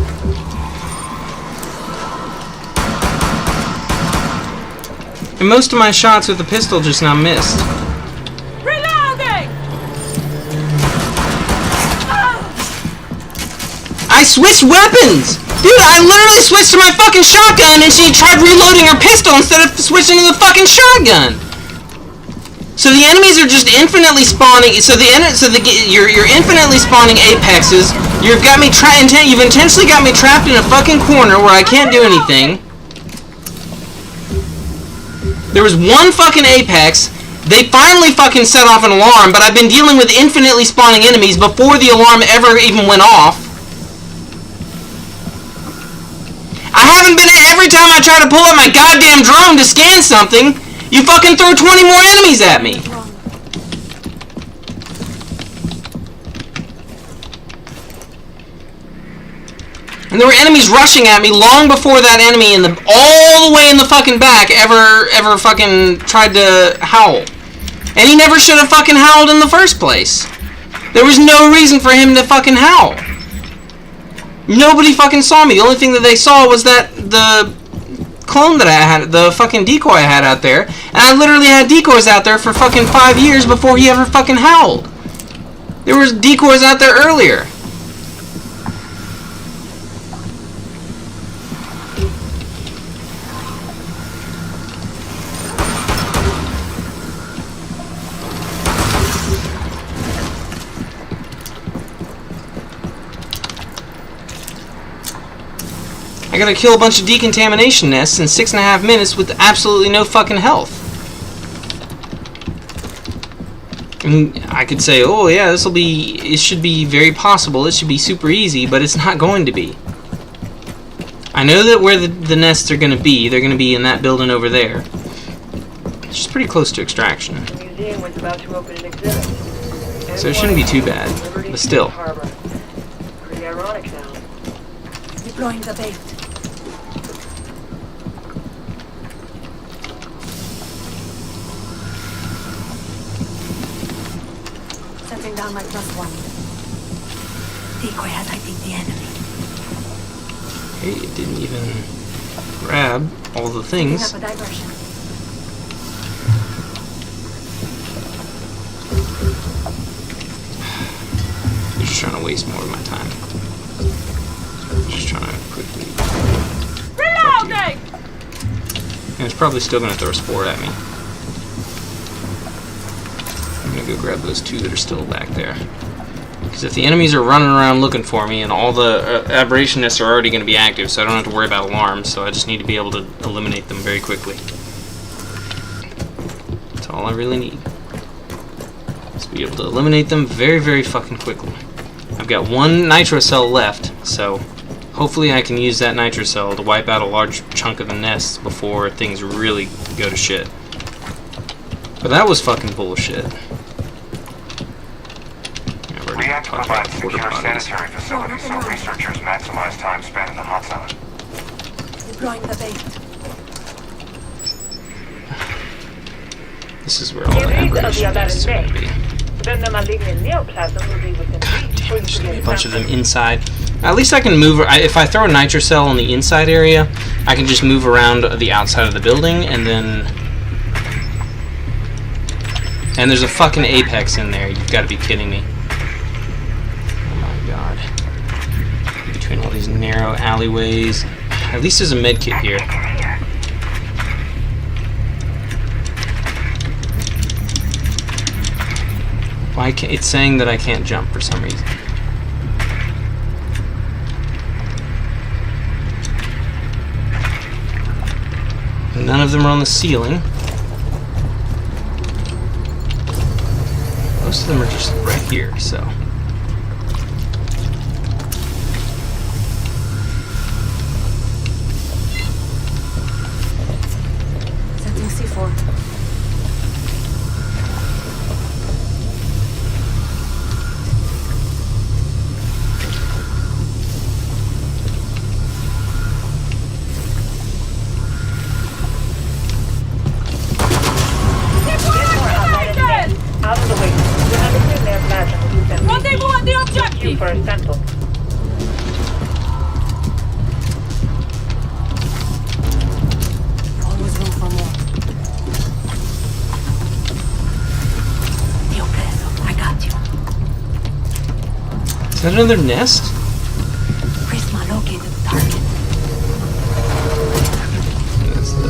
And most of my shots with the pistol just now missed. Reloading! I switched weapons! Dude, I literally switched to my fucking shotgun and she tried reloading her pistol instead of switching to the fucking shotgun! So the enemies are just infinitely spawning. You're infinitely spawning apexes. You've got me you've intentionally got me trapped in a fucking corner where I can't do anything. There was one fucking apex. They finally fucking set off an alarm, but I've been dealing with infinitely spawning enemies before the alarm ever even went off. I haven't been every time I try to pull up my goddamn drone to scan something, you fucking throw 20 more enemies at me. And there were enemies rushing at me long before that enemy all the way in the fucking back ever fucking tried to howl. And he never should have fucking howled in the first place. There was no reason for him to fucking howl. Nobody fucking saw me. The only thing that they saw was the clone that I had, the fucking decoy I had out there. And I literally had decoys out there for fucking 5 years before he ever fucking howled. There was decoys out there earlier. I gotta kill a bunch of decontamination nests in 6.5 minutes with absolutely no fucking health. And I could say, oh yeah, it should be very possible, it should be super easy, but it's not going to be. I know that where the nests are gonna be, they're gonna be in that building over there. It's just pretty close to extraction. The museum was about to open an exhibit. So it shouldn't be too bad, but still. Pretty ironic now. Deploying the bait. Setting down my +1. Decoy has ID'd the enemy. Hey, it didn't even grab all the things. Setting up a diversion. I'm just trying to waste more of my time. Just trying to quickly. Reloading! And it's probably still going to throw a spore at me. I'm going to go grab those two that are still back there. Because if the enemies are running around looking for me, and all the aberration nests are already going to be active, so I don't have to worry about alarms, so I just need to be able to eliminate them very quickly. That's all I really need. Just be able to eliminate them very, very fucking quickly. I've got one nitro cell left, so hopefully I can use that nitro cell to wipe out a large chunk of the nests before things really go to shit. But that was fucking bullshit. We have to provide secure sanitary facilities so researchers maximize time spent in the hot zone. Deploying the bait. This is where all the aberration nests are going to be. Then the malignant neoplasm will be within reach. Damn, there's going to be a bunch of them inside. At least I can move. If I throw a nitro cell on the inside area, I can just move around the outside of the building, and then. And there's a fucking apex in there. You've got to be kidding me. Oh my god. Between all these narrow alleyways. At least there's a med kit here. Why can't, it's saying that I can't jump for some reason. None of them are on the ceiling. Most of them are just right here, so. Setting C4. Out of the way. You have a nuclear plasma will use them. Rendezvous at the objective! For a sample. Always room for more. Dio preso. I got you. Is that another nest? Prisma located the target. That's the.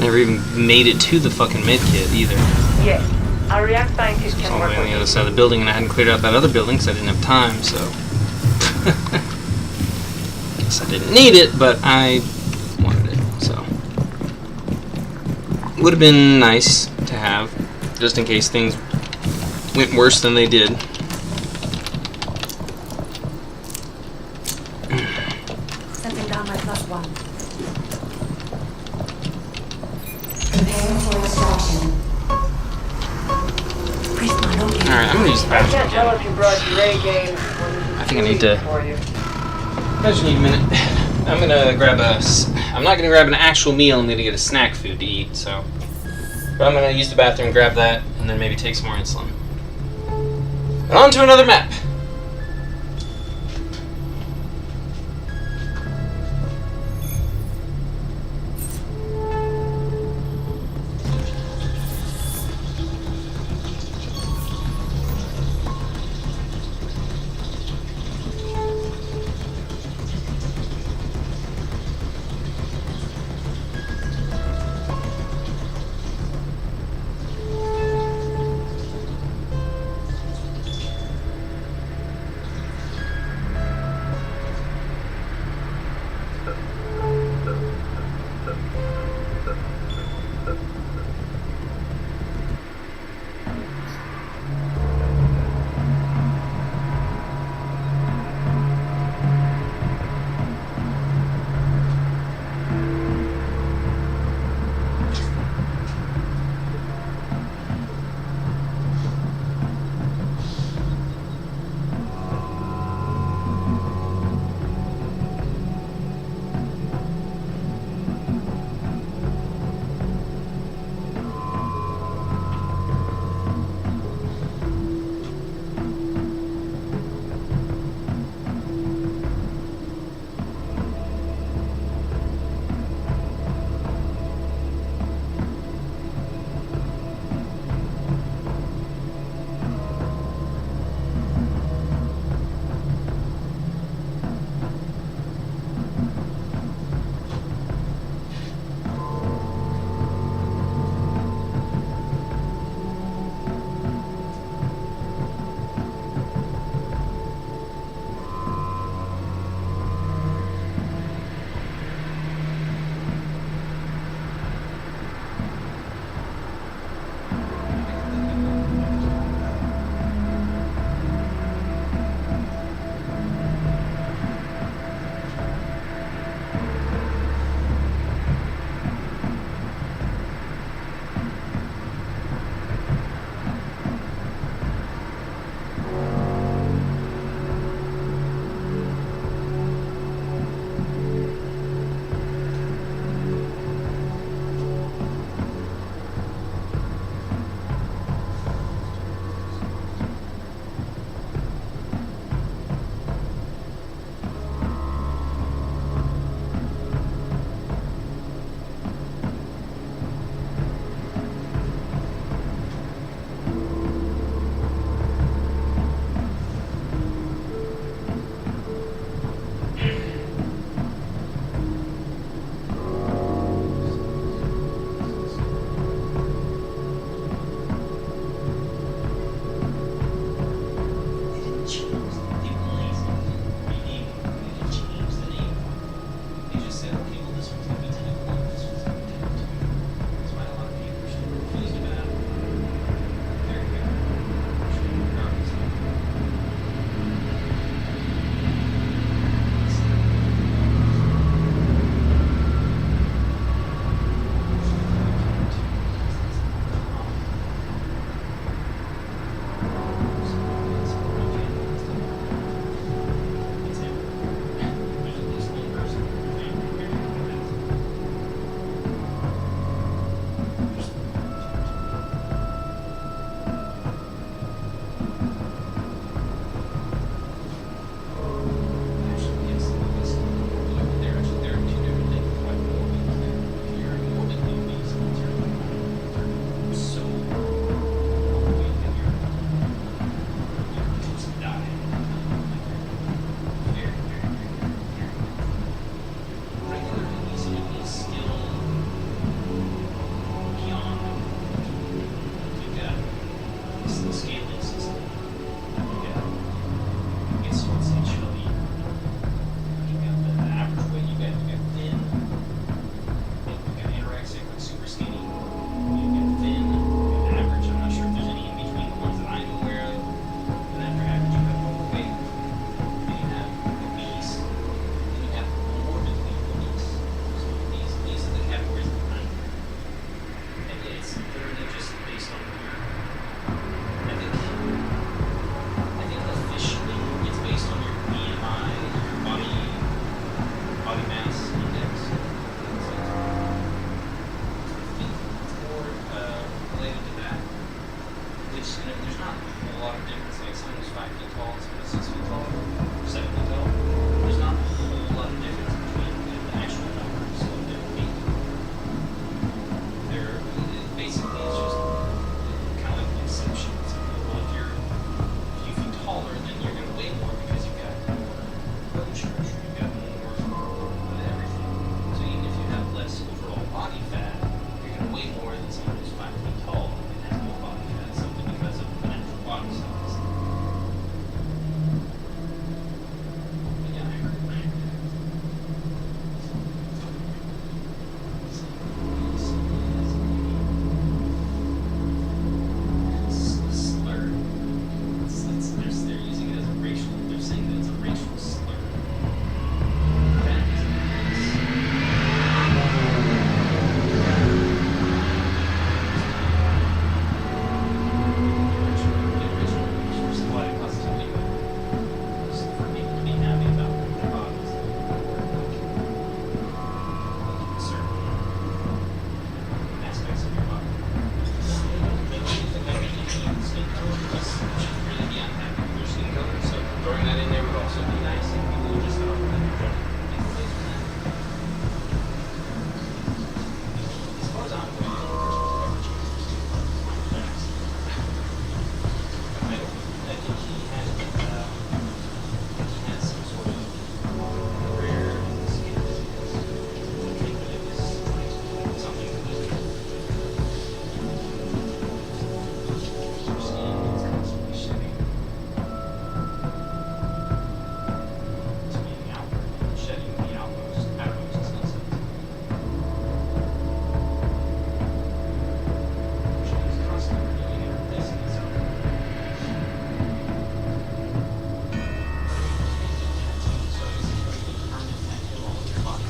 never even made it to the fucking med kit either. Yes. Our React scientist It's can all the work way on with the other you. side of the building, and I hadn't cleared out that other building because I didn't have time, so... Guess I didn't need it, but I wanted it, so... Would have been nice to have, just in case things went worse than they did. Setting down my +1. Prepare for extraction. Alright, I'm gonna use the I bathroom can't tell again. if you brought your A game. I think I need to... For you. I just need a minute. I'm gonna grab a... I'm not gonna grab an actual meal, I'm gonna get a snack food to eat, so... But I'm gonna use the bathroom, grab that, and then maybe take some more insulin. And on to another map! in there would also be nice if people would just make a place for that. As far as I'm concerned, I think he has some sort of rare skin disease. I think that it was like something that was skin is constantly shedding. Shedding the outermost cells. She's constantly renewing and replacing itself. So it's a permanent tattoo all over your body.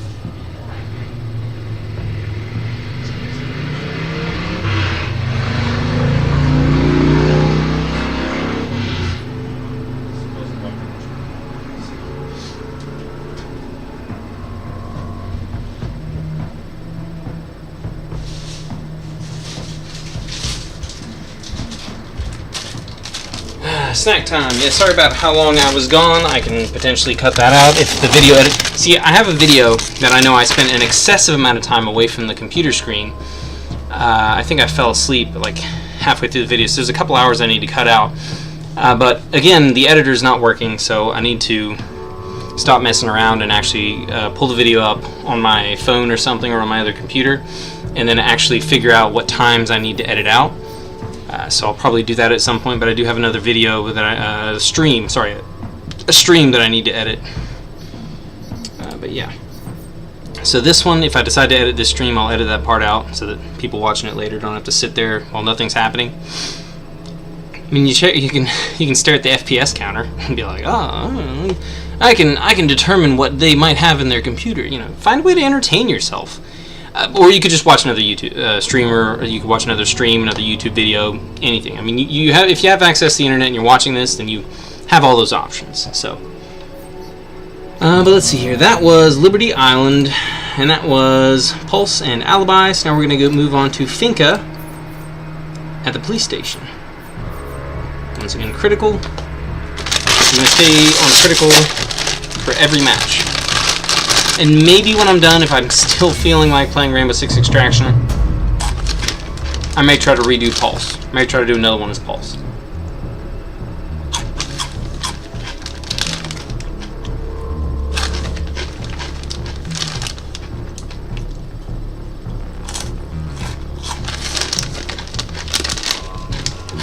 Snack time. Yeah, sorry about how long I was gone. I can potentially cut that out if the video edit. See, I have a video that I know I spent an excessive amount of time away from the computer screen. I think I fell asleep like halfway through the video, so there's a couple hours I need to cut out. But again, the editor's not working, so I need to stop messing around and actually pull the video up on my phone or something, or on my other computer, and then actually figure out what times I need to edit out. So I'll probably do that at some point, but I do have another video that a stream that I need to edit. But yeah. So this one, if I decide to edit this stream, I'll edit that part out so that people watching it later don't have to sit there while nothing's happening. I mean, you can stare at the FPS counter and be like, oh, I can determine what they might have in their computer. You know, find a way to entertain yourself. Or you could just watch another YouTube streamer, or you could watch another stream, another YouTube video, anything. I mean, if you have access to the internet and you're watching this, then you have all those options. So, but let's see here. That was Liberty Island, and that was Pulse and Alibi. So now we're going to move on to Finca at the police station. Once again, critical. I'm going to stay on critical for every match. And maybe when I'm done, if I'm still feeling like playing Rainbow Six Extraction, I may try to redo Pulse. I may try to do another one as Pulse.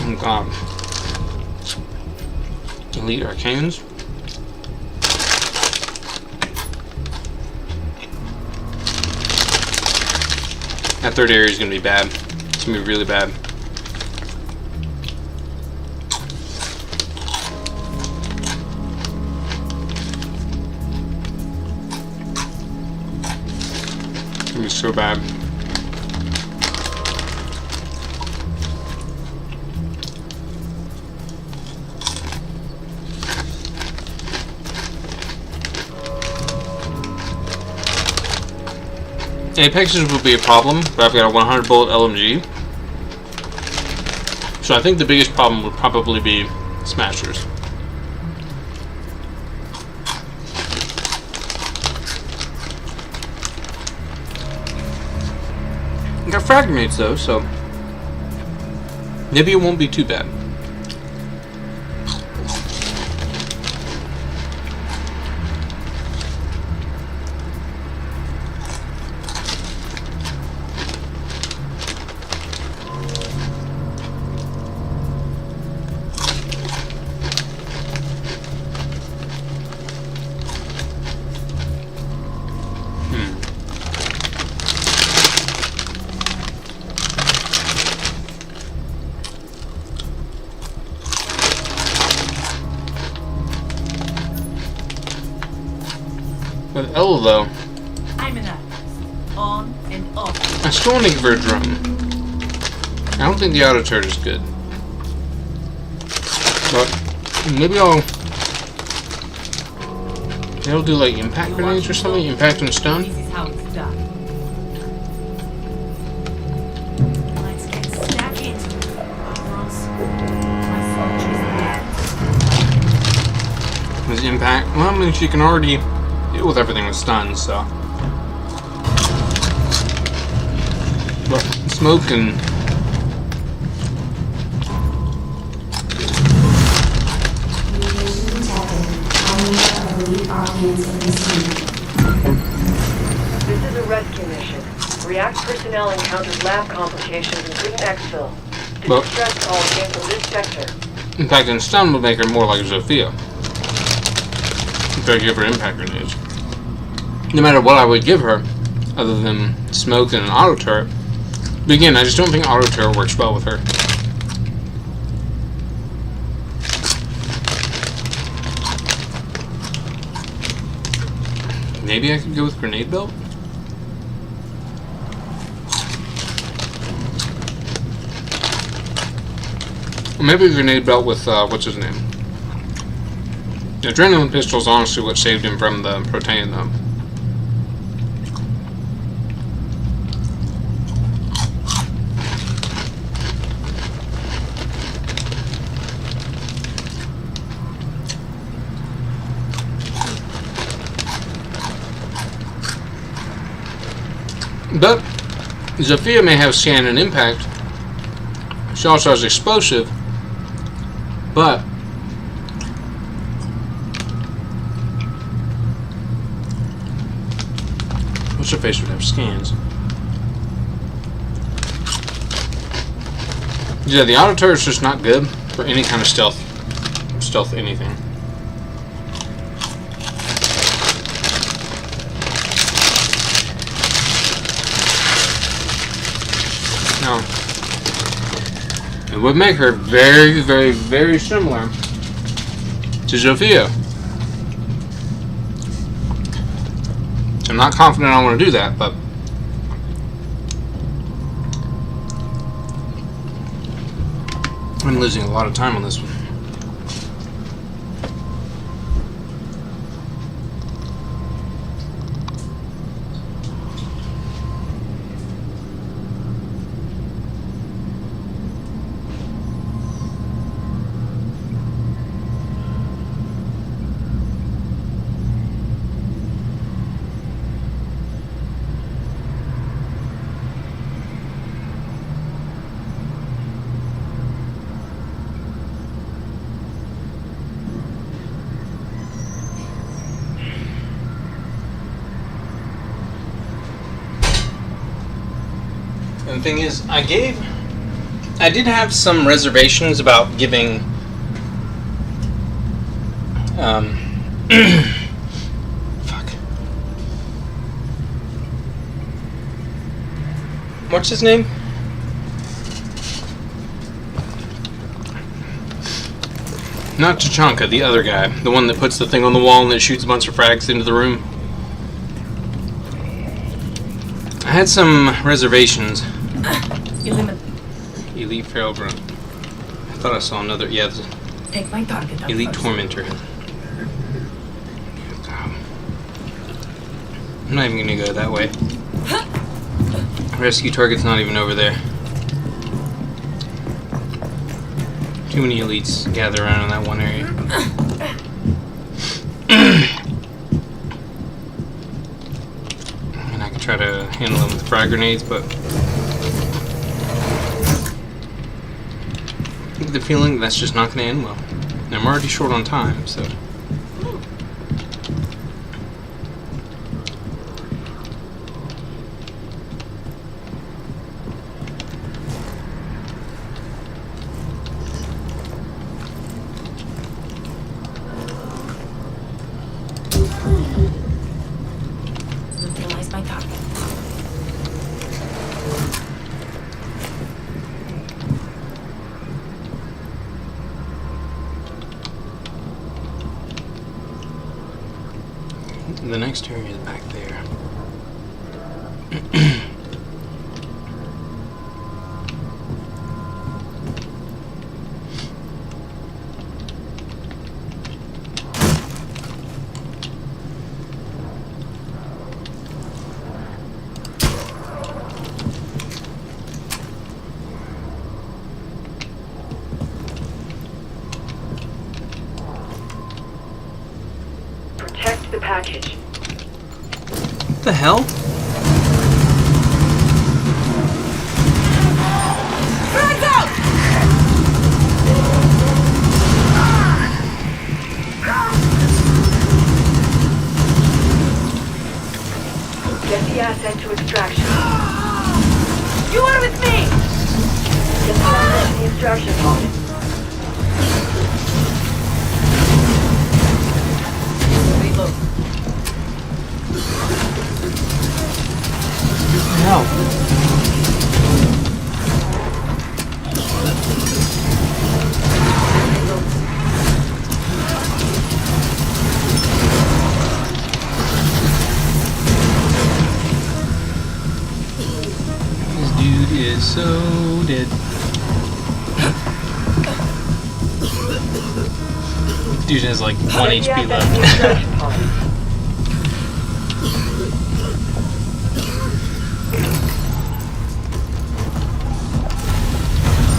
Oh god. Elite Arcanes. That third area is going to be bad. It's going to be really bad. It's going to be so bad. Apexes will be a problem, but I've got a 100 bullet LMG. So I think the biggest problem would probably be Smashers. I got frag grenades though, so maybe it won't be too bad. With L though, I'm an on and off. I still want to give her a drum. I don't think the auto charge is good, but maybe I'll do like impact grenades or something, impact and stun. This is how it's done. Let's get stuck into it, girls. My soldiers impact. Well, I mean, she can already deal with everything with stuns, so. But smoke and Mutation detected. Army of elite Arcans in the scene. This is a rescue mission. React personnel encountered lab complications including exfil. The Well- distress call came from this sector. in fact, in stun would make her more like Zofia. If I give her impact grenades. No matter what I would give her, other than smoke and an auto turret. But again, I just don't think auto turret works well with her. Maybe I could go with grenade belt? Or maybe a grenade belt with, what's his name? The adrenaline pistol is honestly what saved him from the Protean, though. But Zofia may have scan and impact. She also has explosive. But what's her face would have scans? Yeah, the auto turret's just not good for any kind of stealth anything. Now, it would make her very, very, very similar to Zofia. So I'm not confident I want to do that, but I'm losing a lot of time on this one. And the thing is, I did have some reservations about giving fuck. What's his name? Not Tachanka, the other guy. The one that puts the thing on the wall and that shoots a bunch of frags into the room. I had some reservations. Elite Feral Grunt. I thought I saw another. Yeah, Take my target up Elite first. Tormentor. I'm not even gonna go that way. Rescue target's not even over there. Too many elites gather around in that one area. And I can try to handle them with frag grenades, but I get the feeling that's just not going to end well. And I'm already short on time, so. Neutralize my target. The next area is back there. lost the package. What the hell? Frag out! Get the asset to extraction. You are with me! Get the asset to the extraction pod. Reload. Hell. This dude is so dead. This dude has like 1 Get the HP asset to the left. extraction pod.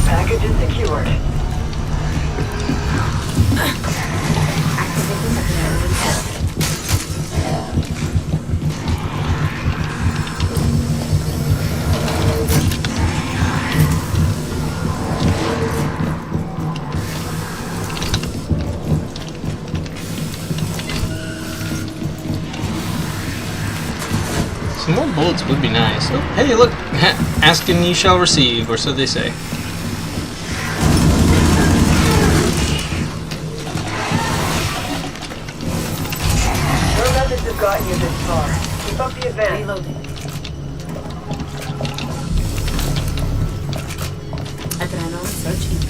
Package is secured. Some more bullets would be nice. Oh, hey, look! Ask and ye shall receive, or so they say. Your methods have gotten you this far. Keep up the advance. Reloading. Adrenaline searching.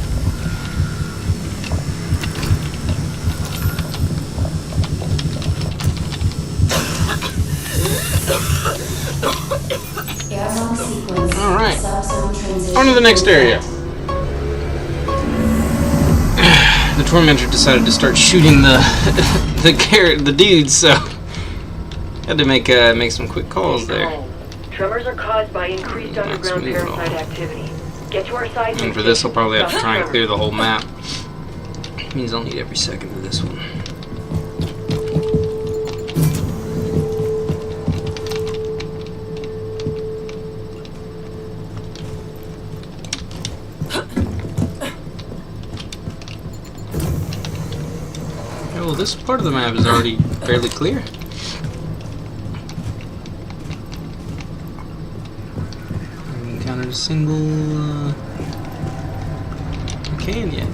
Airlock sequence. Alright. Subzone transition. On to the next area. The tormentor decided to start shooting the dudes, so had to make some quick calls there. Tremors are caused by increased underground move it on. parasite activity. Get to our site. And for this, I'll probably have to try and clear the whole map. Means I'll need every second of this one. Well, this part of the map is already fairly clear. Haven't encountered a single can yet.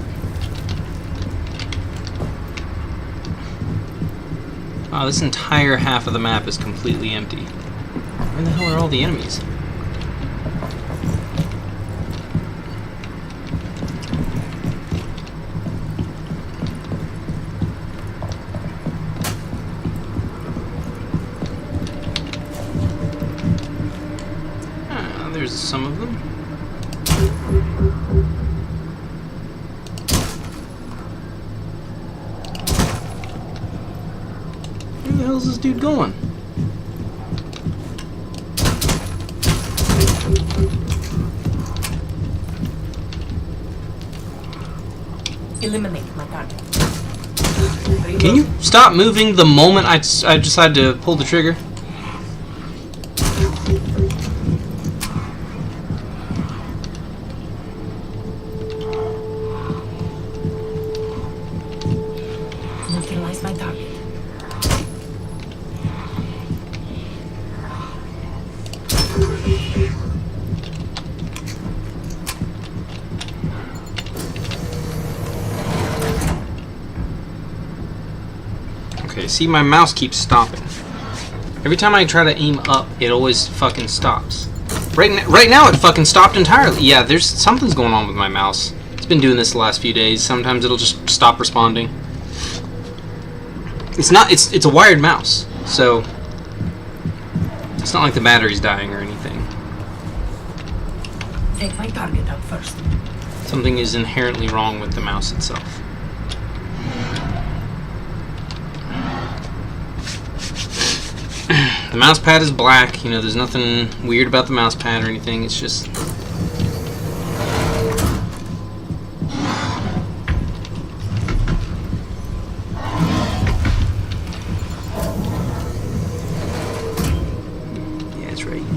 Wow, this entire half of the map is completely empty. Where the hell are all the enemies? There's some of them. Where the hell is this dude going? Eliminate my target. Can you stop moving the moment I decide to pull the trigger? Neutralize my target. Okay, see, my mouse keeps stopping. Every time I try to aim up, it always fucking stops. Right now, it fucking stopped entirely. Yeah, there's something's going on with my mouse. It's been doing this the last few days. Sometimes it'll just stop responding. It's a wired mouse, so it's not like the battery's dying or anything. Take my target out first. Something is inherently wrong with the mouse itself. The mouse pad is black, you know, there's nothing weird about the mouse pad or anything, it's just...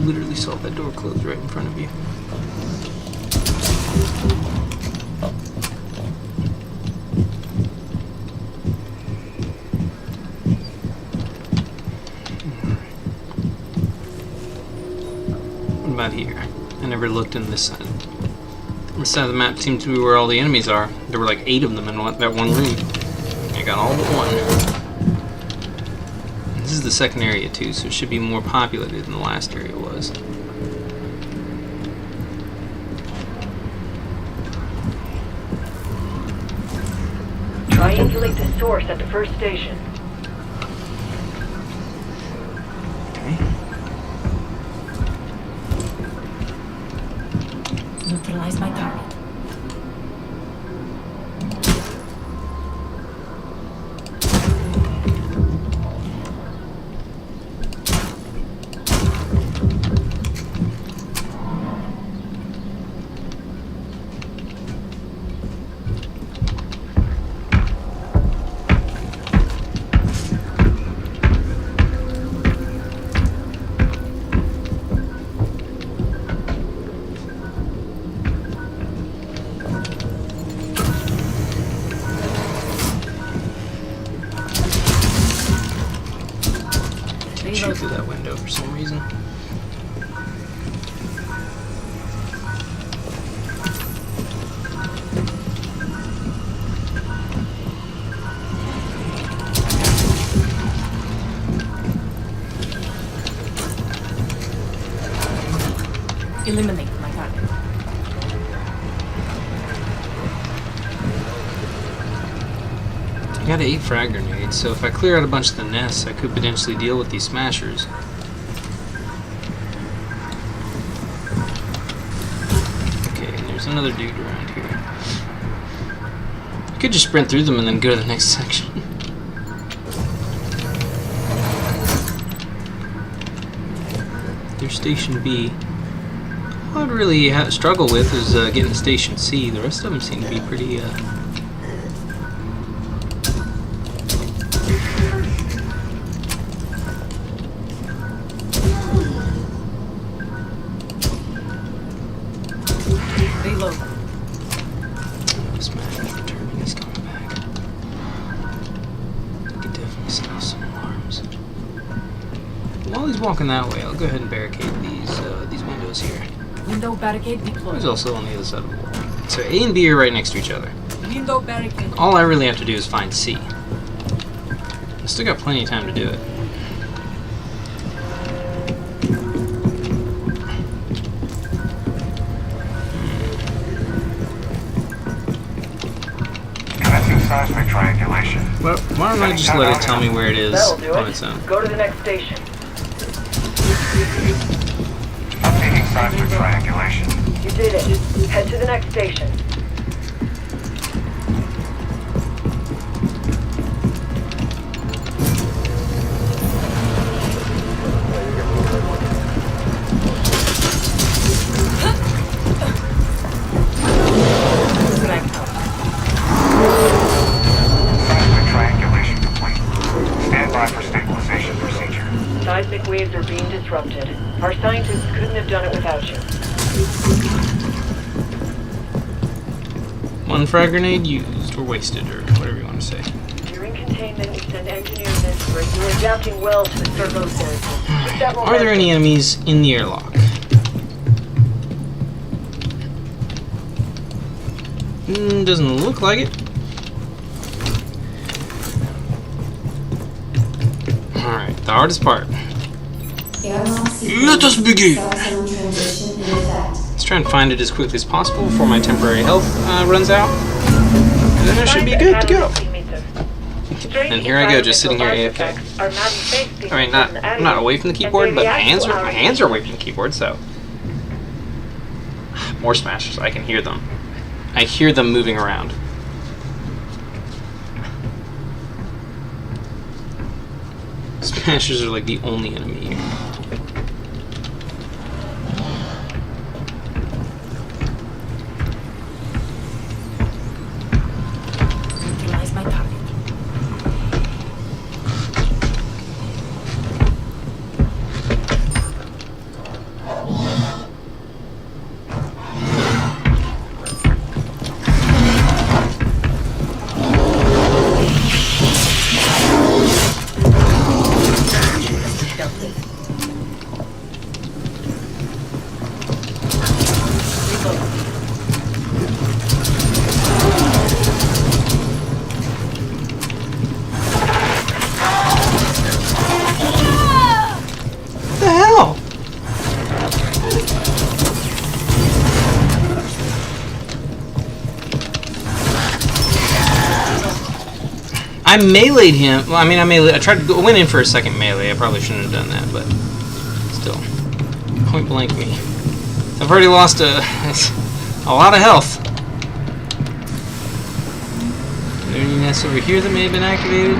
literally saw that door close right in front of you. What about here? I never looked in this side. This side of the map seems to be where all the enemies are. There were like 8 of them in that one room. I got all but one. This is the second area too, so it should be more populated than the last area was. Triangulate the source at the first station. Okay. Neutralize my target. Shoot through that window for some reason. Eliminate my target. I got 8 frag grenades, so if I clear out a bunch of the nests, I could potentially deal with these smashers. Okay, and there's another dude around here. I could just sprint through them and then go to the next section. There's Station B. All I'd really struggle with is getting to Station C. The rest of them seem to be pretty... Reload. This man is returning, he's coming back. I could definitely smell some alarms. While he's walking that way, I'll go ahead and barricade these windows here. Window barricade deployed. He's also on the other side of the wall. So A and B are right next to each other. Window barricade. All I really have to do is find C. I still got plenty of time to do it. Commencing seismic triangulation. Well, why don't I just let it tell me where it is That'll do on it. its own? Go to the next station. Updating seismic triangulation. You did it. Head to the next station. Seismic triangulation complete. Stand by for stabilization procedure. Seismic waves are being disrupted. Our scientists couldn't have done it without you. One frag grenade used or wasted, or whatever you want to say. You're in containment. You send engineers in for it. You're adapting well to the circumstances. Keep that Are there any enemies in the airlock? Doesn't look like it. Alright, the hardest part. Let us begin! Let's try and find it as quickly as possible before my temporary health runs out. And then I should be good to go. And here I go, just sitting here AFK. I mean, I'm not away from the keyboard, but my hands are away from the keyboard, so... More smashers, I can hear them. I hear them moving around. Smashers are like the only enemy here. Neutralize my target. I meleeed him. Well, I mean, I tried to went in for a second melee. I probably shouldn't have done that, but still, point blank me. I've already lost a lot of health. Are there any nests over here that may have been activated?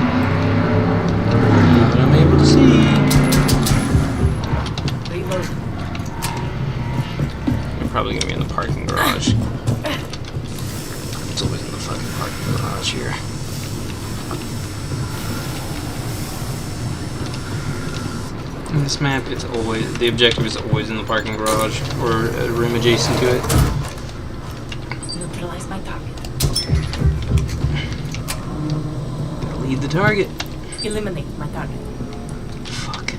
That I'm able to see. They're probably gonna be in the parking garage. It's always in the fucking parking garage here. In this map, it's always the objective is always in the parking garage or a room adjacent to it. Neutralize my target. Lead the target. Eliminate my target. Fuck.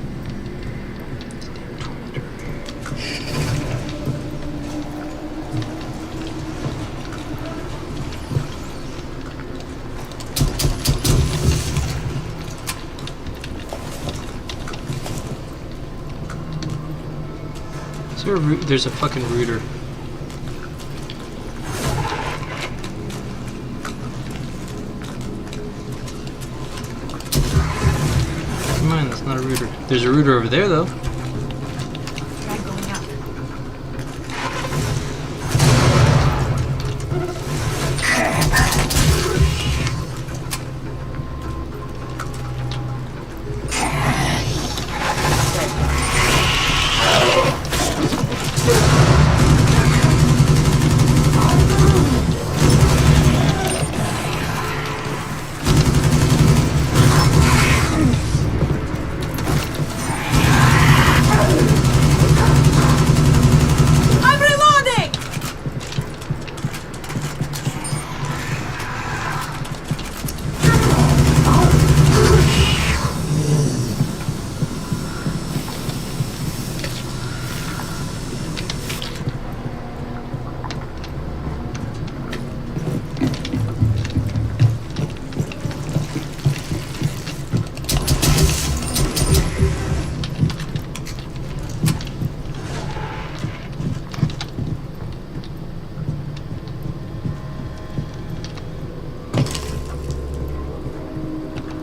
Is there a there's a fucking router. Come on, that's not a router. There's a router over there, though. Try going out. I'm reloading!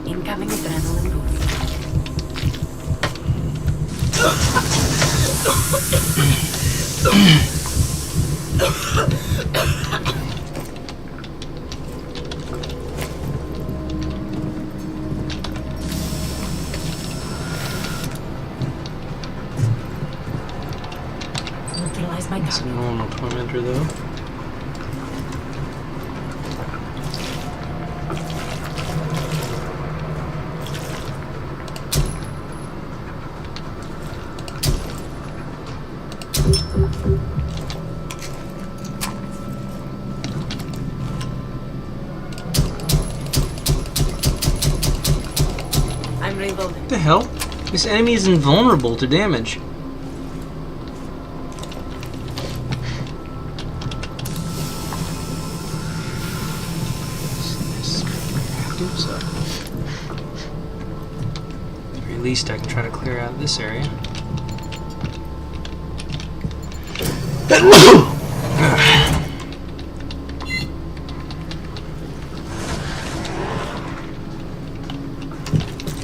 Incoming adrenaline boost. Neutralize my It's a target. normal tormentor, though. I'm reloading. What the hell? This enemy is invulnerable to damage. Oops. At the very least, I can try to clear out this area.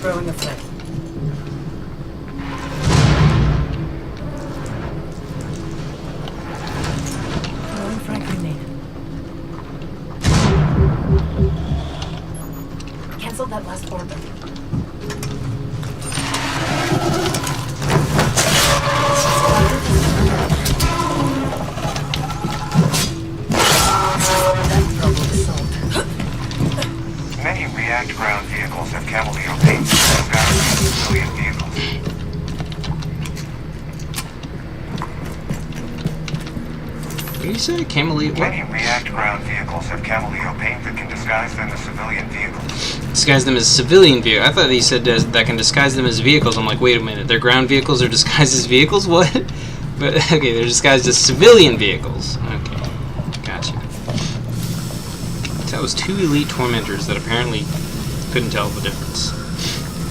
Throwing a flare. Throwing frag grenade. Cancel that last order. Many React ground vehicles have Cameleo paint disguised as civilian vehicles. What do you say? Cameleo? What? Many React ground vehicles have Cameleo paint that can disguise them as civilian vehicles. Disguise them as civilian vehicles. I thought he said that can disguise them as vehicles. I'm like, wait a minute. Their ground vehicles are disguised as vehicles? What? But okay, they're disguised as civilian vehicles. Okay, gotcha. So that was 2 elite tormentors that apparently couldn't tell the difference.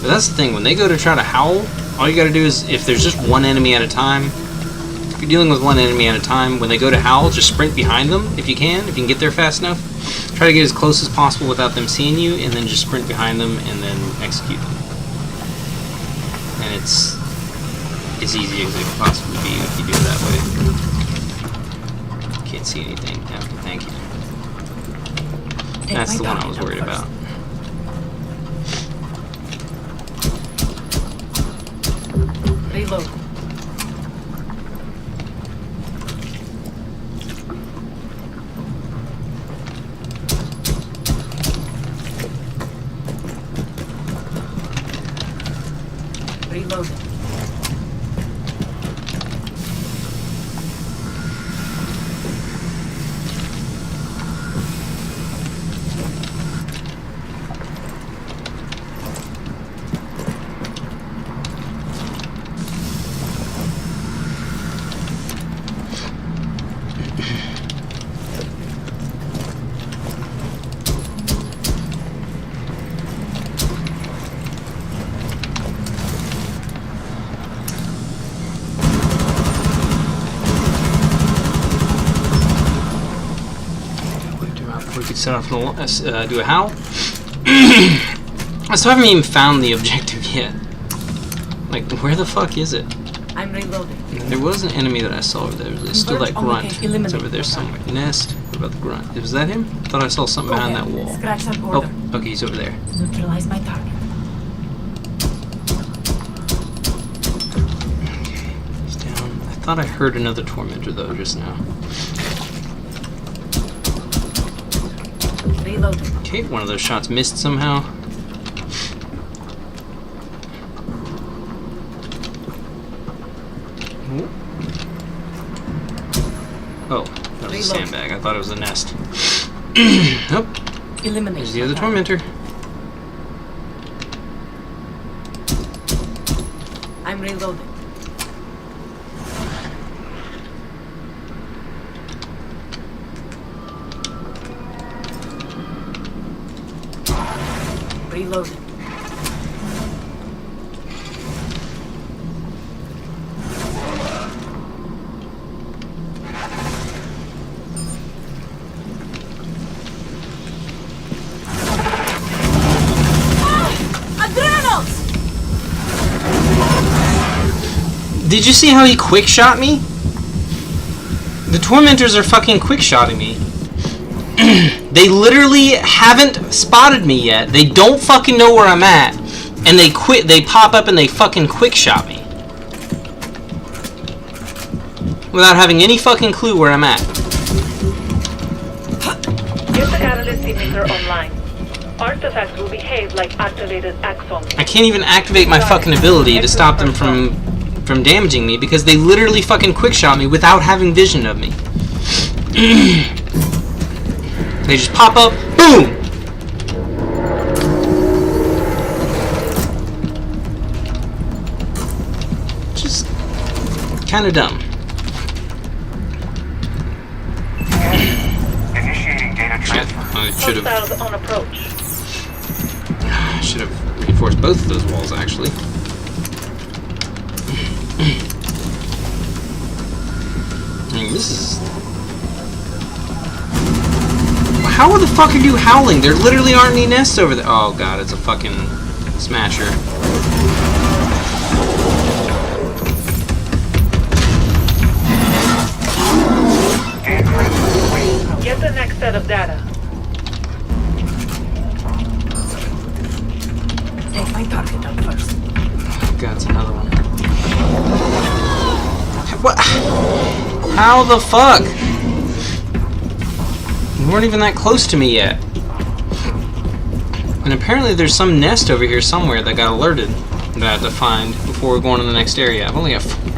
But that's the thing. When they go to try to howl, all you got to do is, if there's just one enemy at a time, if you're dealing with one enemy at a time, when they go to howl, just sprint behind them if you can get there fast enough. Try to get as close as possible without them seeing you, and then just sprint behind them and then execute them. And it's as easy as it could possibly be if you do it that way. Can't see anything. Okay, thank you. That's the one I was worried about. Reload. Reload. We could set off and do a howl. I still haven't even found the objective yet. Like, where the fuck is it? I'm reloading. There was an enemy that I saw over there. There's still that grunt. It's over there somewhere. Nest. What about the grunt? Was that him? I thought I saw something behind that wall. Scratch that border. Oh, okay, he's over there. Neutralize my target. He's down. I thought I heard another tormentor though just now. Reload. Okay, one of those shots missed somehow. Ooh. Oh, that was a sandbag. I thought it was a nest. Nope. Eliminate. There's the other tormentor. I'm reloading. Reloading. Did you see how he quick shot me? The tormentors are fucking quick shotting me. They literally haven't spotted me yet. They don't fucking know where I'm at. And they quit. They pop up and they fucking quick shot me. Without having any fucking clue where I'm at. Get the catalyst emitter online. Artifacts will behave like activated axons. I can't even activate my fucking ability to stop them from damaging me because they literally fucking quick shot me without having vision of me. They just pop up, boom! Just kind of dumb. Initiating data transfer. I should Hostiles on approach. have reinforced both of those walls actually. I mean, this is... How the fuck are you howling? There literally aren't any nests over there. Oh god, it's a fucking smasher. Get the next set of data. Take my target up first. Oh god, it's another one. What? How the fuck? You weren't even that close to me yet. And apparently there's some nest over here somewhere that got alerted that I have to find before we're going to the next area. I've only got 4.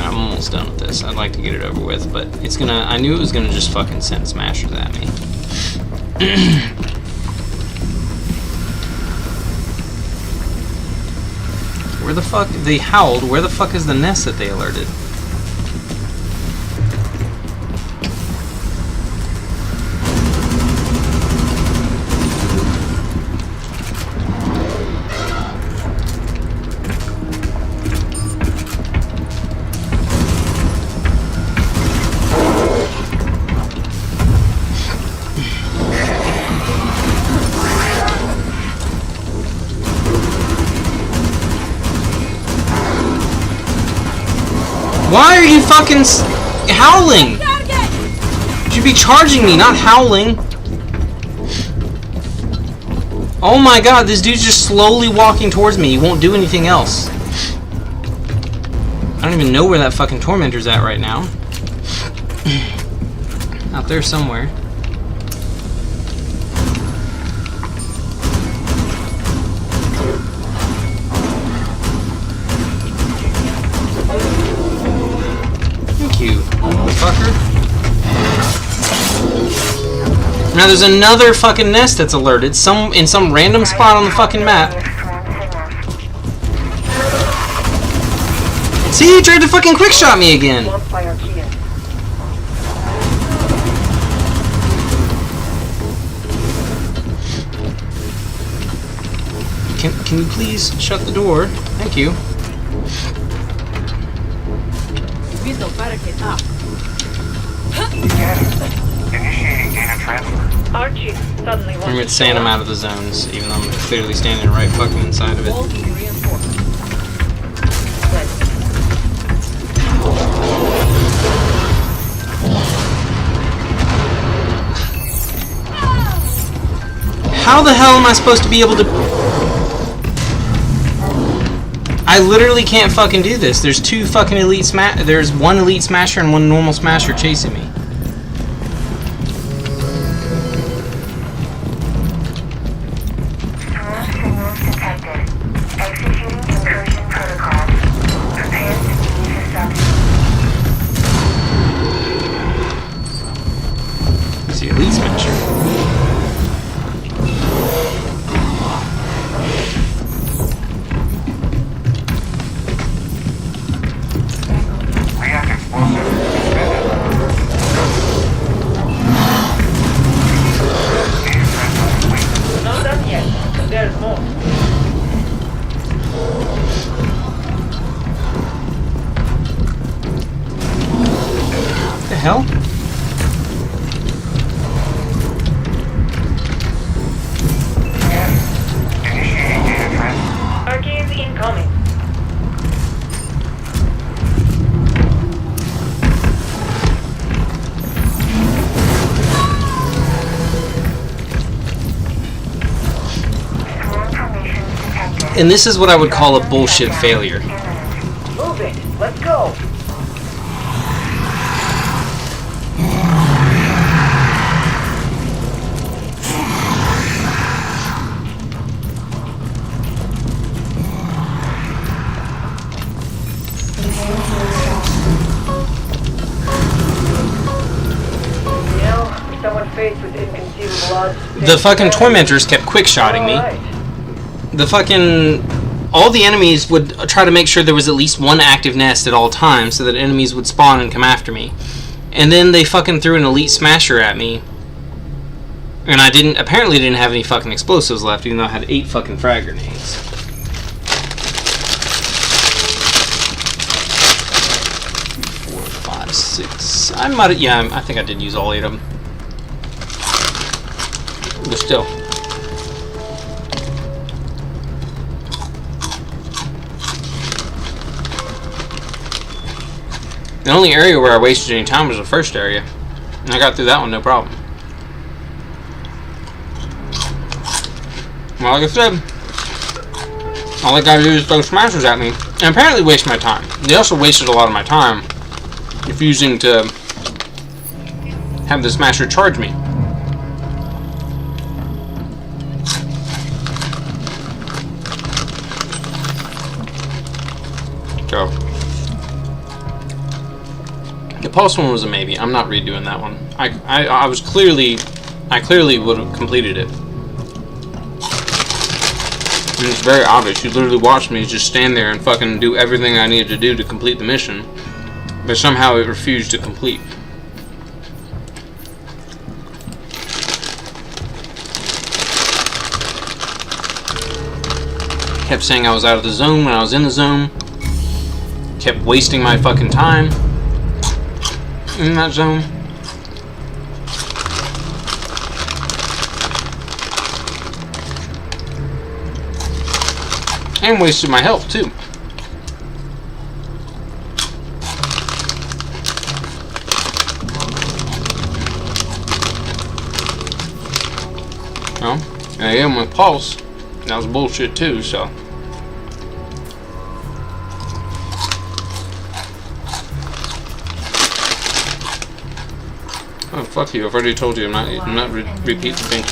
I'm almost done with this. I'd like to get it over with, but it's gonna... I knew it was gonna just fucking send smashers at me. Where the fuck... They howled. Where the fuck is the nest that they alerted? Why are you fucking howling? You should be charging me, not howling. Oh my god, this dude's just slowly walking towards me. He won't do anything else. I don't even know where that fucking tormentor's at right now. Out there somewhere. Thank you, fucker. Now there's another fucking nest that's alerted, in some random spot on the fucking map. See, he tried to fucking quick shot me again. Can you please shut the door? Thank you. Initiating data transfer. Archie suddenly wants It's saying I'm out of the zones, even though I'm clearly standing right fucking inside of it. How the hell am I supposed to be able to... I literally can't fucking do this. There's two fucking elite there's one elite smasher and one normal smasher chasing me. It's the elite smasher. Hell? Arcane's incoming. And this is what I would call a bullshit failure. Move it. Let's go. The fucking tormentors kept quick-shotting me. The fucking... all the enemies would try to make sure there was at least one active nest at all times so that enemies would spawn and come after me. And then they fucking threw an elite smasher at me. And I apparently didn't have any fucking explosives left, even though I had 8 fucking frag grenades. I think I did use all 8 of them. But still. The only area where I wasted any time was the first area. And I got through that one no problem. Well, like I said, all I gotta do is throw smashers at me. And apparently waste my time. They also wasted a lot of my time refusing to have the smasher charge me. So the pulse one was a maybe. I'm not redoing that one. I clearly would have completed it. And it's very obvious. You literally watched me just stand there and fucking do everything I needed to do to complete the mission. But somehow it refused to complete. Kept saying I was out of the zone when I was in the zone. Kept wasting my fucking time in that zone. And wasted my health too. Well, I am with Pulse. That was bullshit too, so. Oh, fuck you. I've already told you I'm not repeating things.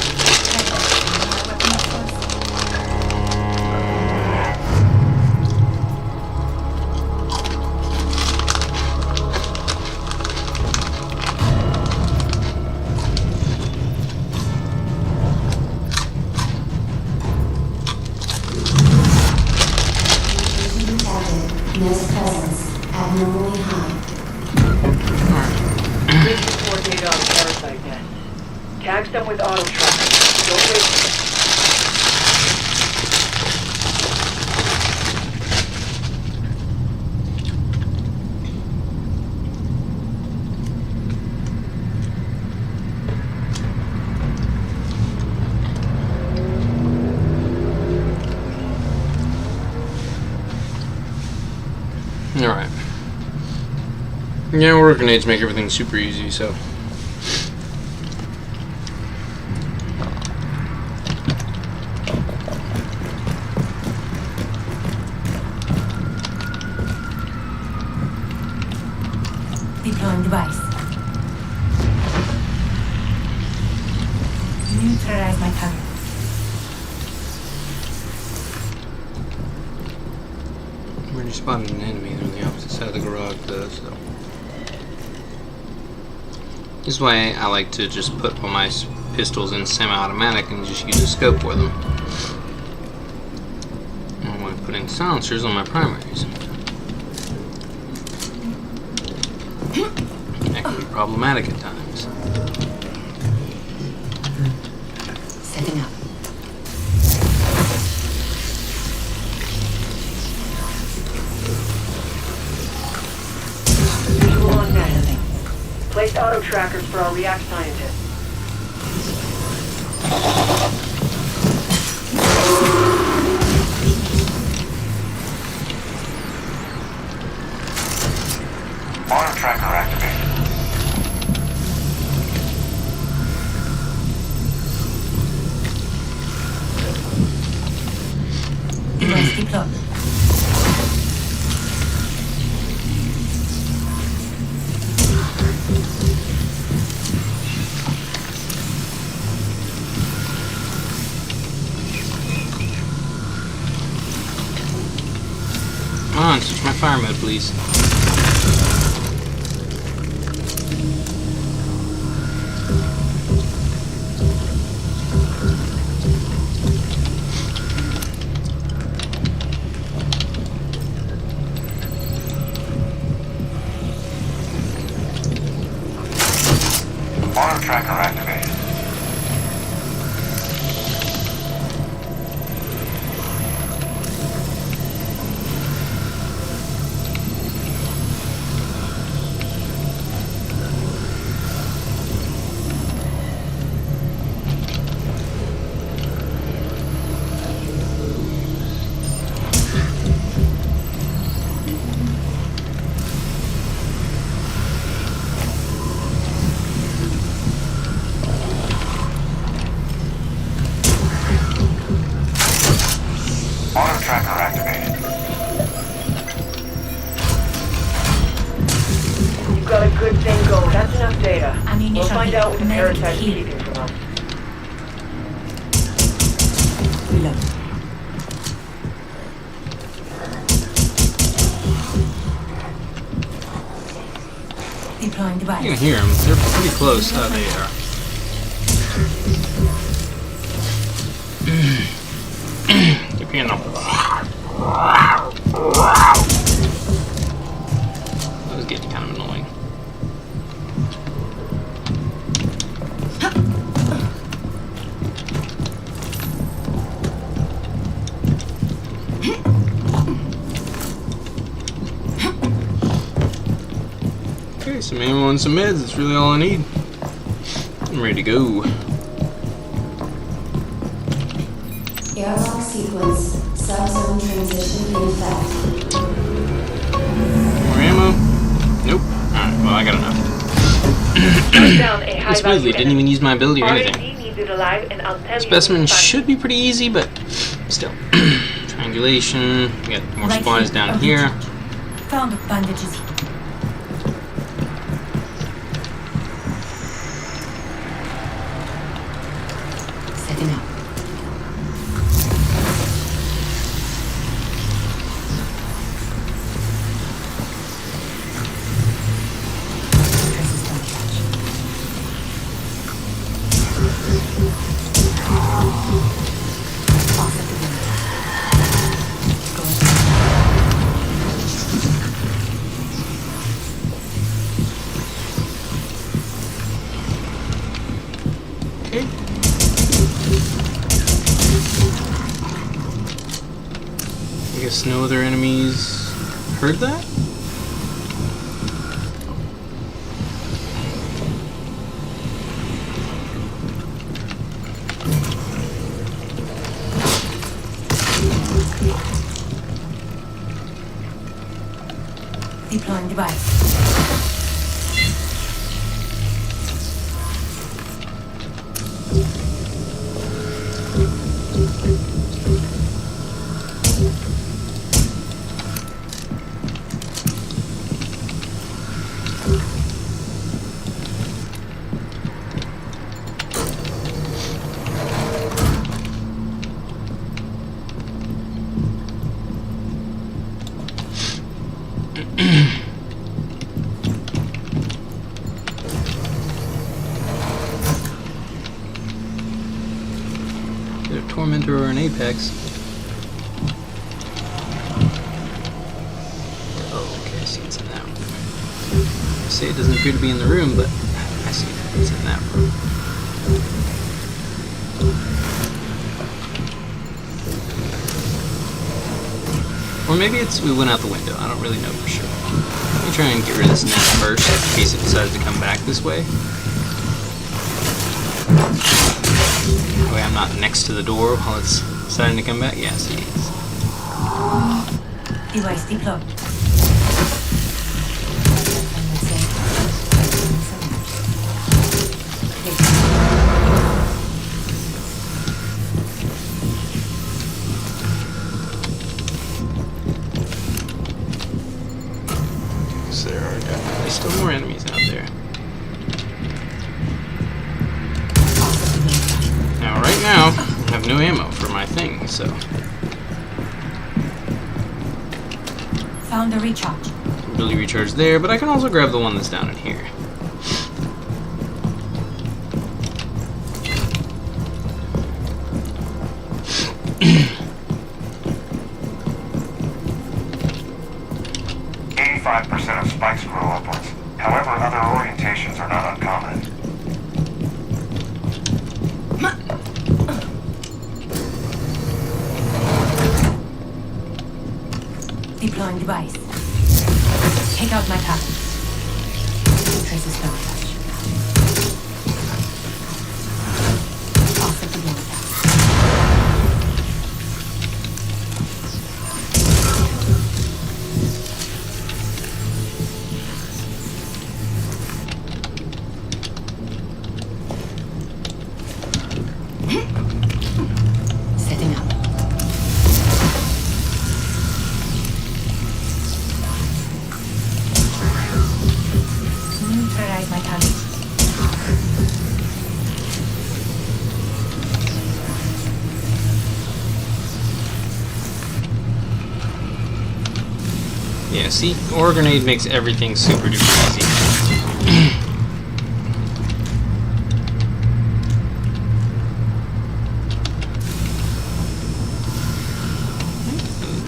Nest presence abnormally high. Breaching 4 data on the parasite nest. Tags them with auto trackers. Don't wait. Alright. Yeah, war grenades make everything super easy, so. Deploying device. Neutralize my target. When you spotted an enemy, they're on the opposite side of the garage, though, so. This is why I like to just put all my pistols in semi-automatic and just use a scope for them. I want to put in silencers on my primaries. That can be problematic at times. Setting up. Visual on nest. Placed auto trackers for our React scientists. Auto tracker activated. Device deployed. Come on, switch my fire mode, please. Auto tracker activated. Auto tracker activated. You've got a good thing going. That's enough data. Ammunition We'll find here. out what the Medic parasite's here. keeping from us. Reload. Deploying You device. can hear them. They're pretty close. Oh, they are. Keep hearing them. That was getting kind of annoying. Okay, some ammo and some meds. That's really all I need. I'm ready to go. Airlock sequence. Subzone transition in effect. More ammo? Nope. Alright, well, I got enough. Strike down a It's high smoothly. value Didn't even use my ability or RAD anything. needs it alive, and I'll tell Specimen you. should be pretty easy, but still. Triangulation. We got more supplies down here. Found bandages. Setting up. Okay. I guess no other enemies heard that? Deploying device. Either a Tormentor or an Apex. Oh, okay, I see it's in that room. I say it doesn't appear to be in the room, but I see it's in that room. Or maybe we went out the window. I don't really know for sure. Let me try and get rid of this nest first, in case it decides to come back this way. That way I'm not next to the door while it's deciding to come back. Yeah, see, it's... Device deployed. So there are definitely still more enemies out there. Now, right now, I have no ammo for my thing, so... Found a recharge. Ability recharge there, but I can also grab the one that's down in here. Of spikes grow upwards. However, other orientations are not uncommon. Deploying device. Take out my pattern. Traces don't touch. Off at the window. Setting up. Neutralize my target. Yeah, see, Ore Grenade makes everything super duper easy.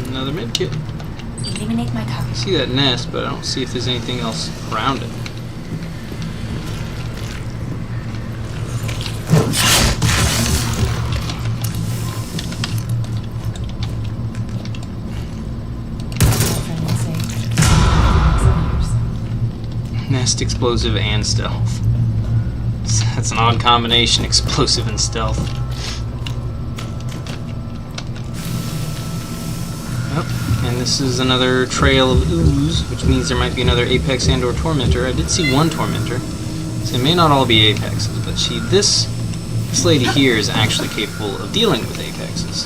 Another medkit. Eliminate my I target. see that nest, but I don't see if there's anything else around it. Nest, explosive, and stealth. That's an odd combination, explosive and stealth. And this is another trail of ooze, which means there might be another Apex and or Tormentor. I did see one Tormentor, so it may not all be Apexes, but see, this This lady here is actually capable of dealing with apexes.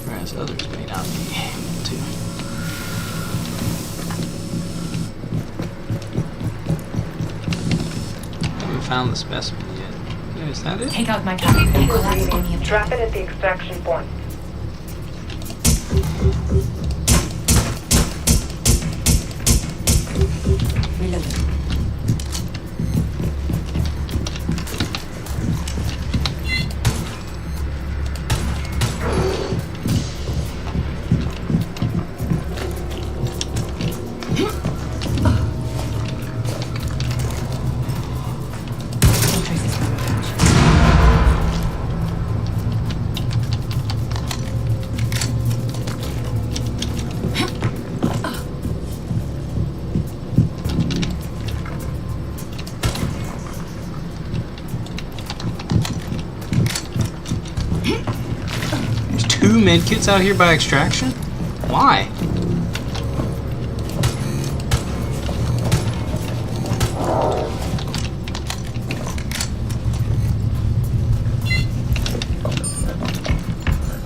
Whereas others may not be able to. Haven't found the specimen yet. Is that it? Take out my target and collapse any of Trap it at the extraction point. reload. There's 2 medkits out here by extraction? Why?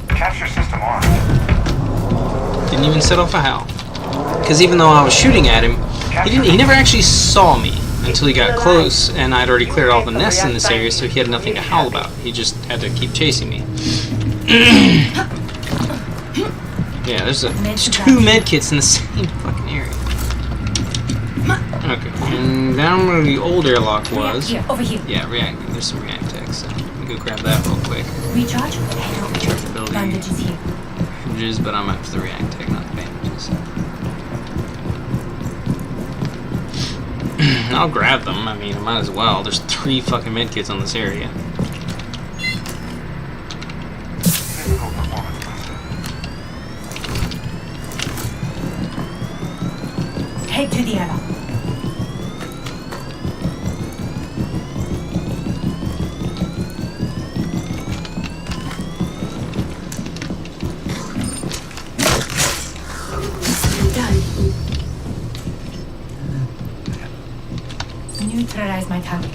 Capture system armed. Didn't even set off a howl. Because even though I was shooting at him, he never actually saw me until he got close, and I'd already cleared all the nests in this area, so he had nothing to howl about. He just had to keep chasing me. Yeah, there's 2 medkits in the same fucking area. Okay, and down where the old airlock was. Here, over here. Yeah, react. There's some react techs. So let me go grab that real quick. Recharge. Head over Check the here. building. Bandages here. Bandages, but I'm after the react tech, not the bandages. I'll grab them. I mean, I might as well. There's 3 fucking medkits on this area. Physical performance listed. Head to the airlock. Done. Neutralize my target.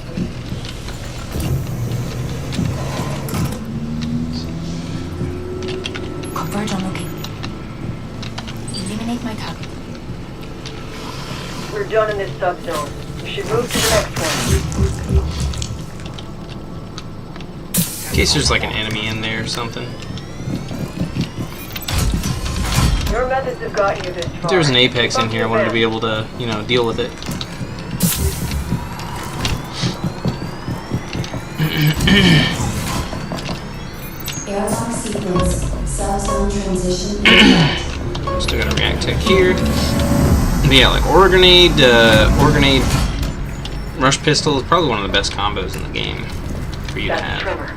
Converge on location. Eliminate my target. We're done in this subzone. We should move to the next one. In case there's like an enemy in there or something. Your methods have gotten you this far. If there was an apex in here, I wanted to be able to, you know, deal with it. Airlock sequence, subzone transition complete. Still got a react tech here. But yeah, like ore grenade, rush pistol is probably one of the best combos in the game for you to That's have. Tremor.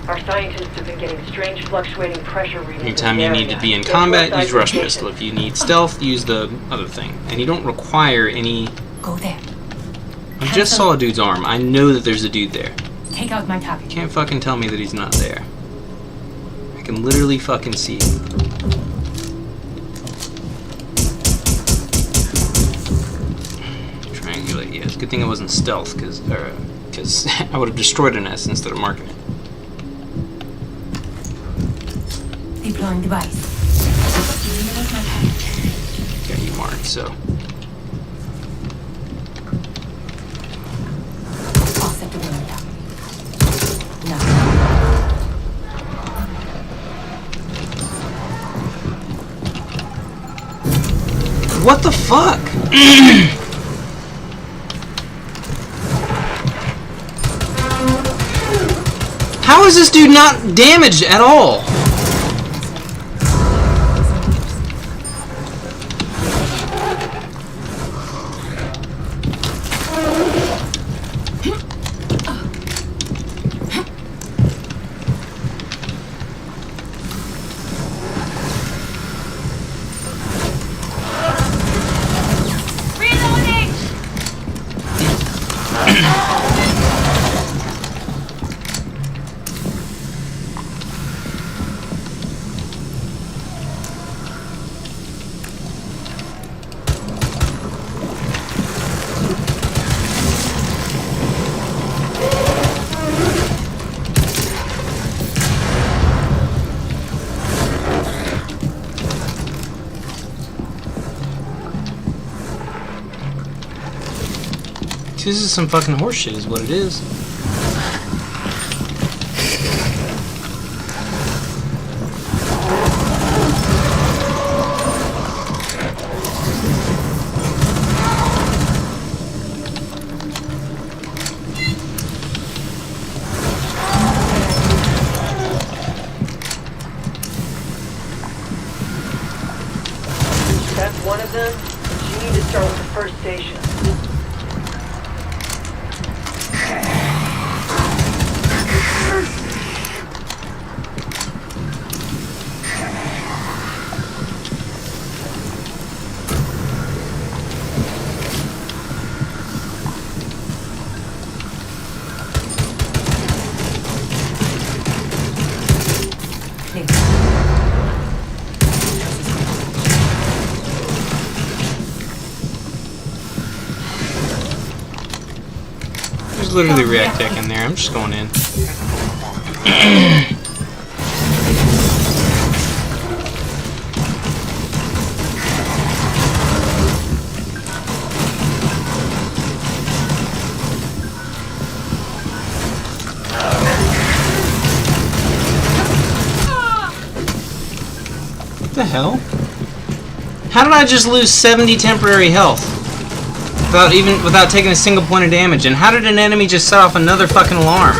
Our scientists have been getting strange fluctuating pressure readings. Anytime in you the need to area. be in Get combat, to our use rush location. pistol. If you need stealth, use the other thing. And you don't require any... Go there. I just saw a dude's arm. I know that there's a dude there. Take out my target. You can't fucking tell me that he's not there. I can literally fucking see him. Triangulate, yeah. It's a good thing it wasn't stealth, because I would have destroyed an S instead of marking it. Deploying device. Eliminate my target. Got you marked, so. Offset the window. No. What the fuck? How is this dude not damaged at all? Reloading! This is some fucking horseshit is what it is. That's one of them. You need to start with the first station. There's literally react tech in there. I'm just going in. What the hell? How did I just lose 70 temporary health? Without taking a single point of damage, and how did an enemy just set off another fucking alarm?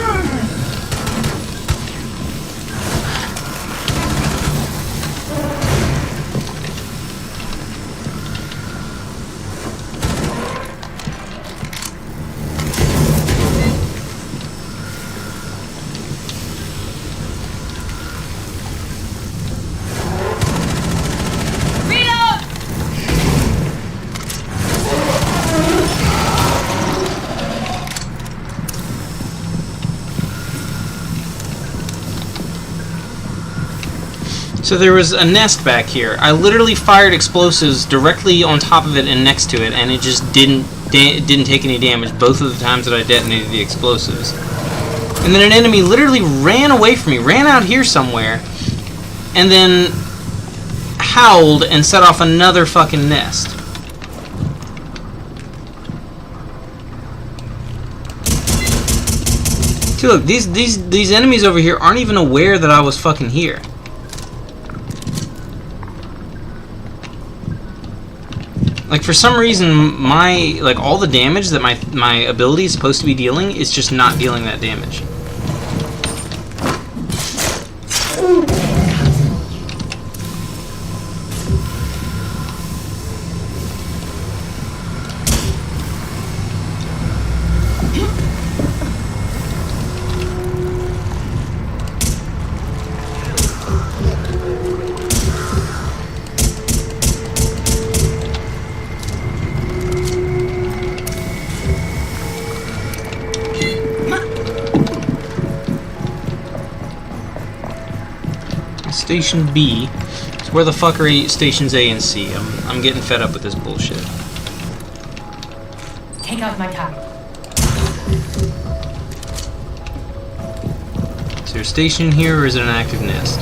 So there was a nest back here. I literally fired explosives directly on top of it and next to it, and it just didn't take any damage both of the times that I detonated the explosives. And then an enemy literally ran away from me, ran out here somewhere, and then howled and set off another fucking nest. See, look, these enemies over here aren't even aware that I was fucking here. Like, for some reason, all the damage that my ability is supposed to be dealing is just not dealing that damage. Station B. So where the fuck are stations A and C? I'm getting fed up with this bullshit. Take out my car. Is there a station here or is it an active nest?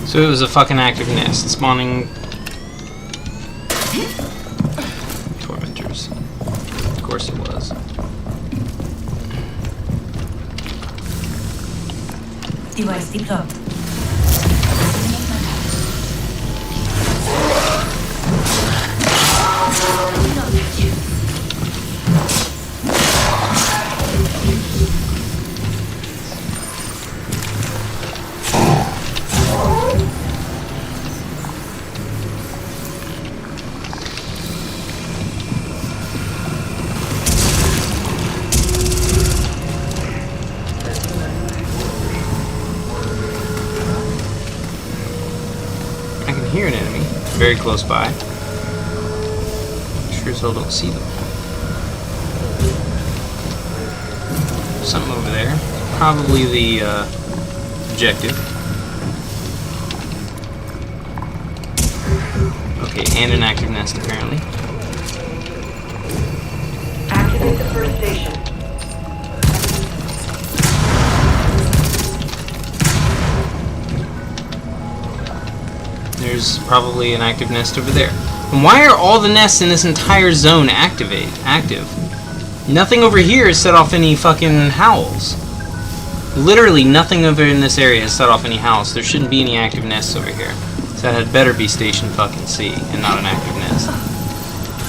So it was a fucking active nest, spawning tormentors. Of course it was. Device deployed. Hear an enemy very close by. Sure as hell don't see them. Something over there. Probably the objective. Okay, and an active nest apparently. Activate the first station. There's probably an active nest over there. And why are all the nests in this entire zone active? Nothing over here has set off any fucking howls. Literally nothing over in this area has set off any howls. There shouldn't be any active nests over here. So that had better be Station fucking C and not an active nest.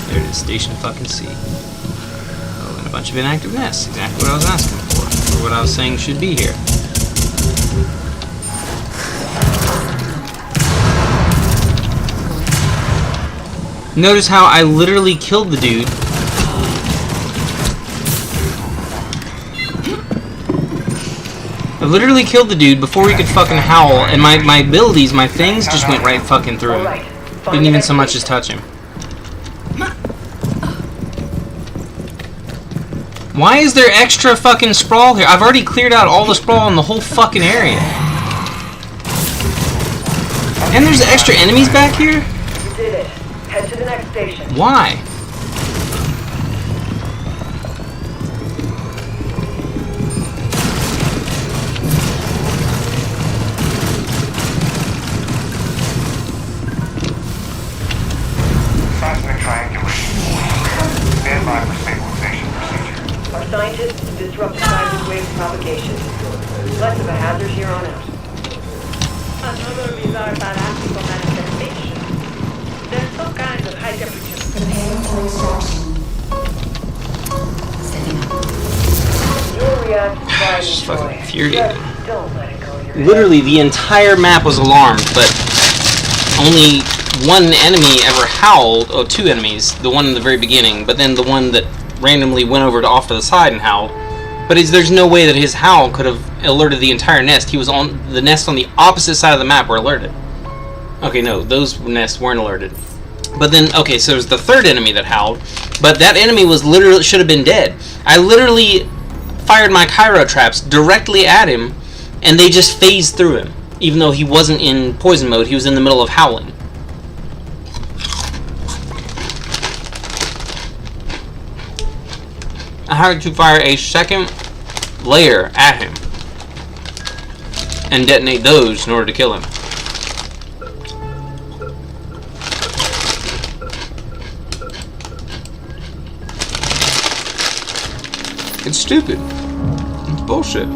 There it is, Station fucking C. Oh, and a bunch of inactive nests. Exactly what I was asking for. Or what I was saying should be here. Notice how I literally killed the dude. I literally killed the dude before he could fucking howl, and my abilities, my things, just went right fucking through him. Didn't even so much as touch him. Why is there extra fucking sprawl here? I've already cleared out all the sprawl in the whole fucking area. And there's extra enemies back here? You did it. Head to the next station. Why? Seismic triangulation. Stand by for stabilization procedure. Our scientists disrupt the seismic wave propagation. Less of a hazard here on out. Another bizarre parametrical manifestation. There's some kind of high temperature. Prepare for extraction. Setting up. You'll react to fire Just destroy. fucking infuriated. Just don't let it go to your head. Literally, the entire map was alarmed, but only one enemy ever howled. Oh, two enemies. The one in the very beginning, but then the one that randomly went over to off to the side and howled. But there's no way that his howl could have alerted the entire nest. He was on the nest on the opposite side of the map were alerted. Okay, no, those nests weren't alerted. But then, okay, so there's the third enemy that howled, but that enemy was literally should have been dead. I literally fired my Cairo traps directly at him, and they just phased through him, even though he wasn't in poison mode. He was in the middle of howling. I had to fire a second layer at him and detonate those in order to kill him. It's stupid. It's bullshit.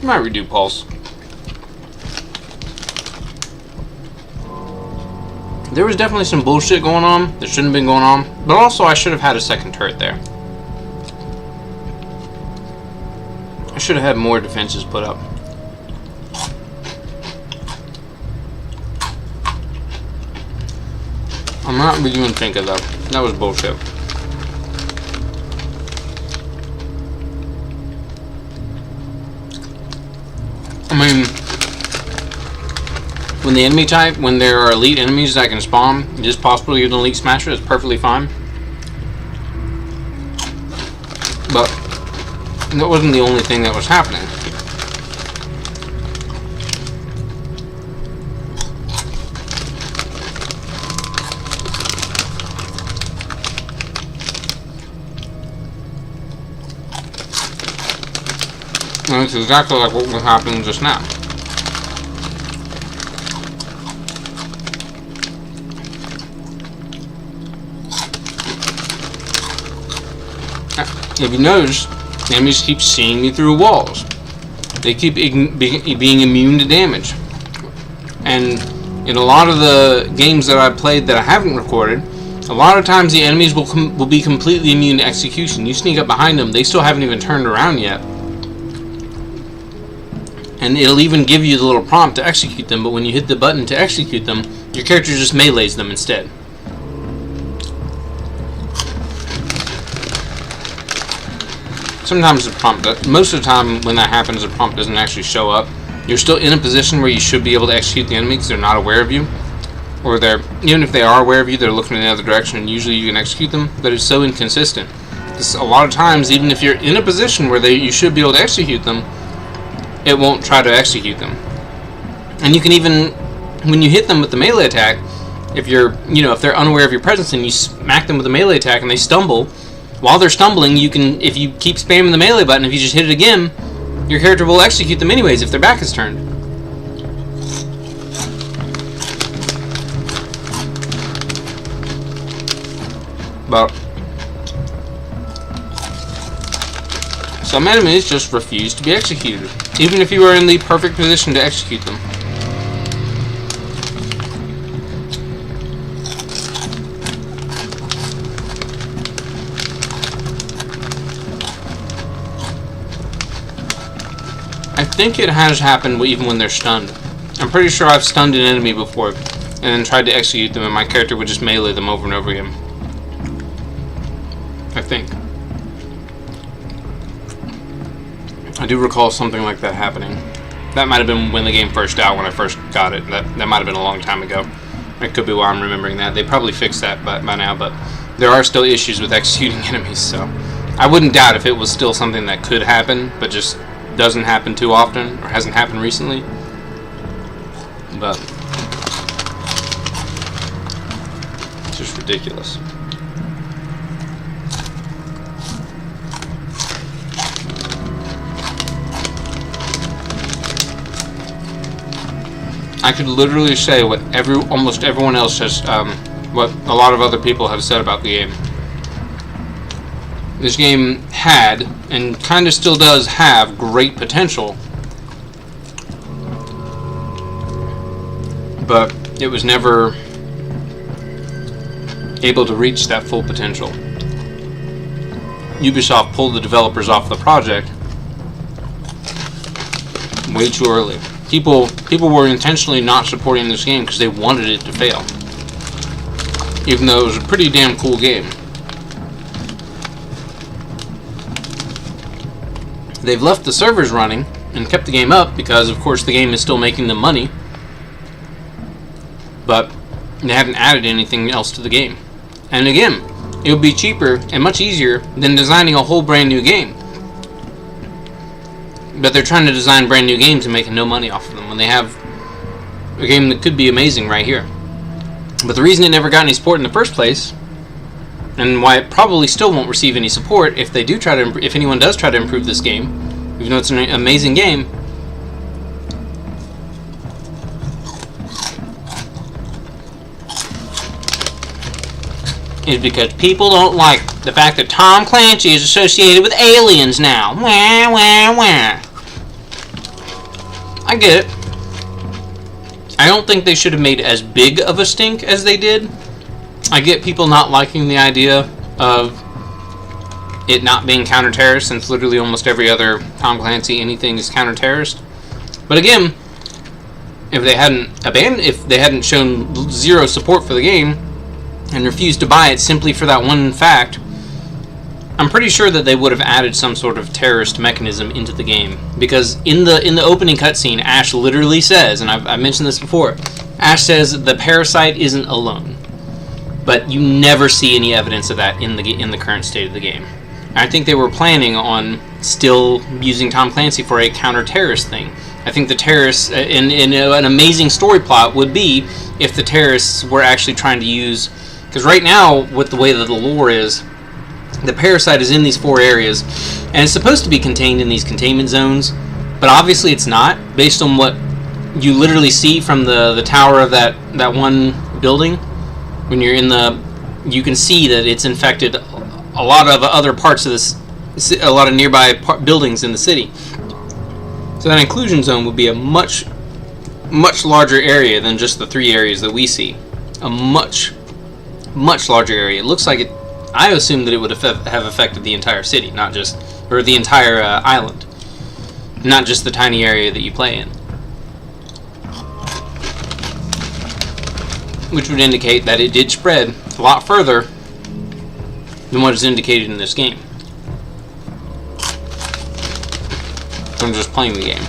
Might redo Pulse. There was definitely some bullshit going on that shouldn't have been going on, but also I should have had a second turret there. I should have had more defenses put up. I'm not redoing Finka though. That was bullshit. I mean, when the enemy type, when there are elite enemies that can spawn, it is possible to use an elite smasher. It's perfectly fine. But And that wasn't the only thing that was happening. And it's exactly like what was happening just now. If you notice, enemies keep seeing me through walls. They keep being immune to damage. And in a lot of the games that I've played that I haven't recorded, a lot of times the enemies will be completely immune to execution. You sneak up behind them, they still haven't even turned around yet. And it'll even give you the little prompt to execute them, but when you hit the button to execute them, your character just melees them instead. Sometimes the prompt, most of the time when that happens, the prompt doesn't actually show up. You're still in a position where you should be able to execute the enemy because they're not aware of you. Or even if they are aware of you, they're looking in the other direction, and usually you can execute them, but it's so inconsistent. Because a lot of times, even if you're in a position where you should be able to execute them, it won't try to execute them. And you can even, when you hit them with the melee attack, if they're unaware of your presence and you smack them with a melee attack and they stumble, while they're stumbling, if you keep spamming the melee button, if you just hit it again, your character will execute them anyways if their back is turned. But some enemies just refuse to be executed, even if you are in the perfect position to execute them. I think it has happened even when they're stunned. I'm pretty sure I've stunned an enemy before and then tried to execute them, and my character would just melee them over and over again. I think. I do recall something like that happening. That might have been when the game first out, when I first got it. That might have been a long time ago. That could be why I'm remembering that. They probably fixed that by now, but there are still issues with executing enemies, so I wouldn't doubt if it was still something that could happen, but just doesn't happen too often, or hasn't happened recently. But it's just ridiculous. I could literally say what almost everyone else has, what a lot of other people have said about the game. This game had, and kind of still does have, great potential, but it was never able to reach that full potential. Ubisoft pulled the developers off the project way too early. People were intentionally not supporting this game because they wanted it to fail, even though it was a pretty damn cool game. They've left the servers running and kept the game up because, of course, the game is still making them money, but they haven't added anything else to the game. And again, it would be cheaper and much easier than designing a whole brand new game. But they're trying to design brand new games and making no money off of them when they have a game that could be amazing right here. But the reason it never got any support in the first place, and why it probably still won't receive any support if anyone does try to improve this game, even though it's an amazing game, is because people don't like the fact that Tom Clancy is associated with aliens now. Wah, wah, wah. I get it. I don't think they should have made as big of a stink as they did. I get people not liking the idea of it not being counter-terrorist, since literally almost every other Tom Clancy anything is counter-terrorist. But again, if they hadn't shown zero support for the game and refused to buy it simply for that one fact, I'm pretty sure that they would have added some sort of terrorist mechanism into the game. Because in the opening cutscene, Ash literally says, and I've mentioned this before, Ash says the parasite isn't alone. But you never see any evidence of that in the current state of the game. I think they were planning on still using Tom Clancy for a counter-terrorist thing. I think the terrorists, in an amazing story plot would be if the terrorists were actually trying to use, because right now, with the way that the lore is, the parasite is in these 4 areas, and it's supposed to be contained in these containment zones, but obviously it's not, based on what you literally see from the tower of that one building. When you're in you can see that it's infected a lot of other parts of this, a lot of nearby buildings in the city. So that inclusion zone would be a much larger area than just the 3 areas that we see. A much larger area. It looks like it. I assume that it would have affected the entire city, not just, or the entire island, not just the tiny area that you play in. Which would indicate that it did spread a lot further than what is indicated in this game. From just playing the game.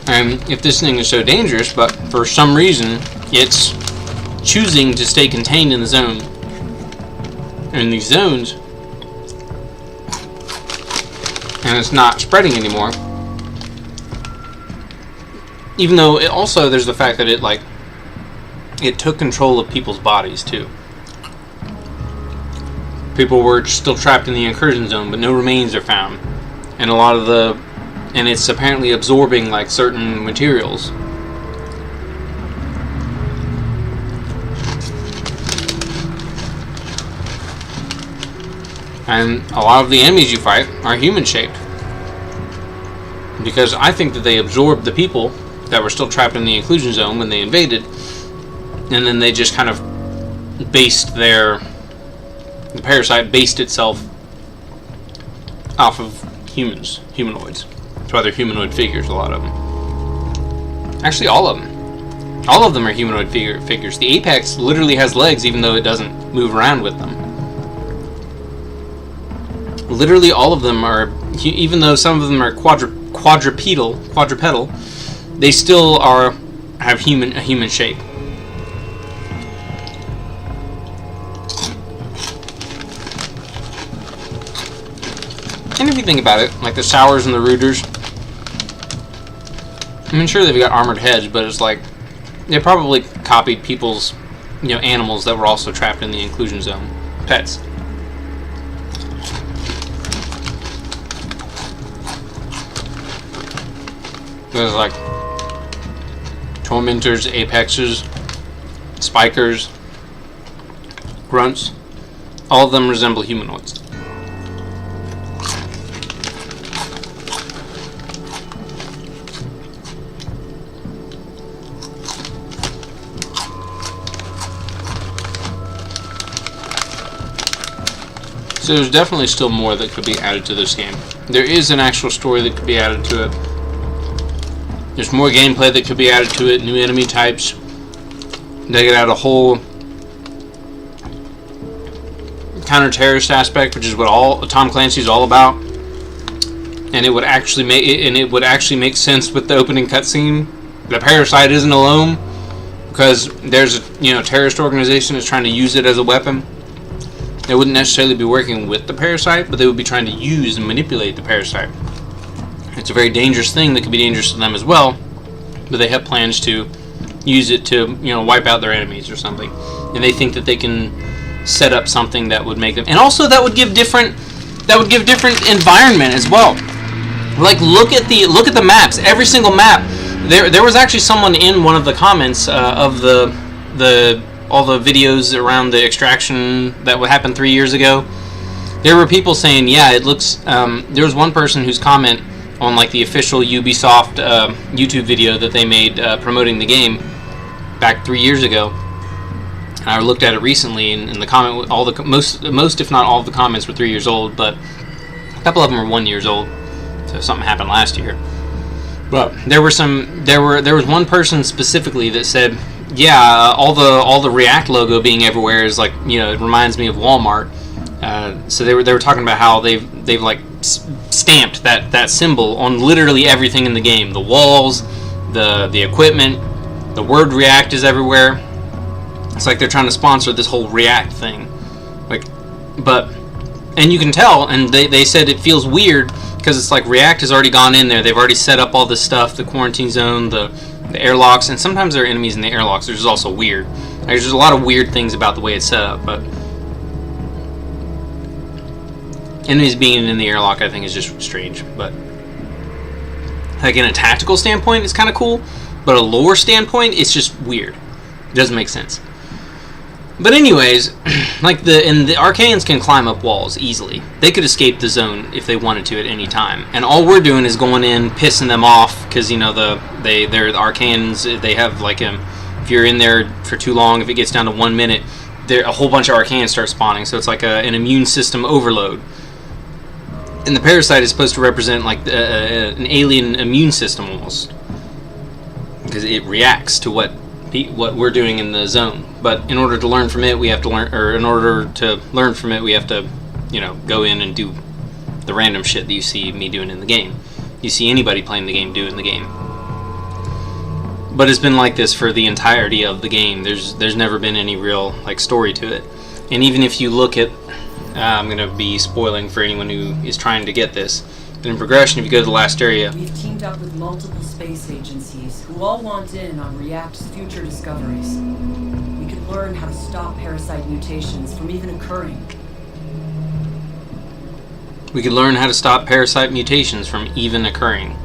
And if this thing is so dangerous, but for some reason it's choosing to stay contained in the zone, in these zones, and it's not spreading anymore. Even though it also, there's the fact that it took control of people's bodies too. People were still trapped in the incursion zone, but no remains are found, and and it's apparently absorbing like certain materials. And a lot of the enemies you fight are human-shaped, because I think that they absorbed the people that were still trapped in the inclusion zone when they invaded, and then they just kind of based the parasite based itself off of humanoids. That's why they're humanoid figures, a lot of them. Actually, all of them. All of them are humanoid figures. The apex literally has legs, even though it doesn't move around with them. Literally all of them are, even though some of them are quadrupedal, they still have a human shape. And if you think about it, like the Sours and the Rooters, I mean, sure they've got armored heads, but it's like they probably copied people's, animals that were also trapped in the inclusion zone, pets. There's like tormentors, apexes, spikers, grunts. All of them resemble humanoids. So there's definitely still more that could be added to this game. There is an actual story that could be added to it. There's more gameplay that could be added to it, new enemy types. They could add a whole counter-terrorist aspect, which is what Tom Clancy's all about. And it would actually make sense with the opening cutscene. The parasite isn't alone, because there's a terrorist organization that's trying to use it as a weapon. They wouldn't necessarily be working with the parasite, but they would be trying to use and manipulate the parasite. It's a very dangerous thing that could be dangerous to them as well, but they have plans to use it to, wipe out their enemies or something. And they think that they can set up something that would make them, and also that would give different environment as well. Like look at the maps. Every single map. There was actually someone in one of the comments of all the videos around the extraction that would happen 3 years ago. There were people saying, yeah, it looks. There was one person whose comment on like the official Ubisoft YouTube video that they made promoting the game back 3 years ago. And I looked at it recently, and in the comment, most if not all of the comments were 3 years old, but a couple of them were 1 year old. So something happened last year. But there was one person specifically that said, yeah, all the React logo being everywhere is like, it reminds me of Walmart. So they were talking about how they've like stamped that symbol on literally everything in the game. The walls, the equipment, the word React is everywhere. It's like they're trying to sponsor this whole React thing. Like, And you can tell, and they said it feels weird because it's like React has already gone in there. They've already set up all this stuff, the quarantine zone, the airlocks, and sometimes there are enemies in the airlocks, which is also weird. Like, there's a lot of weird things about the way it's set up, but enemies being in the airlock, I think, is just strange. But like in a tactical standpoint, it's kind of cool, but a lore standpoint, it's just weird. It doesn't make sense. But anyways, like the Archaeans can climb up walls easily. They could escape the zone if they wanted to at any time. And all we're doing is going in, pissing them off, because you know they're the Archaeans. They have like if you're in there for too long, if it gets down to 1 minute, a whole bunch of Archaeans start spawning. So it's like an immune system overload. And the parasite is supposed to represent like an alien immune system almost, because it reacts to what we're doing in the zone. But in order to learn from it, we have to go in and do the random shit that you see me doing in the game. You see anybody playing the game do in the game. But it's been like this for the entirety of the game. There's never been any real like story to it. And even if you look at, I'm gonna be spoiling for anyone who is trying to get this. But in progression, if you go to the last area, we've teamed up with multiple space agencies who all want in on React's future discoveries. We could learn how to stop parasite mutations from even occurring.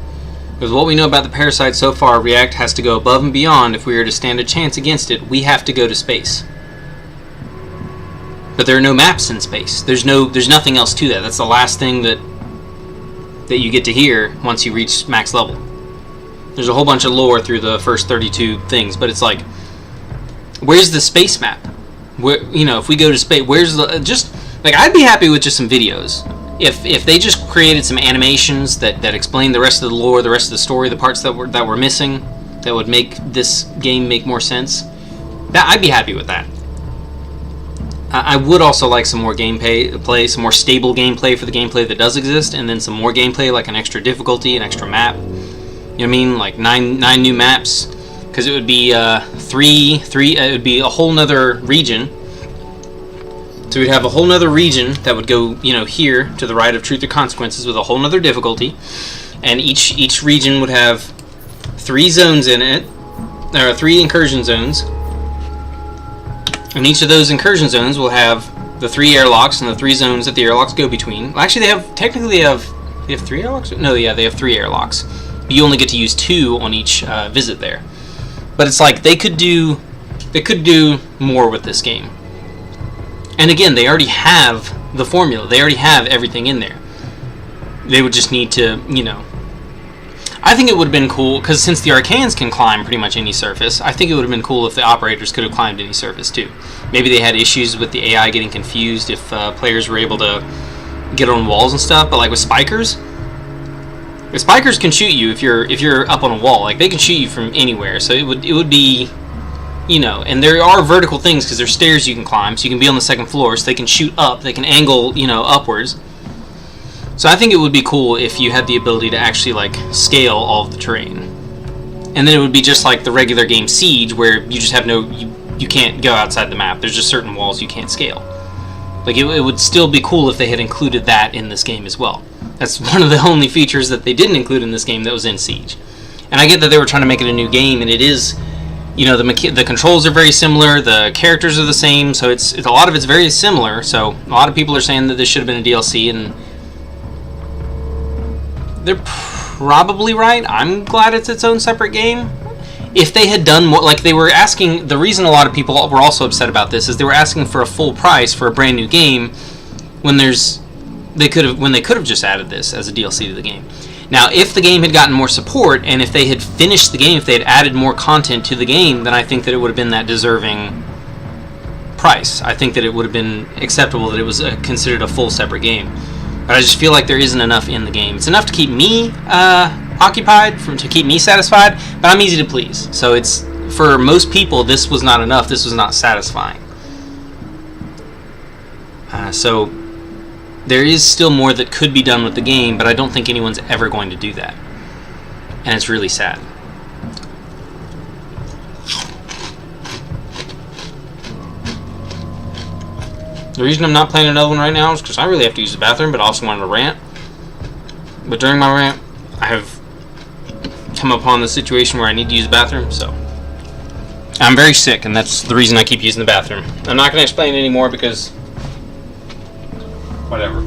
With what we know about the parasite so far, React has to go above and beyond. If we are to stand a chance against it, we have to go to space. But there are no maps in space. There's nothing else to that. That's the last thing that you get to hear once you reach max level. There's a whole bunch of lore through the first 32 things, but it's like, where's the space map? Where, you know, if we go to space, where's the just like I'd be happy with just some videos. If they just created some animations that explain the rest of the lore, the rest of the story, the parts that were missing, that would make this game make more sense, I'd be happy with that. I would also like some more gameplay, some more stable gameplay for the gameplay that does exist, and then some more gameplay like an extra difficulty, an extra map. You know what I mean? Like nine new maps, because it would be it would be a whole nother region. So we'd have a whole nother region that would go, you know, here to the right of Truth or Consequences with a whole nother difficulty, and each region would have 3 zones in it, or 3 incursion zones. And each of those incursion zones will have the 3 airlocks and the 3 zones that the airlocks go between. Well, actually, they have 3 airlocks? No, yeah, they have 3 airlocks. But you only get to use 2 on each visit there. But it's like they could do more with this game. And again, they already have the formula. They already have everything in there. They would just need to, you know. I think it would have been cool, because since the Archaeans can climb pretty much any surface, I think it would have been cool if the operators could have climbed any surface too. Maybe they had issues with the AI getting confused if players were able to get on walls and stuff, but like with spikers, the spikers can shoot you if you're up on a wall. Like, they can shoot you from anywhere, so it would be, you know, and there are vertical things because there's stairs you can climb, so you can be on the 2nd floor, so they can shoot up, they can angle, you know, upwards. So I think it would be cool if you had the ability to actually like scale all of the terrain. And then it would be just like the regular game Siege, where you just have you can't go outside the map. There's just certain walls you can't scale. Like, it would still be cool if they had included that in this game as well. That's one of the only features that they didn't include in this game that was in Siege. And I get that they were trying to make it a new game, and it is, you know, the controls are very similar, the characters are the same, so it's a lot of it's very similar. So a lot of people are saying that this should have been a DLC, and they're probably right. I'm glad it's its own separate game. If they had done more, like they were asking, the reason a lot of people were also upset about this is they were asking for a full price for a brand new game when they could have just added this as a DLC to the game. Now, if the game had gotten more support, and if they had finished the game, if they had added more content to the game, then I think that it would have been that deserving price. I think that it would have been acceptable that it was considered a full separate game. But I just feel like there isn't enough in the game. It's enough to keep me occupied, to keep me satisfied, but I'm easy to please. So it's, for most people, this was not enough. This was not satisfying. So there is still more that could be done with the game, but I don't think anyone's ever going to do that. And it's really sad. The reason I'm not playing another one right now is because I really have to use the bathroom, but I also wanted to rant. But during my rant, I have come upon the situation where I need to use the bathroom, so I'm very sick, and that's the reason I keep using the bathroom. I'm not going to explain it anymore because whatever.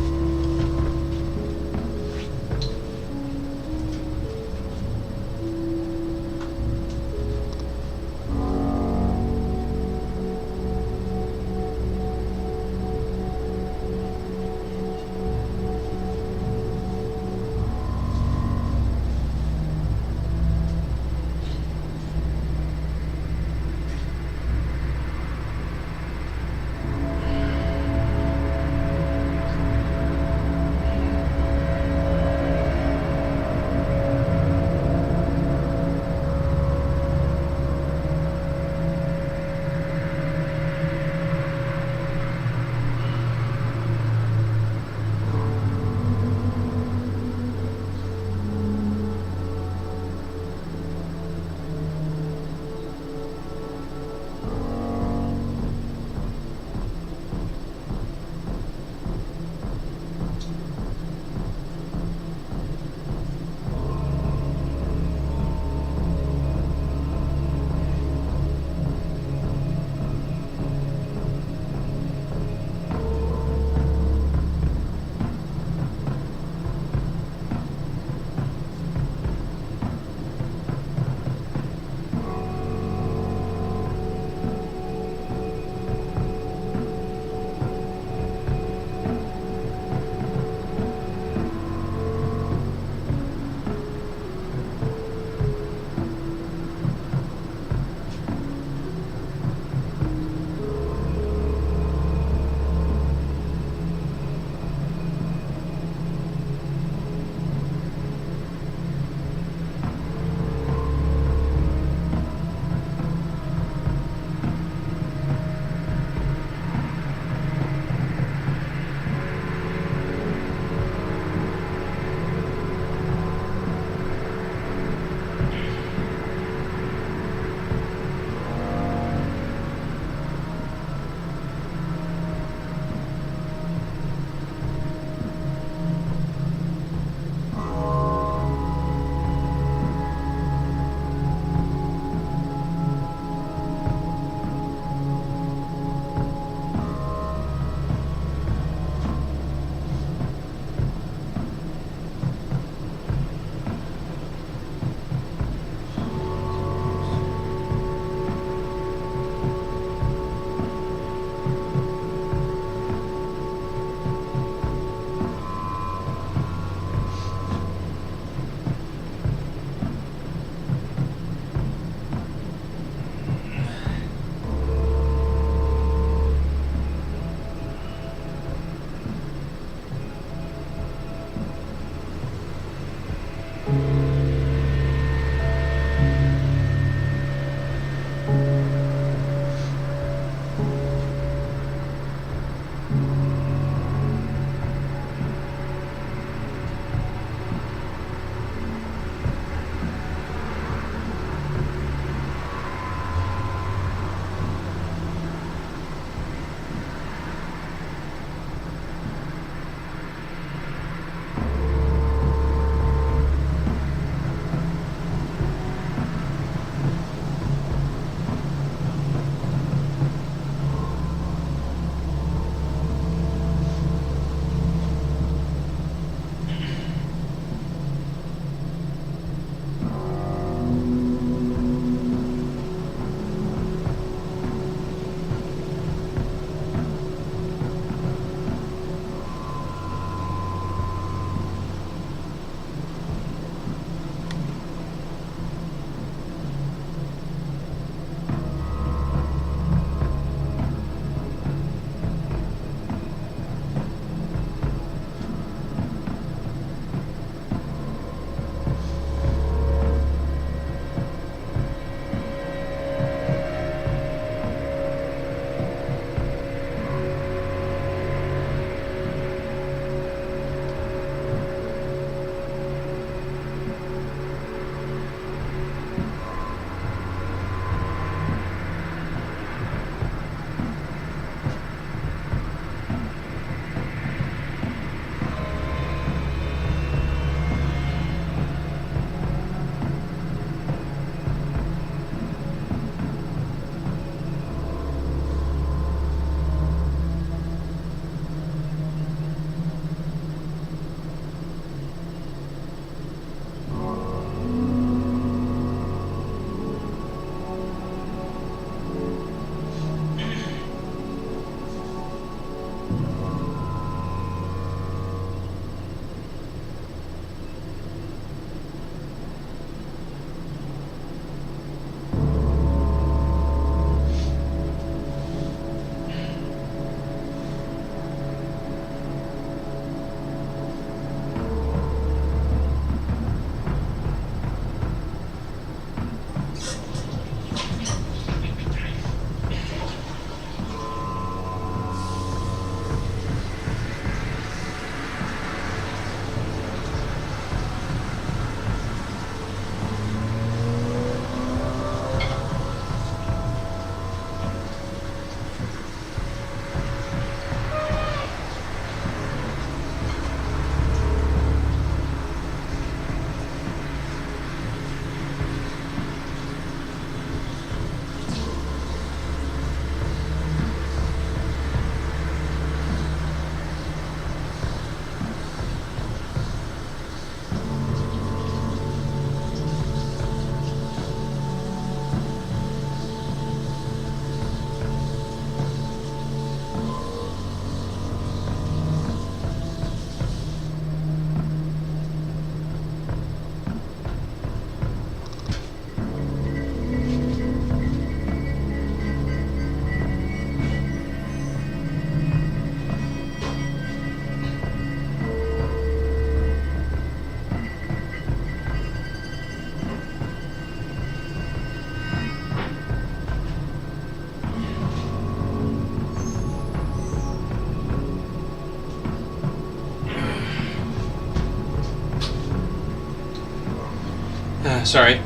Sorry.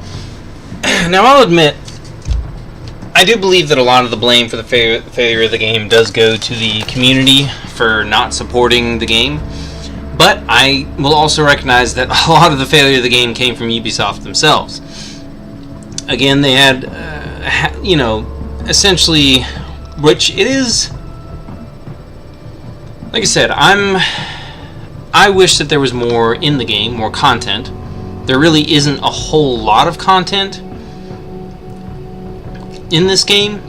Now, I'll admit, I do believe that a lot of the blame for the failure of the game does go to the community for not supporting the game. But I will also recognize that a lot of the failure of the game came from Ubisoft themselves. Again, they had, essentially, which it is, like I said, I wish that there was more in the game, more content. There really isn't a whole lot of content in this game.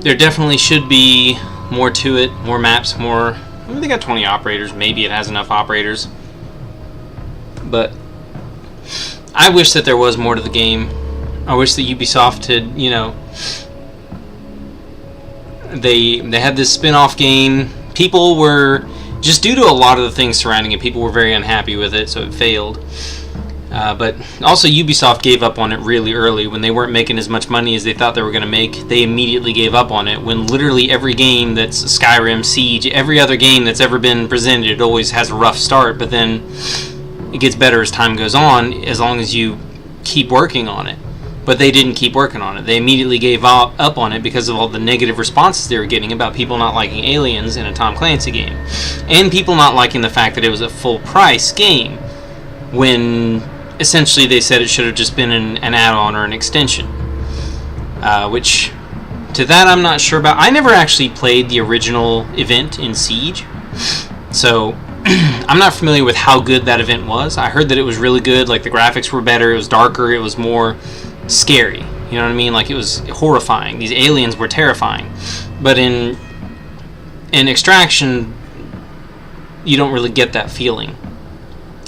There definitely should be more to it, more maps, more... I mean, they got 20 operators. Maybe it has enough operators. But I wish that there was more to the game. I wish that Ubisoft had, they had this spin-off game. People were, just due to a lot of the things surrounding it, people were very unhappy with it, so it failed. But also Ubisoft gave up on it really early. When they weren't making as much money as they thought they were going to make, they immediately gave up on it. When literally every game that's Skyrim, Siege, every other game that's ever been presented, it always has a rough start, but then it gets better as time goes on, as long as you keep working on it. But they didn't keep working on it. They immediately gave up on it because of all the negative responses they were getting about people not liking Aliens in a Tom Clancy game. And people not liking the fact that it was a full-price game, when essentially they said it should have just been an add-on or an extension. Which, to that I'm not sure about. I never actually played the original event in Siege, so I'm not familiar with how good that event was. I heard that it was really good, like the graphics were better, it was darker, it was more scary. You know what I mean? Like, it was horrifying. These aliens were terrifying. But in Extraction, you don't really get that feeling.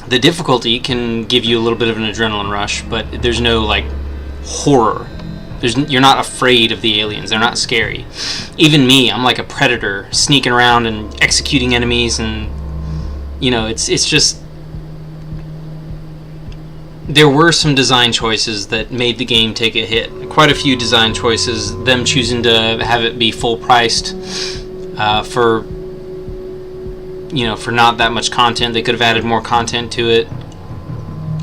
The difficulty can give you a little bit of an adrenaline rush, but there's no, like, horror. You're not afraid of the aliens. They're not scary. Even me, I'm like a predator, sneaking around and executing enemies, and, it's just... There were some design choices that made the game take a hit. Quite a few design choices, them choosing to have it be full-priced for not that much content. They could have added more content to it.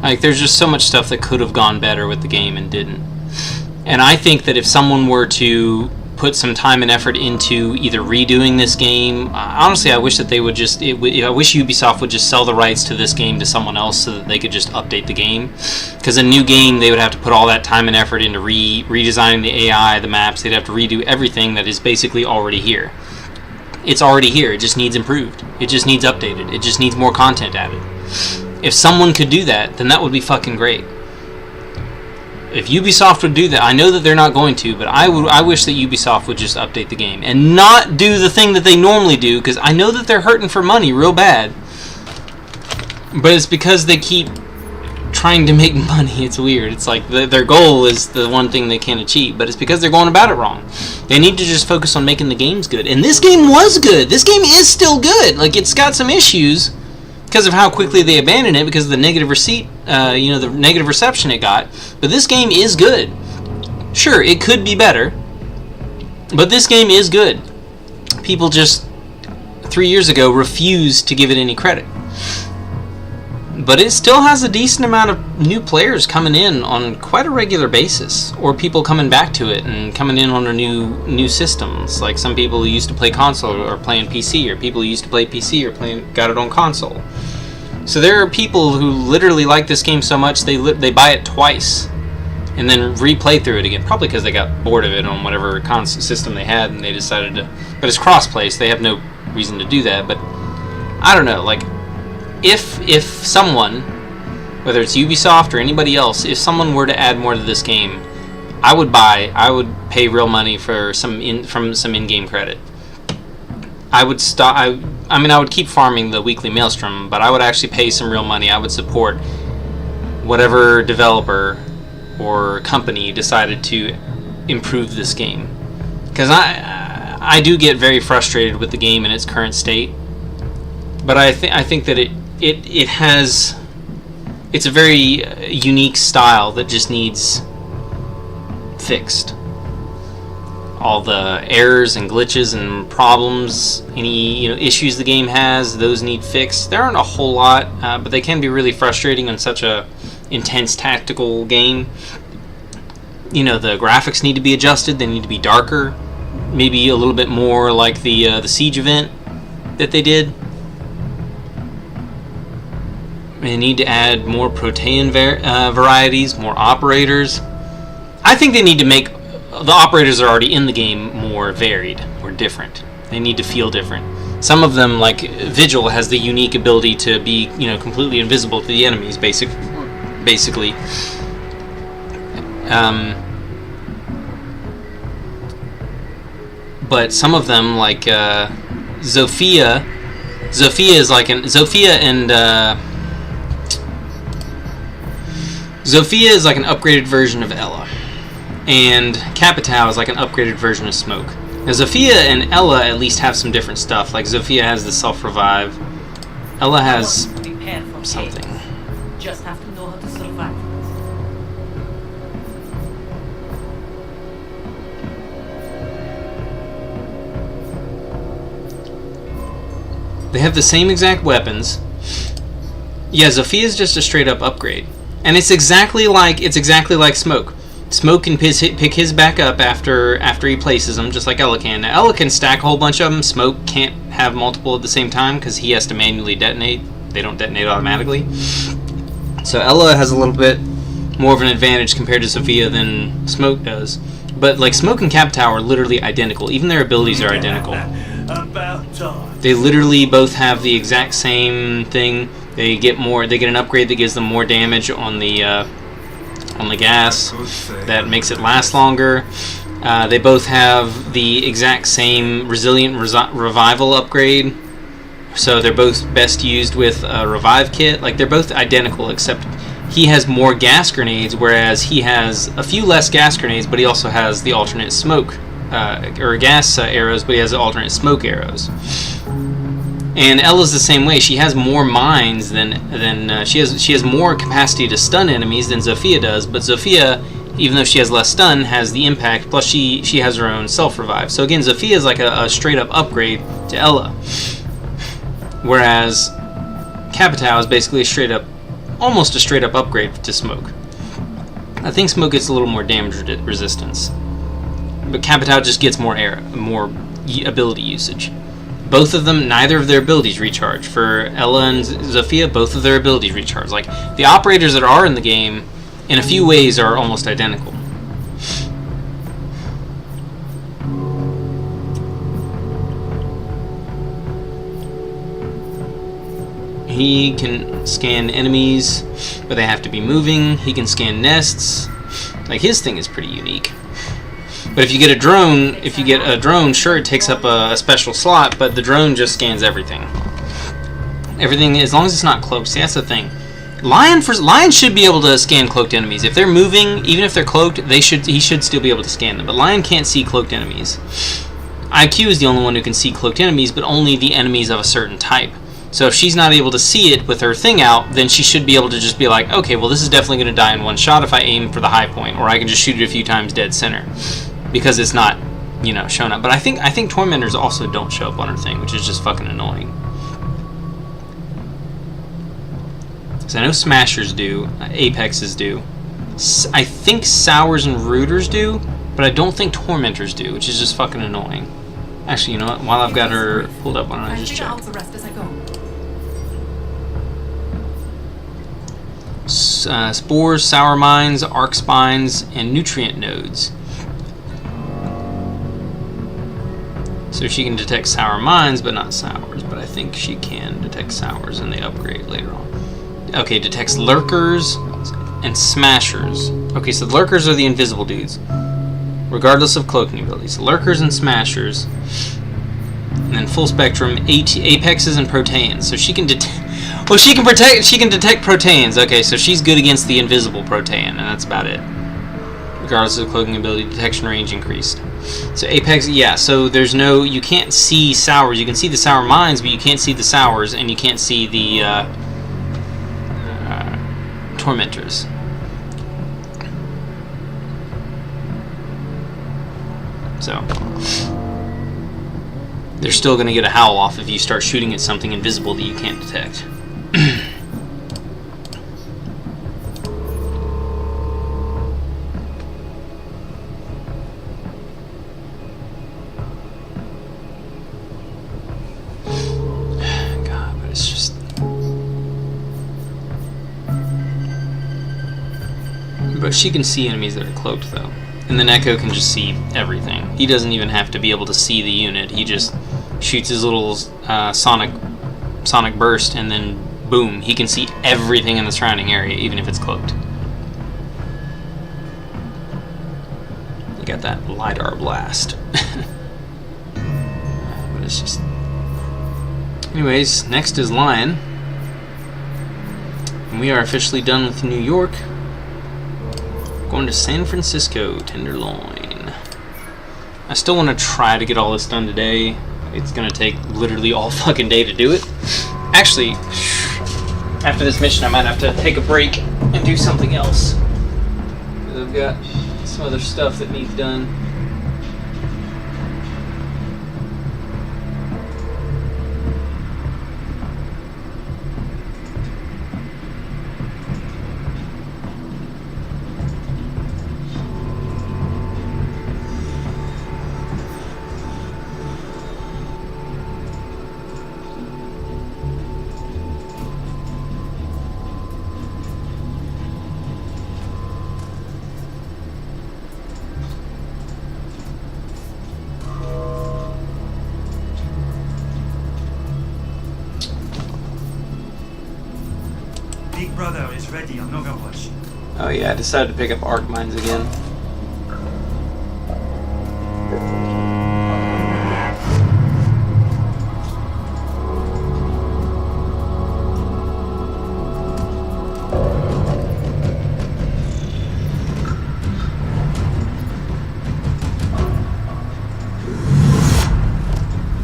Like, there's just so much stuff that could have gone better with the game and didn't. And I think that if someone were to put some time and effort into either redoing this game, honestly, I wish that they would I wish Ubisoft would just sell the rights to this game to someone else so that they could just update the game. Because a new game, they would have to put all that time and effort into redesigning the AI, the maps. They'd have to redo everything that is basically already here. It's already here. It just needs improved. It just needs updated. It just needs more content added. If someone could do that, then that would be fucking great. If Ubisoft would do that, I know that they're not going to, but I wish that Ubisoft would just update the game and not do the thing that they normally do, because I know that they're hurting for money real bad. But it's because they keep trying to make money. It's weird. It's like their goal is the one thing they can't achieve, but it's because they're going about it wrong. They need to just focus on making the games good. And this game was good. This game is still good. Like, it's got some issues because of how quickly they abandoned it, because of the negative the negative reception it got. But this game is good. Sure, it could be better, but this game is good. People just 3 years ago refused to give it any credit. But it still has a decent amount of new players coming in on quite a regular basis, or people coming back to it and coming in on their new systems. Like some people who used to play console or playing PC, or people who used to play PC or got it on console. So there are people who literally like this game so much they buy it twice and then replay through it again, probably because they got bored of it on whatever system they had and they decided to. But it's cross-play, so they have no reason to do that. But I don't know, like. If someone, whether it's Ubisoft or anybody else, if someone were to add more to this game, I would pay real money for some in-game credit. I would I would keep farming the weekly Maelstrom, but I would actually pay some real money. I would support whatever developer or company decided to improve this game, because I do get very frustrated with the game in its current state. But I think that it's a very unique style that just needs fixed. All the errors and glitches and problems, any issues the game has, those need fixed. There aren't a whole lot, but they can be really frustrating on such a intense tactical game. You know, the graphics need to be adjusted. They need to be darker, maybe a little bit more like the Siege event that they did. They need to add more Protean varieties, more operators. I think they need to make the operators that are already in the game more varied or different. They need to feel different. Some of them, like Vigil, has the unique ability to be, you know, completely invisible to the enemies, basically. But some of them, like Zofia is like an upgraded version of Ella, and Capitao is like an upgraded version of Smoke. Now, Zofia and Ella at least have some different stuff. Like Zofia has the self-revive. Ella has something. Just have to know how to survive. They have the same exact weapons. Yeah, Zofia is just a straight up upgrade, and it's exactly like Smoke. Smoke can pick his back up after he places them, just like Ella can. Now, Ella can stack a whole bunch of them. Smoke can't have multiple at the same time because he has to manually detonate. They don't detonate automatically. So Ella has a little bit more of an advantage compared to Zofia than Smoke does. But like Smoke and Capitao are literally identical. Even their abilities are identical. About time. They literally both have the exact same thing. They get an upgrade that gives them more damage on the gas that makes it last longer. They both have the exact same resilient revival upgrade, so they're both best used with a revive kit. Like, they're both identical, except he has more gas grenades, whereas he has a few less gas grenades, but he also has the alternate smoke or gas arrows, but he has the alternate smoke arrows. And Ella's the same way. She has more mines than she has more capacity to stun enemies than Zofia does. But Zofia, even though she has less stun, has the impact. Plus, she has her own self revive. So again, Zofia is like a straight up upgrade to Ella, whereas Capitao is basically almost a straight up upgrade to Smoke. I think Smoke gets a little more damage resistance, but Capitao just gets more ability usage. Both of them, neither of their abilities recharge. For Ella and Zofia, both of their abilities recharge. Like, the operators that are in the game, in a few ways, are almost identical. He can scan enemies, but they have to be moving. He can scan nests. Like, his thing is pretty unique. But if you get a drone, sure, it takes up a special slot, but the drone just scans everything. Everything, as long as it's not cloaked. See, that's the thing. Lion should be able to scan cloaked enemies. If they're moving, even if they're cloaked, he should still be able to scan them. But Lion can't see cloaked enemies. IQ is the only one who can see cloaked enemies, but only the enemies of a certain type. So if she's not able to see it with her thing out, then she should be able to just be like, okay, well, this is definitely going to die in one shot if I aim for the high point, or I can just shoot it a few times dead center, because it's not, you know, shown up. But I think Tormentors also don't show up on her thing, which is just fucking annoying. Because I know Smashers do, Apexes do. I think Sours and Rooters do, but I don't think Tormentors do, which is just fucking annoying. Actually, you know what? While I've got her pulled up, why don't I just check? The rest as I go. Spores, Sour Mines, Arc Spines, and Nutrient Nodes. So she can detect Sour Mines, but not Sours. But I think she can detect Sours, and they upgrade later on. Okay, detects Lurkers and Smashers. Okay, so Lurkers are the invisible dudes, regardless of cloaking abilities. Lurkers and Smashers. And then full spectrum, Apexes and Proteans. So she can detect... Well, she can detect Proteans. Okay, so she's good against the invisible Protean, and that's about it. Regardless of cloaking ability, detection range increased. So Apex, yeah, so there's no... You can't see Sours. You can see the Sour Mines, but you can't see the Sours, and you can't see the Tormentors. So... They're still going to get a howl off if you start shooting at something invisible that you can't detect. But she can see enemies that are cloaked, though. And then Echo can just see everything. He doesn't even have to be able to see the unit. He just shoots his little sonic burst, and then boom, he can see everything in the surrounding area, even if it's cloaked. You got that LiDAR blast. But it's just... Anyways, next is Lion. And we are officially done with New York. Going to San Francisco, Tenderloin. I still want to try to get all this done today. It's going to take literally all fucking day to do it. Actually, after this mission I might have to take a break and do something else. Because I've got some other stuff that needs done. Big brother is ready on Overwatch. Oh yeah, I decided to pick up arc mines again.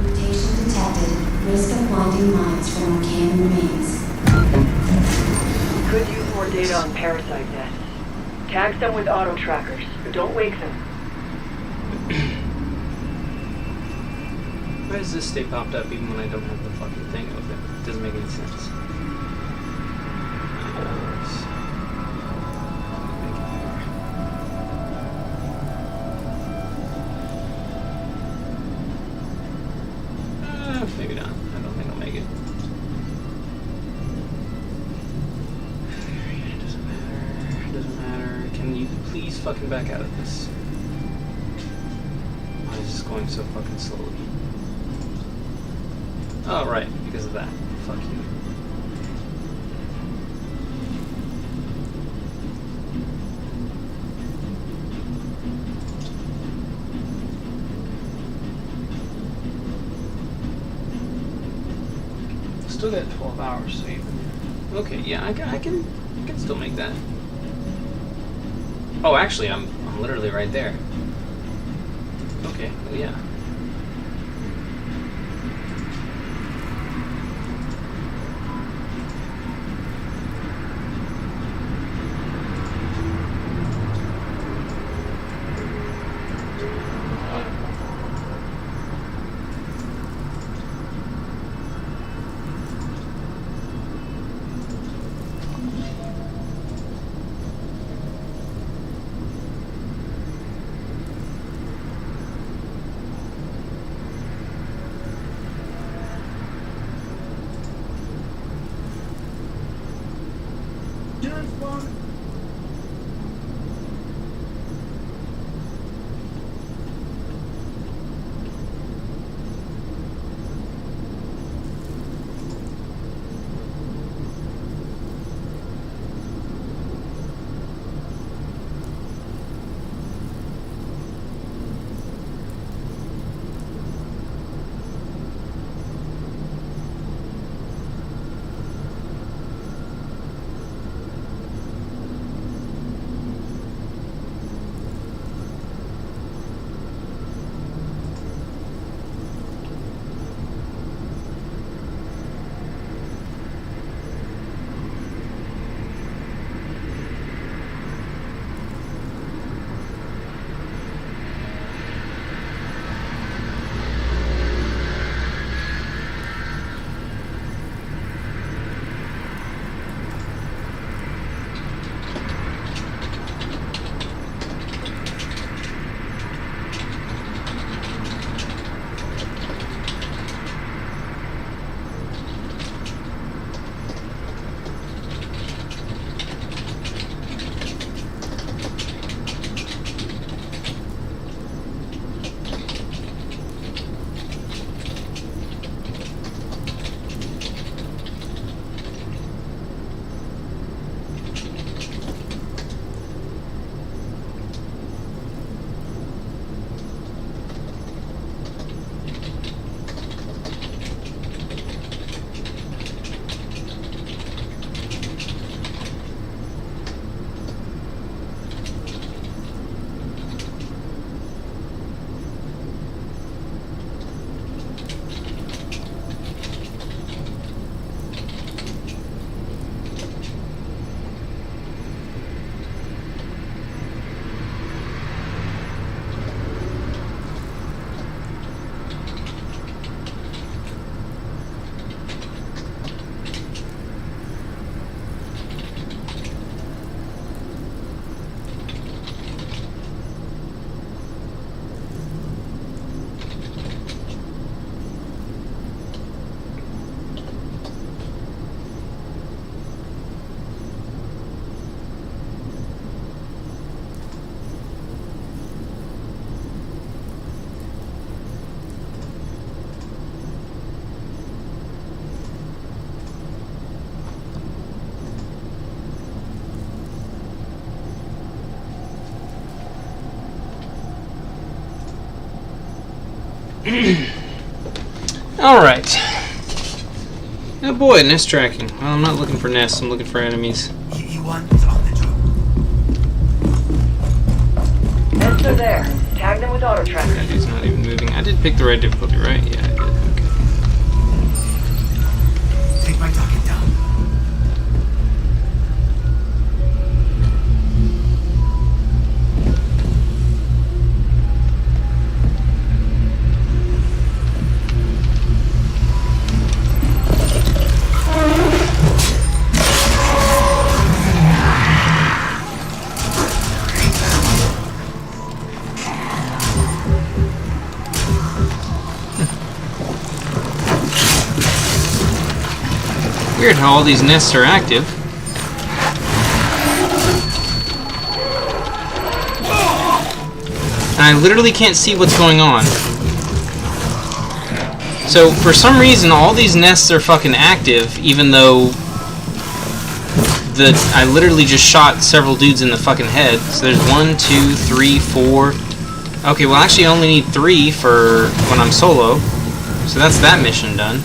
Rotation detected. Risk of blinding mines from Arcane remains. Could use more data on parasite nests. Tag them with auto trackers. Don't wake them. Why does this stay popped up even when I don't have the fucking thing open? It doesn't make any sense. Maybe not. I don't think I'll make it. It doesn't matter. It doesn't matter. Can you please fucking back out of this? Why is this going so fucking slowly? Oh, right. Because of that. Fuck you. Still got 12 hours, so even... Okay, yeah, I can still make that. Oh, actually, I'm literally right there. Okay, well, yeah. Alright. Oh boy, nest tracking. Well, I'm not looking for nests, I'm looking for enemies. He wants on the job. Nests are there. Tag them with auto trackers. That dude's not even moving. I did pick the right difficulty, right? Yeah, I did. Okay. Take my target down. Weird how all these nests are active. And I literally can't see what's going on. So, for some reason, all these nests are fucking active, even though I literally just shot several dudes in the fucking head. So there's 1, 2, 3, 4. Okay, well actually I only need 3 for when I'm solo. So that's that mission done.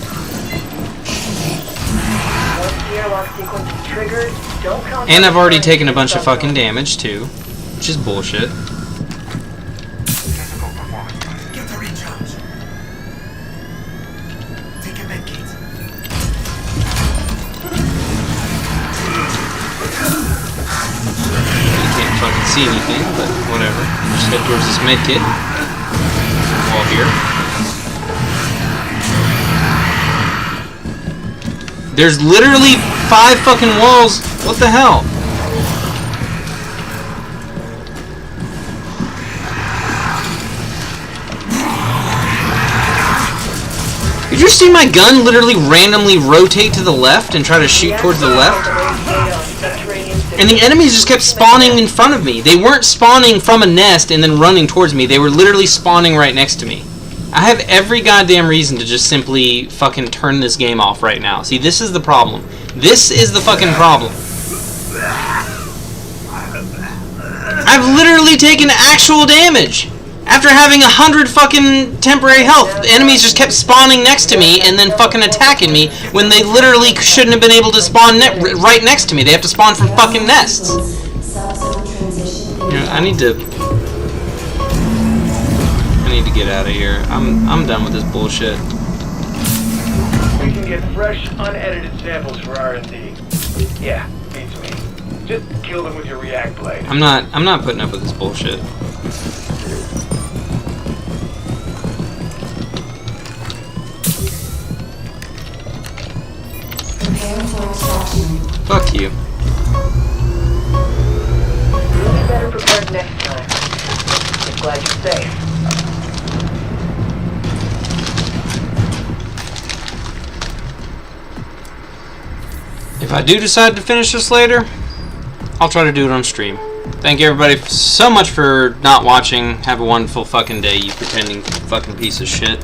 And I've already taken a bunch of fucking damage too, which is bullshit. Physical performance. Get the recharge. Take a med kit. You can't fucking see anything, but whatever. Just head towards this med kit. Wall here. There's literally 5 fucking walls. What the hell? Did you see my gun literally randomly rotate to the left and try to shoot towards the left? And the enemies just kept spawning in front of me. They weren't spawning from a nest and then running towards me. They were literally spawning right next to me. I have every goddamn reason to just simply fucking turn this game off right now. See, this is the problem. This is the fucking problem. I've literally taken actual damage. After having 100 fucking temporary health, the enemies just kept spawning next to me and then fucking attacking me when they literally shouldn't have been able to spawn right next to me. They have to spawn from fucking nests. You know, I need to get out of here. I'm done with this bullshit. We can get fresh, unedited samples for R&D. Yeah, beats me. Just kill them with your react blade. I'm not putting up with this bullshit. Prepare for extraction. Fuck you. You'll be better prepared next time. Just glad you're safe. If I do decide to finish this later, I'll try to do it on stream. Thank you everybody so much for not watching. Have a wonderful fucking day, you pretending fucking piece of shit.